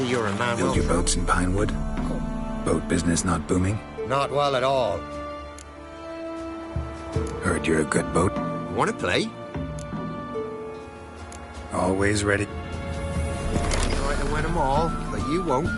See you're a man Build well your trained. boats in Pinewood? Boat business not booming? Not well at all. Heard you're a good boat. Want to play? Always ready. Try to win them all, but you won't.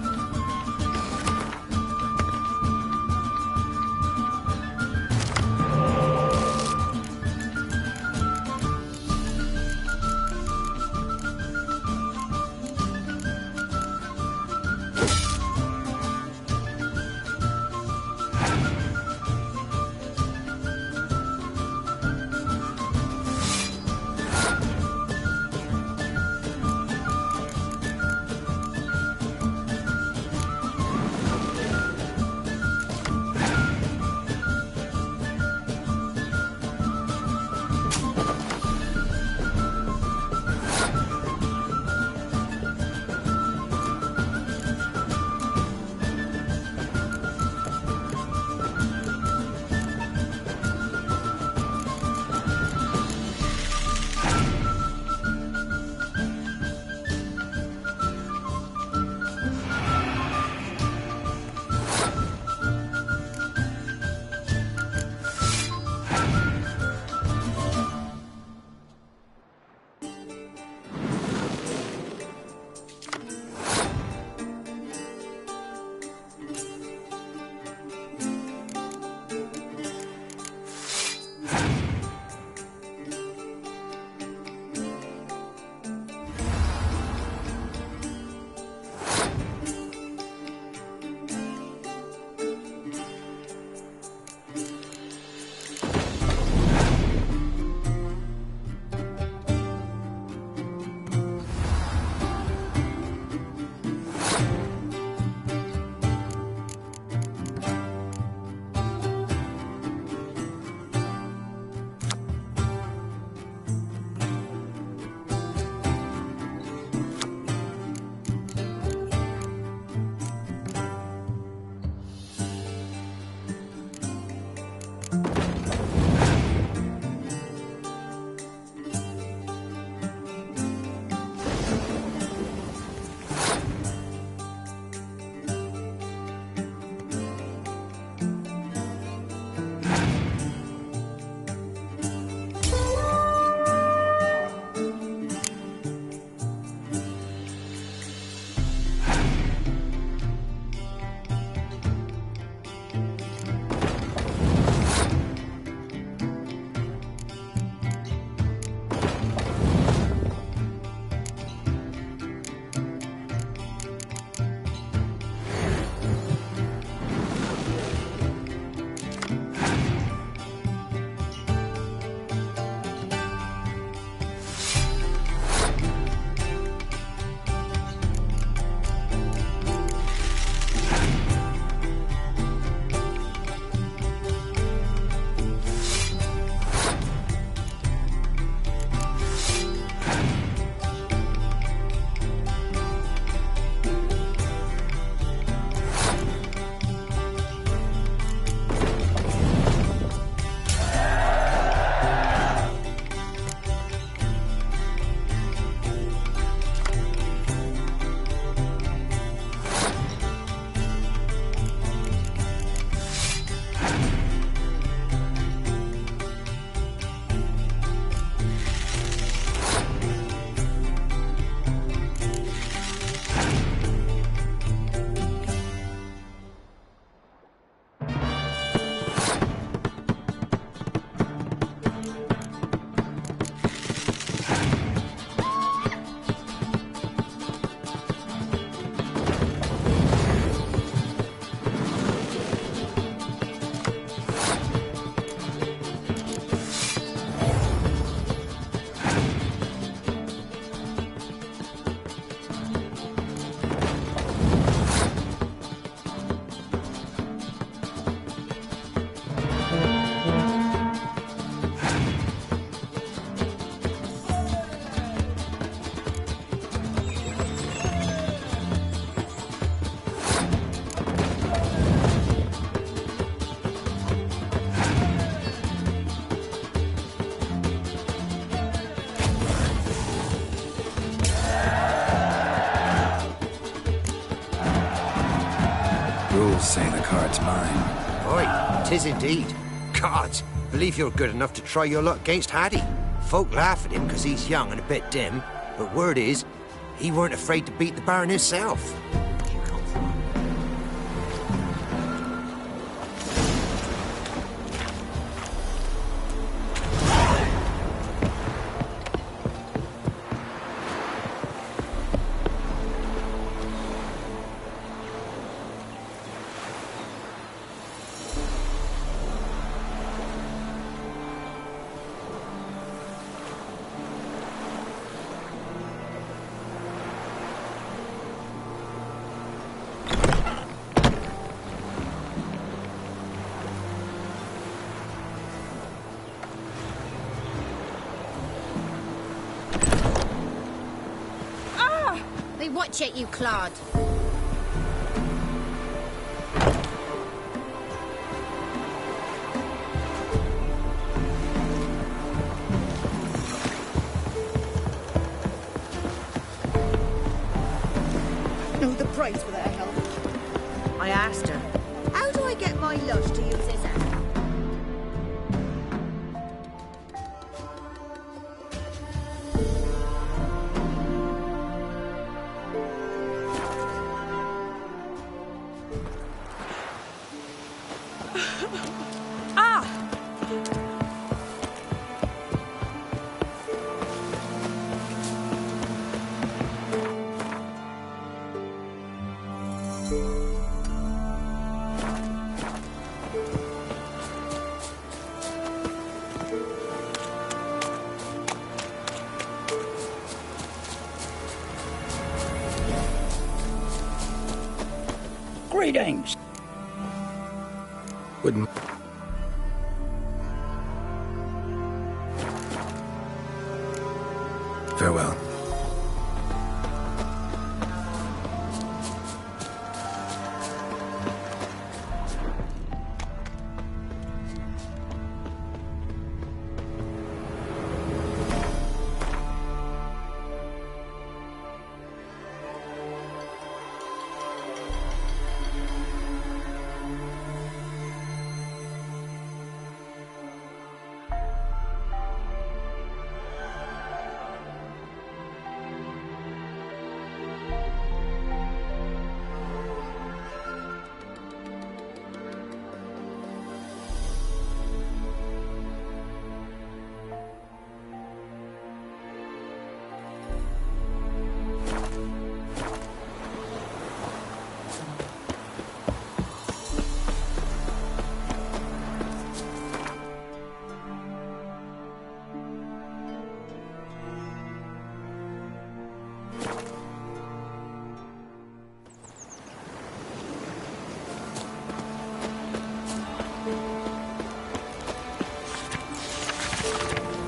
say the card's mine. Aye, 'tis indeed. Gods, believe you're good enough to try your luck against Hattie. Folk laugh at him because he's young and a bit dim, but word is, he weren't afraid to beat the Baron himself. Watch it, you clod. No, the price for that help. I asked her, how do I get my lush to use his hand? Greetings. Wouldn't... Farewell.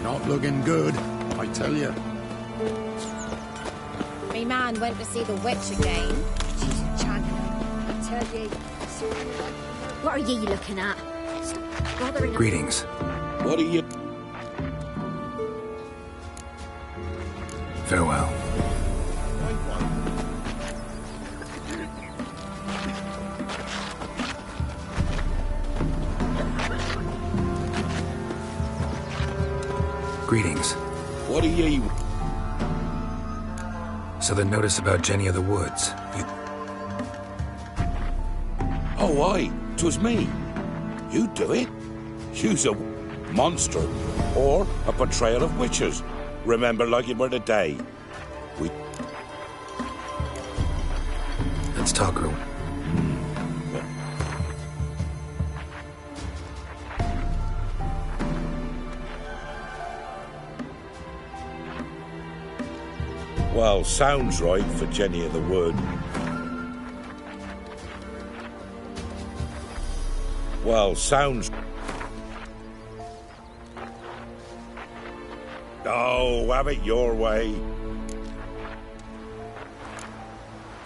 Not looking good, I tell you. Me man went to see the witch again. She's a channel, I tell ye. What are ye looking at? Stop bothering us. Greetings. What are you... Farewell. Greetings. What are ye... So the notice about Jenny of the Woods. You... Oh, aye, 'twas me. You do it? You's a monster, or a betrayal of witches. Remember like it were the day. We... Let's talk, Rowan. Well, sounds right for Jenny of the Wood. Well, sounds... Oh, have it your way.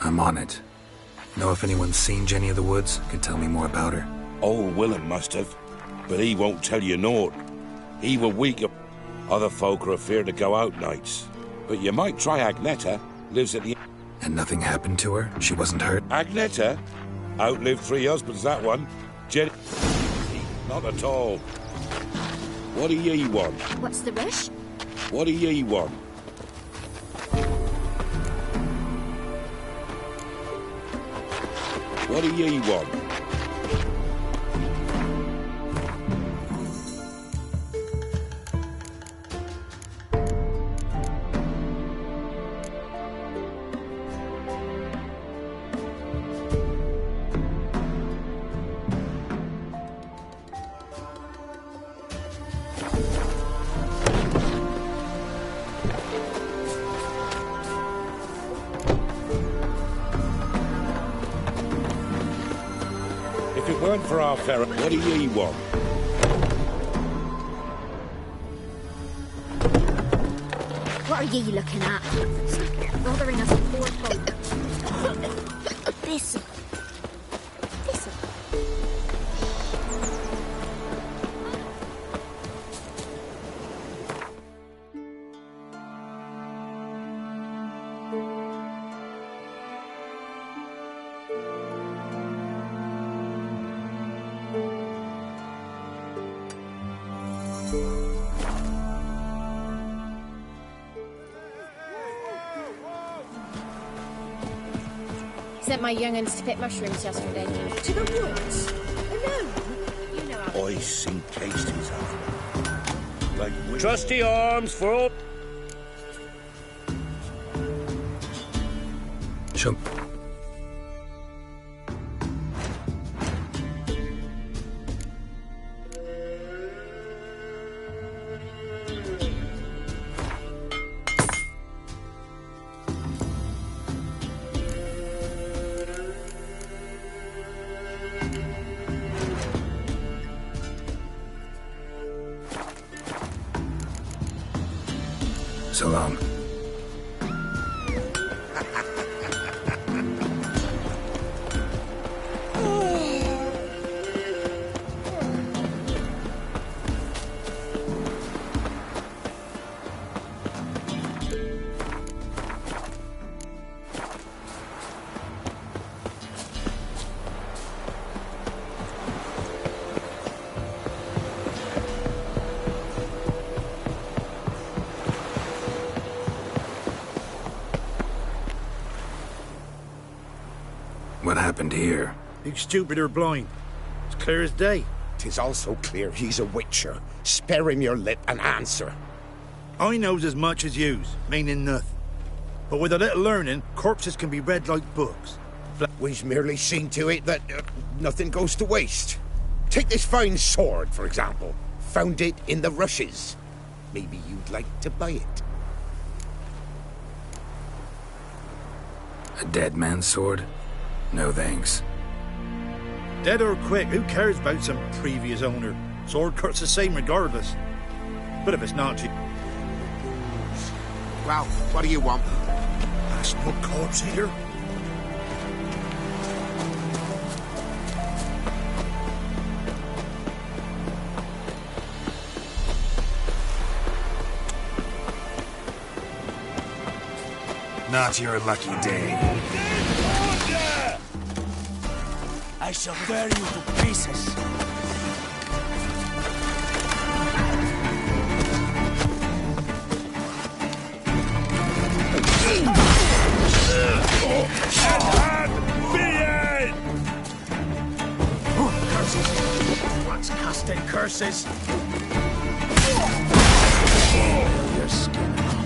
I'm on it. Know if anyone's seen Jenny of the Woods? Could tell me more about her. Old Willem must have, but he won't tell you naught. He were weak. Other folk are afeard to go out nights. But you might try Agneta, lives at the... And nothing happened to her? She wasn't hurt? Agneta? Outlived 3 husbands, that one. Jenny, not at all. What do ye want? What's the rush? What do ye want? What do ye want? If it weren't for our ferret, what do ye want? What are ye looking at? Bothering us poor folk. This. Sent my young'uns to pick mushrooms yesterday. To the woods? Alone? You know how... I seen Casey's after. Like Trusty arms for all... Show. So long. What happened here? You stupid or blind? It's clear as day. 'Tis also clear he's a witcher. Spare him your lip and answer. I knows as much as yous, meaning nothing. But with a little learning, corpses can be read like books. We've merely seen to it that nothing goes to waste. Take this fine sword, for example. Found it in the rushes. Maybe you'd like to buy it. A dead man's sword? No thanks. Dead or quick, who cares about some previous owner? Sword cuts the same regardless. But if it's not you... Well, what do you want? That's no corpse here. Not your lucky day. I shall tear you to pieces. Curses! What's casting curses? Your skin off.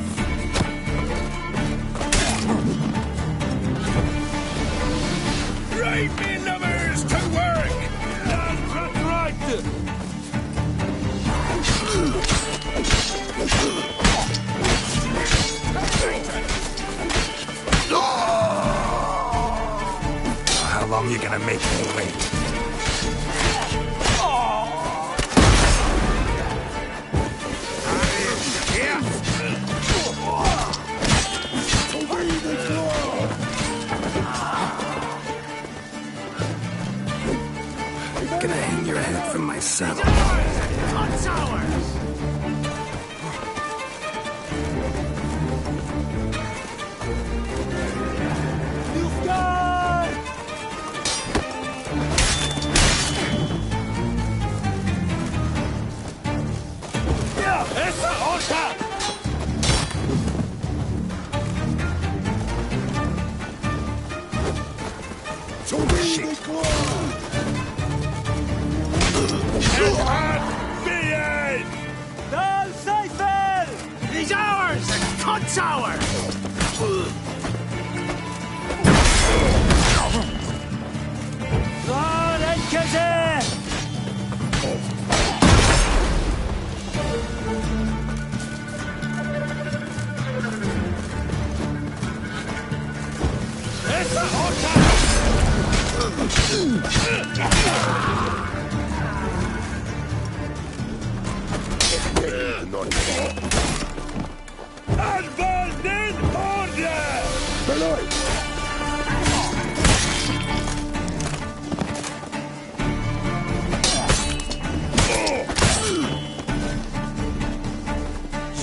Right, me lovers, to work! That's right! How long you gonna make me wait? Gonna hang your head from my saddle. It's ours! tower!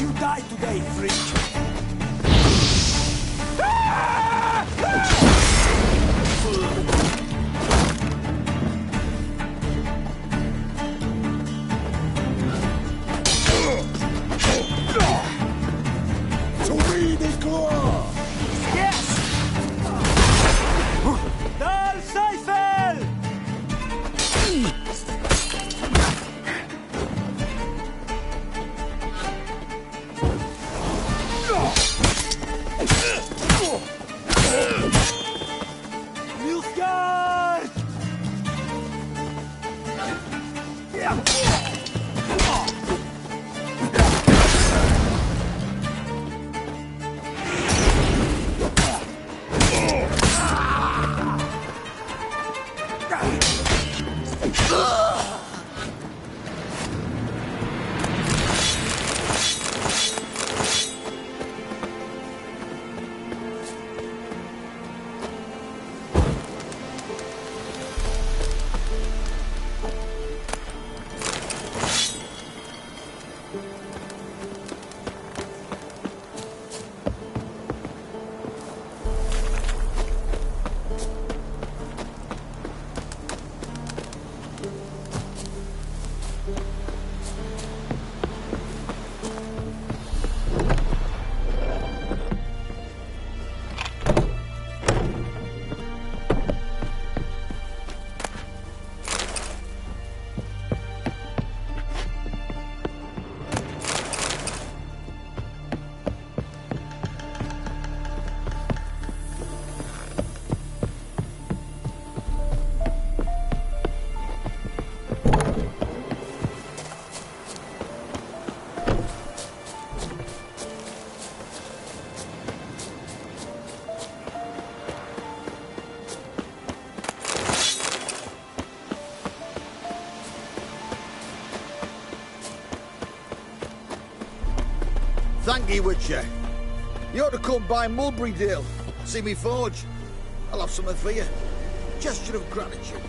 You die today, freak! Thank you, Witcher. You ought to come by Mulberrydale. See me forge. I'll have something for you. Gesture of gratitude.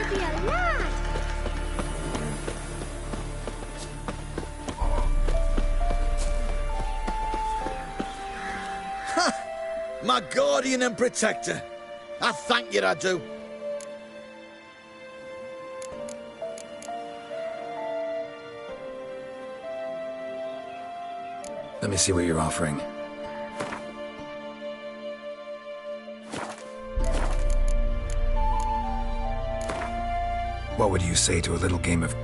be a lad. My guardian and protector. I thank you, I do. Let me see what you're offering. What would you say to a little game of...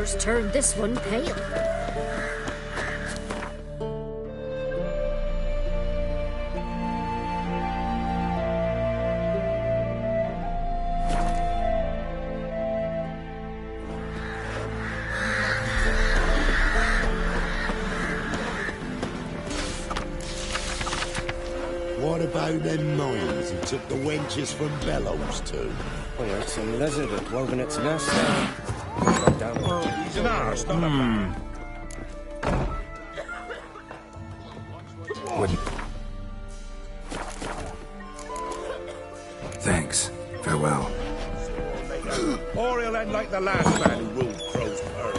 Yours turned this one pale. What about them mines who took the wenches from Bellows to? We heard some lizard had woven its nest. He's an arse, not a man. Wouldn't. Thanks. Farewell. Or he'll end like the last man who ruled Crow's Perch.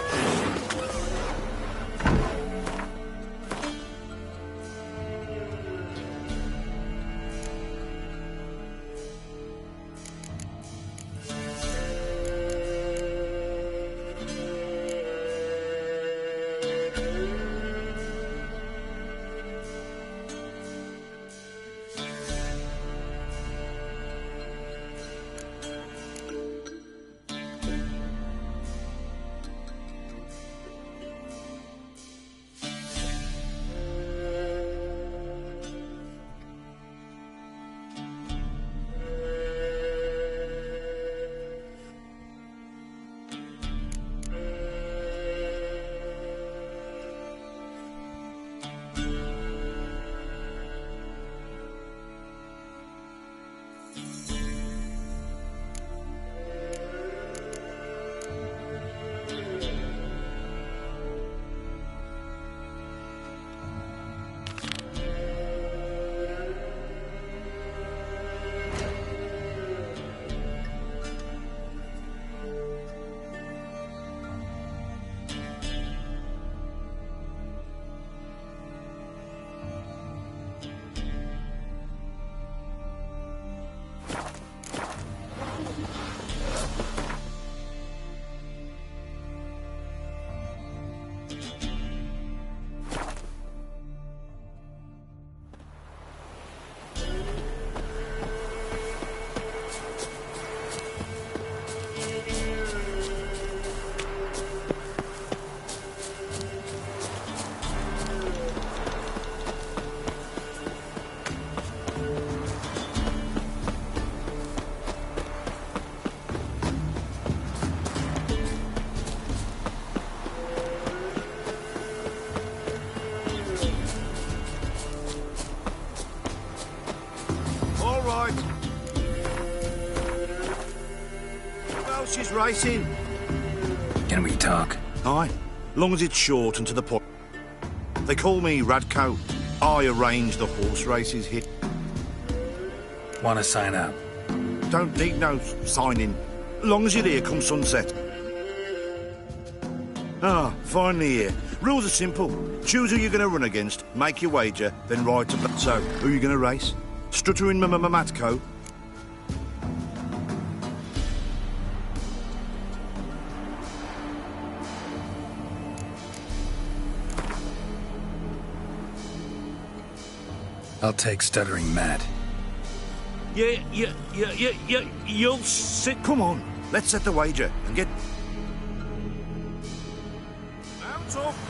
She's racing. Can we talk? Aye, long as it's short and to the point. They call me Radko. I arrange the horse races here. Want to sign up? Don't need no signing. Long as you're here come sunset. Ah, finally here. Rules are simple. Choose who you're going to run against, make your wager, then ride to... So, who are you going to race? Struttering Matko? I'll take Stuttering Matt. You'll sit... Come on, let's set the wager and get... Out of...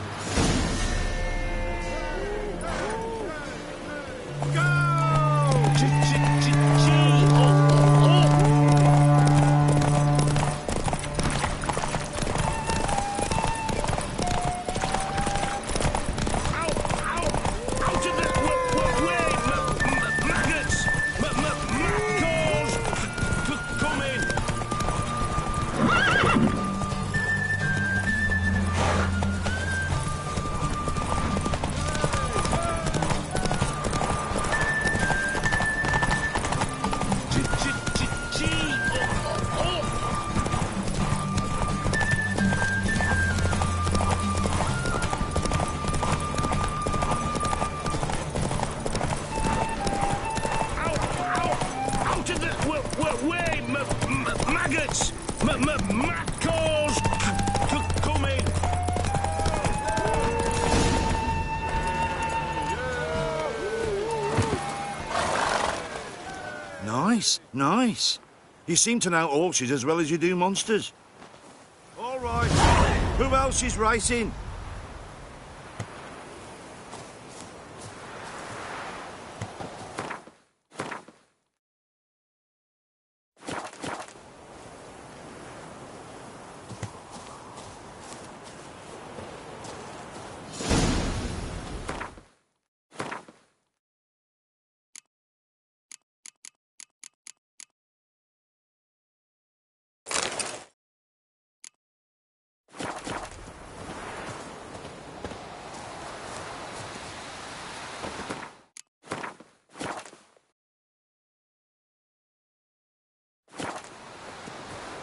Nice. You seem to know horses as well as you do monsters. All right. Who else is racing?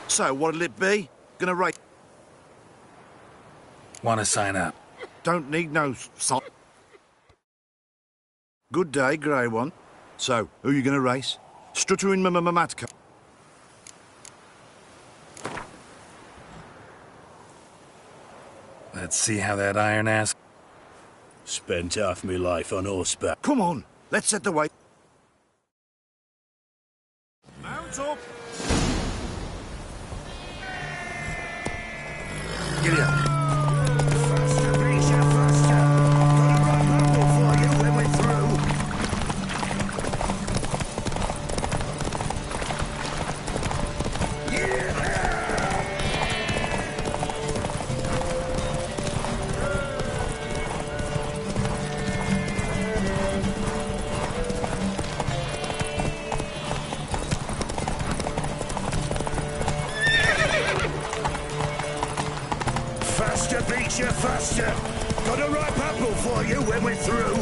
So, what'll it be? Gonna race? Want to sign up? Don't need no sign. Good day, Grey One. So, who you gonna race? Stuttering Matka. Let's see how that iron ass... Spent half my life on horseback. Come on, let's set the way. Mount up! Get up. Faster, Misha, faster. Got a right bubble for you when we're through. Faster, Misha, faster. Got a ripe apple for you when we're through.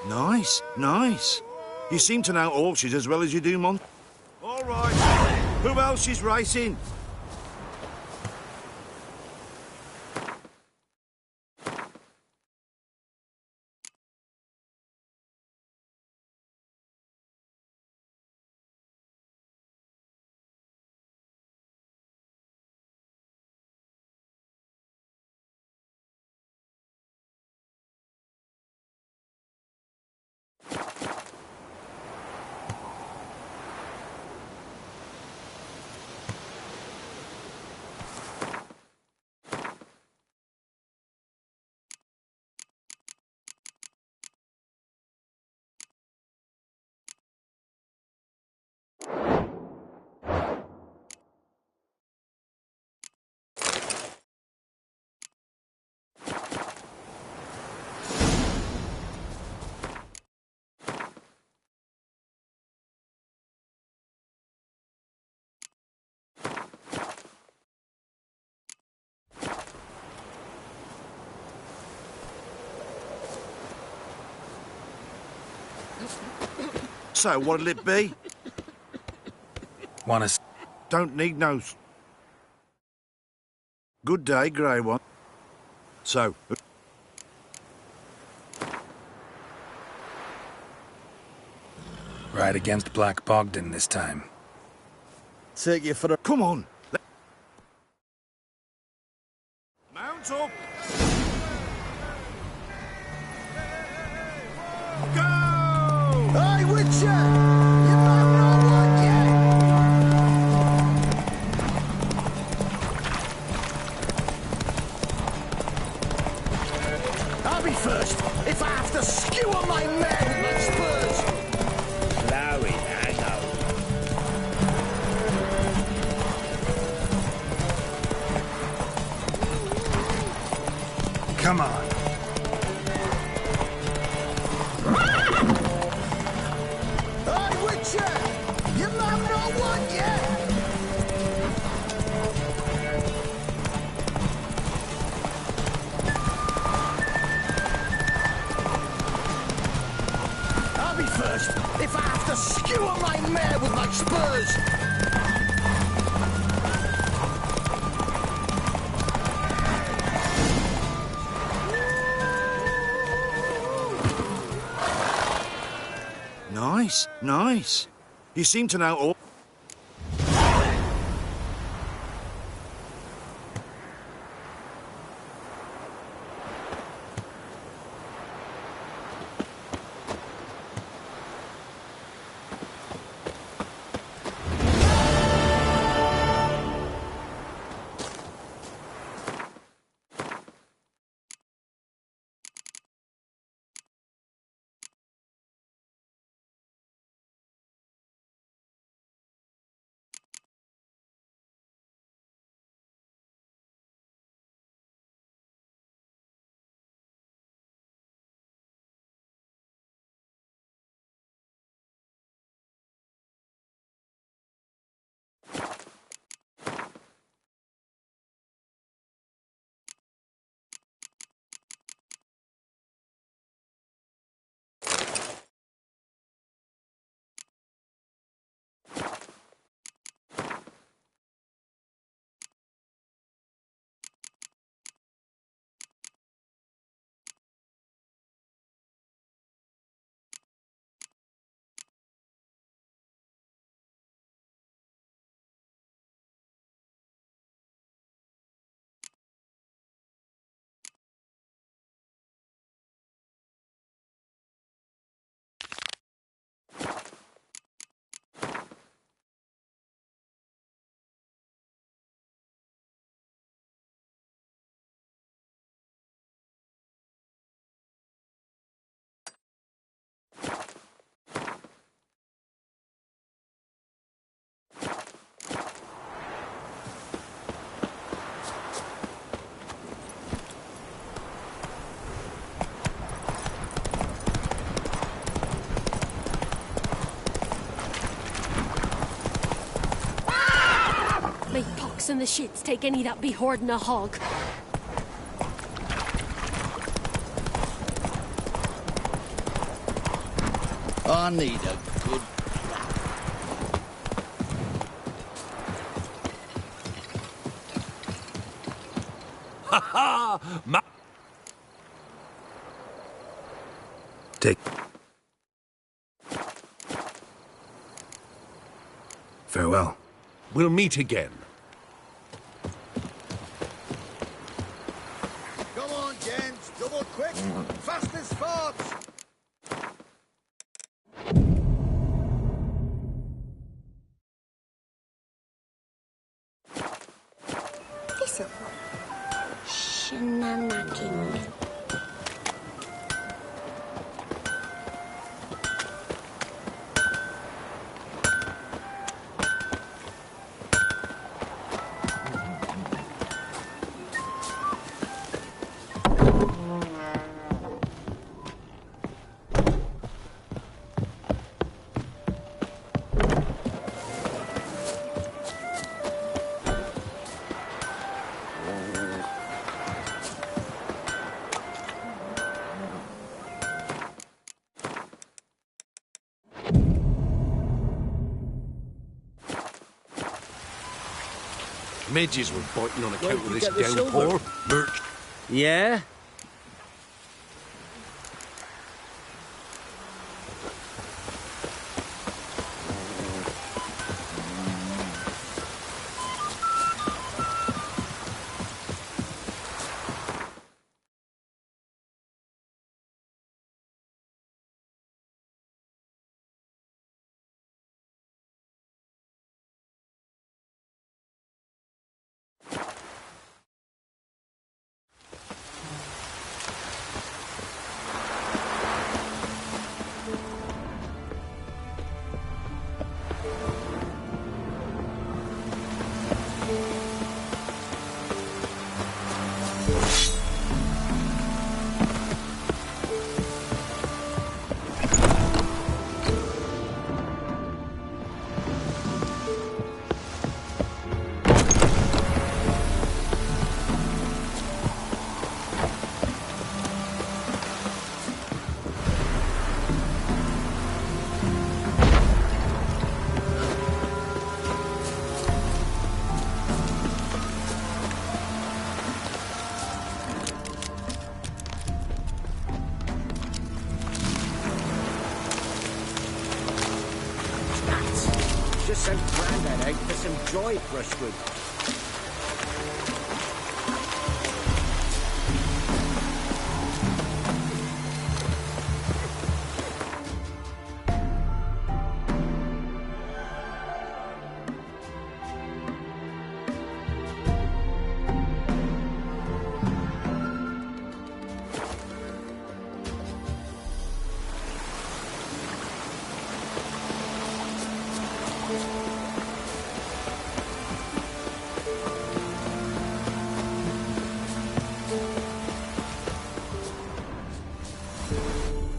Nice, nice. You seem to know horses as well as you do, Mon. All right. Who else is racing? So, what'll it be? Want to... Don't need no... Good day, Grey One. So... Right against Black Bogdan this time. Take you for a... Come on! Mount up! Go! Hey, Witcher! You might not want yet! I'll be first if I have to skewer my mare with my spurs! Slowly, I know. Come on. You might not want yet! I'll be first if I have to skewer my mare with my spurs! Nice, nice. You seem to know all... May pox and the shits take any that be hoarding a hog. I need a good... Ha ha! Take... Farewell. We'll meet again. Come on, gents. Double quick. Fast as farts. This'll shenanigans. Midges were biting on account Where'd of you this get the downpour. silver? Yeah? just sent Grandad out for some dry brushwood.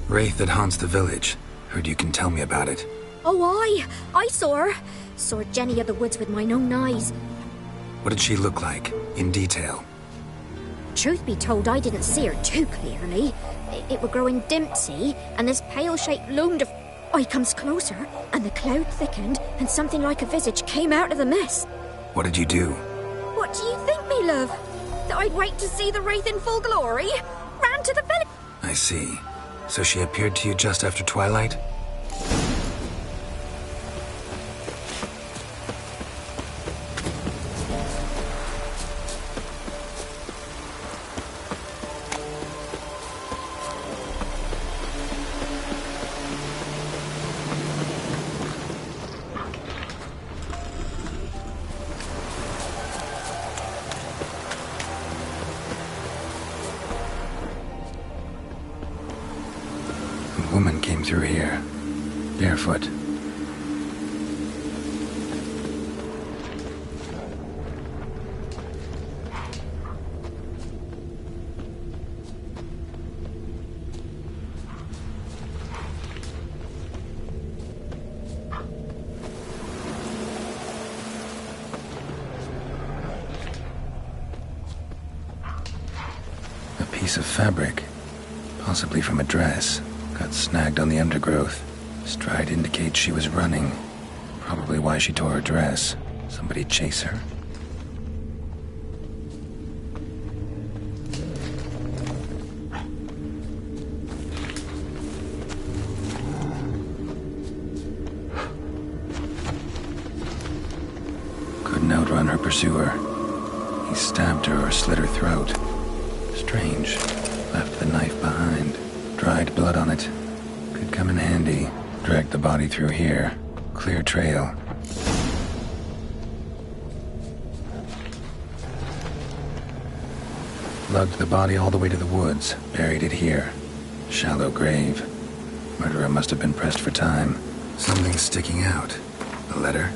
Wraith that haunts the village. Heard you can tell me about it. Oh, I saw her. Saw Jenny of the woods with mine own eyes. What did she look like, in detail? Truth be told, I didn't see her too clearly. It were growing dim, see, and this pale shape loomed of... I comes closer, and the cloud thickened, and something like a visage came out of the mist. What did you do? What do you think, me love? That I'd wait to see the wraith in full glory? Ran to the village... I see. So she appeared to you just after twilight? Woman came through here, barefoot. A piece of fabric, possibly from a dress. Got snagged on the undergrowth. Stride indicates she was running. Probably why she tore her dress. Somebody chase her? Couldn't outrun her pursuer. He stabbed her or slit her throat. Strange. Left the knife behind. Dried blood on it. Could come in handy. Dragged the body through here. Clear trail. Lugged the body all the way to the woods. Buried it here. Shallow grave. Murderer must have been pressed for time. Something sticking out. A letter?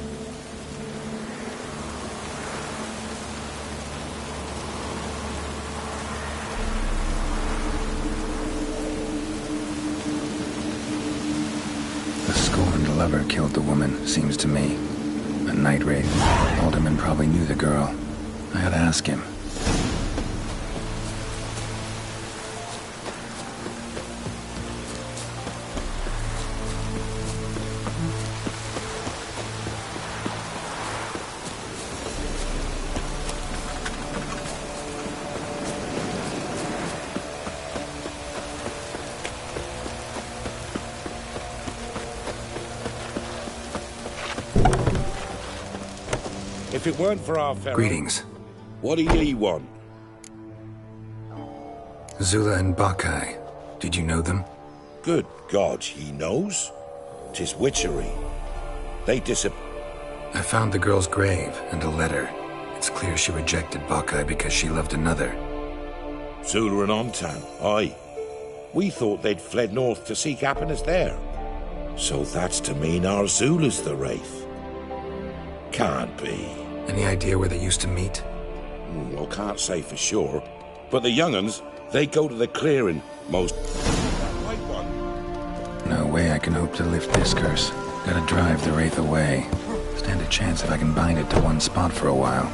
Lover killed the woman, seems to me. A night wraith. Alderman probably knew the girl. I ought to ask him. If it weren't for our fellow... Greetings. What do ye want? Zula and Bakai. Did you know them? Good God, he knows. 'Tis witchery. They I found the girl's grave and a letter. It's clear she rejected Bakai because she loved another. Zula and Ontan, aye. We thought they'd fled north to seek happiness there. So that's to mean our Zula's the wraith. Can't be. Any idea where they used to meet? Well, can't say for sure. But the young'uns, they go to the clearing most... No way I can hope to lift this curse. Gotta drive the wraith away. Stand a chance if I can bind it to one spot for a while.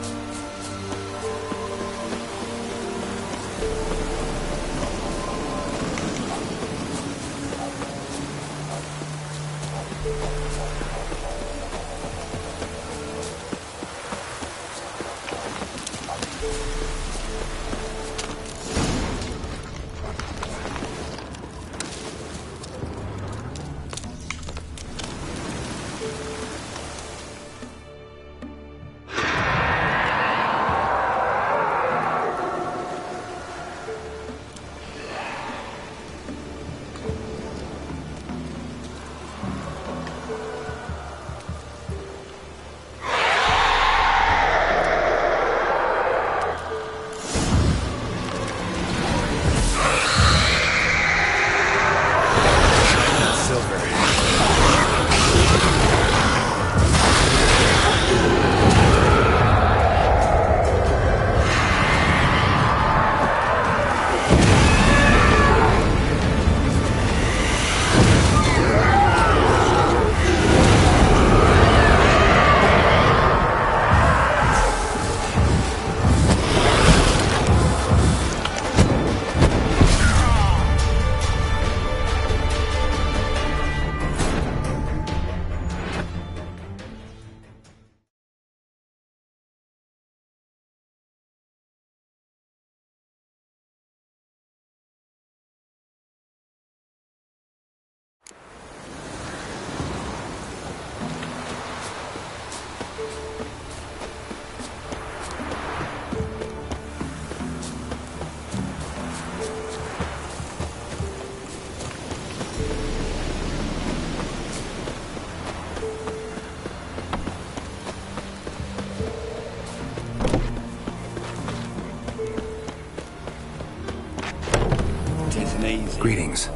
Easy. Greetings.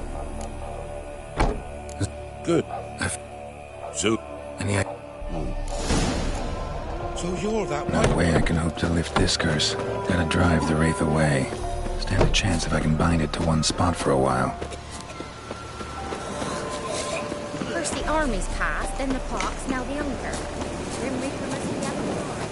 Good. So... Any... So you're that No way I can hope to lift this curse. Gotta drive the wraith away. Stand a chance if I can bind it to one spot for a while. First the army's passed, then the pox, now the hunger. Grim Reaper must be having fun.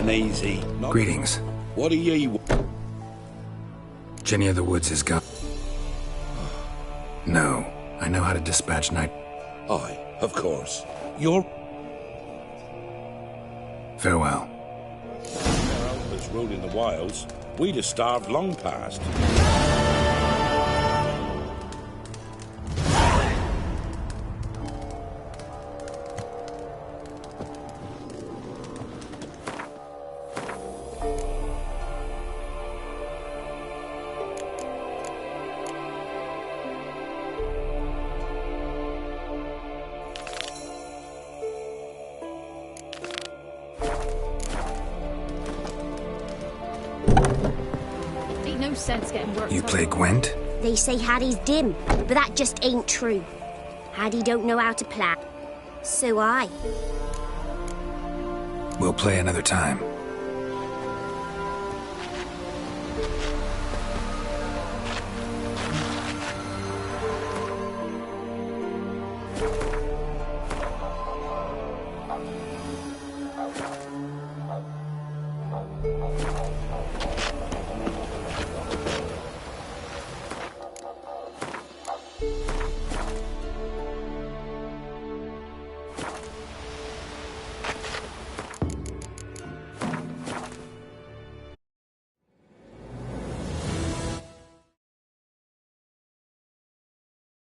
and easy. Greetings. What are ye? Jenny of the Woods is gone. No, I know how to dispatch night. Aye, of course. You're... Farewell. This road in the wilds, we'd have starved long past. No sense getting worked You up. play Gwent? They say Hattie's dim, but that just ain't true. Hattie don't know how to play. So I. We'll play another time.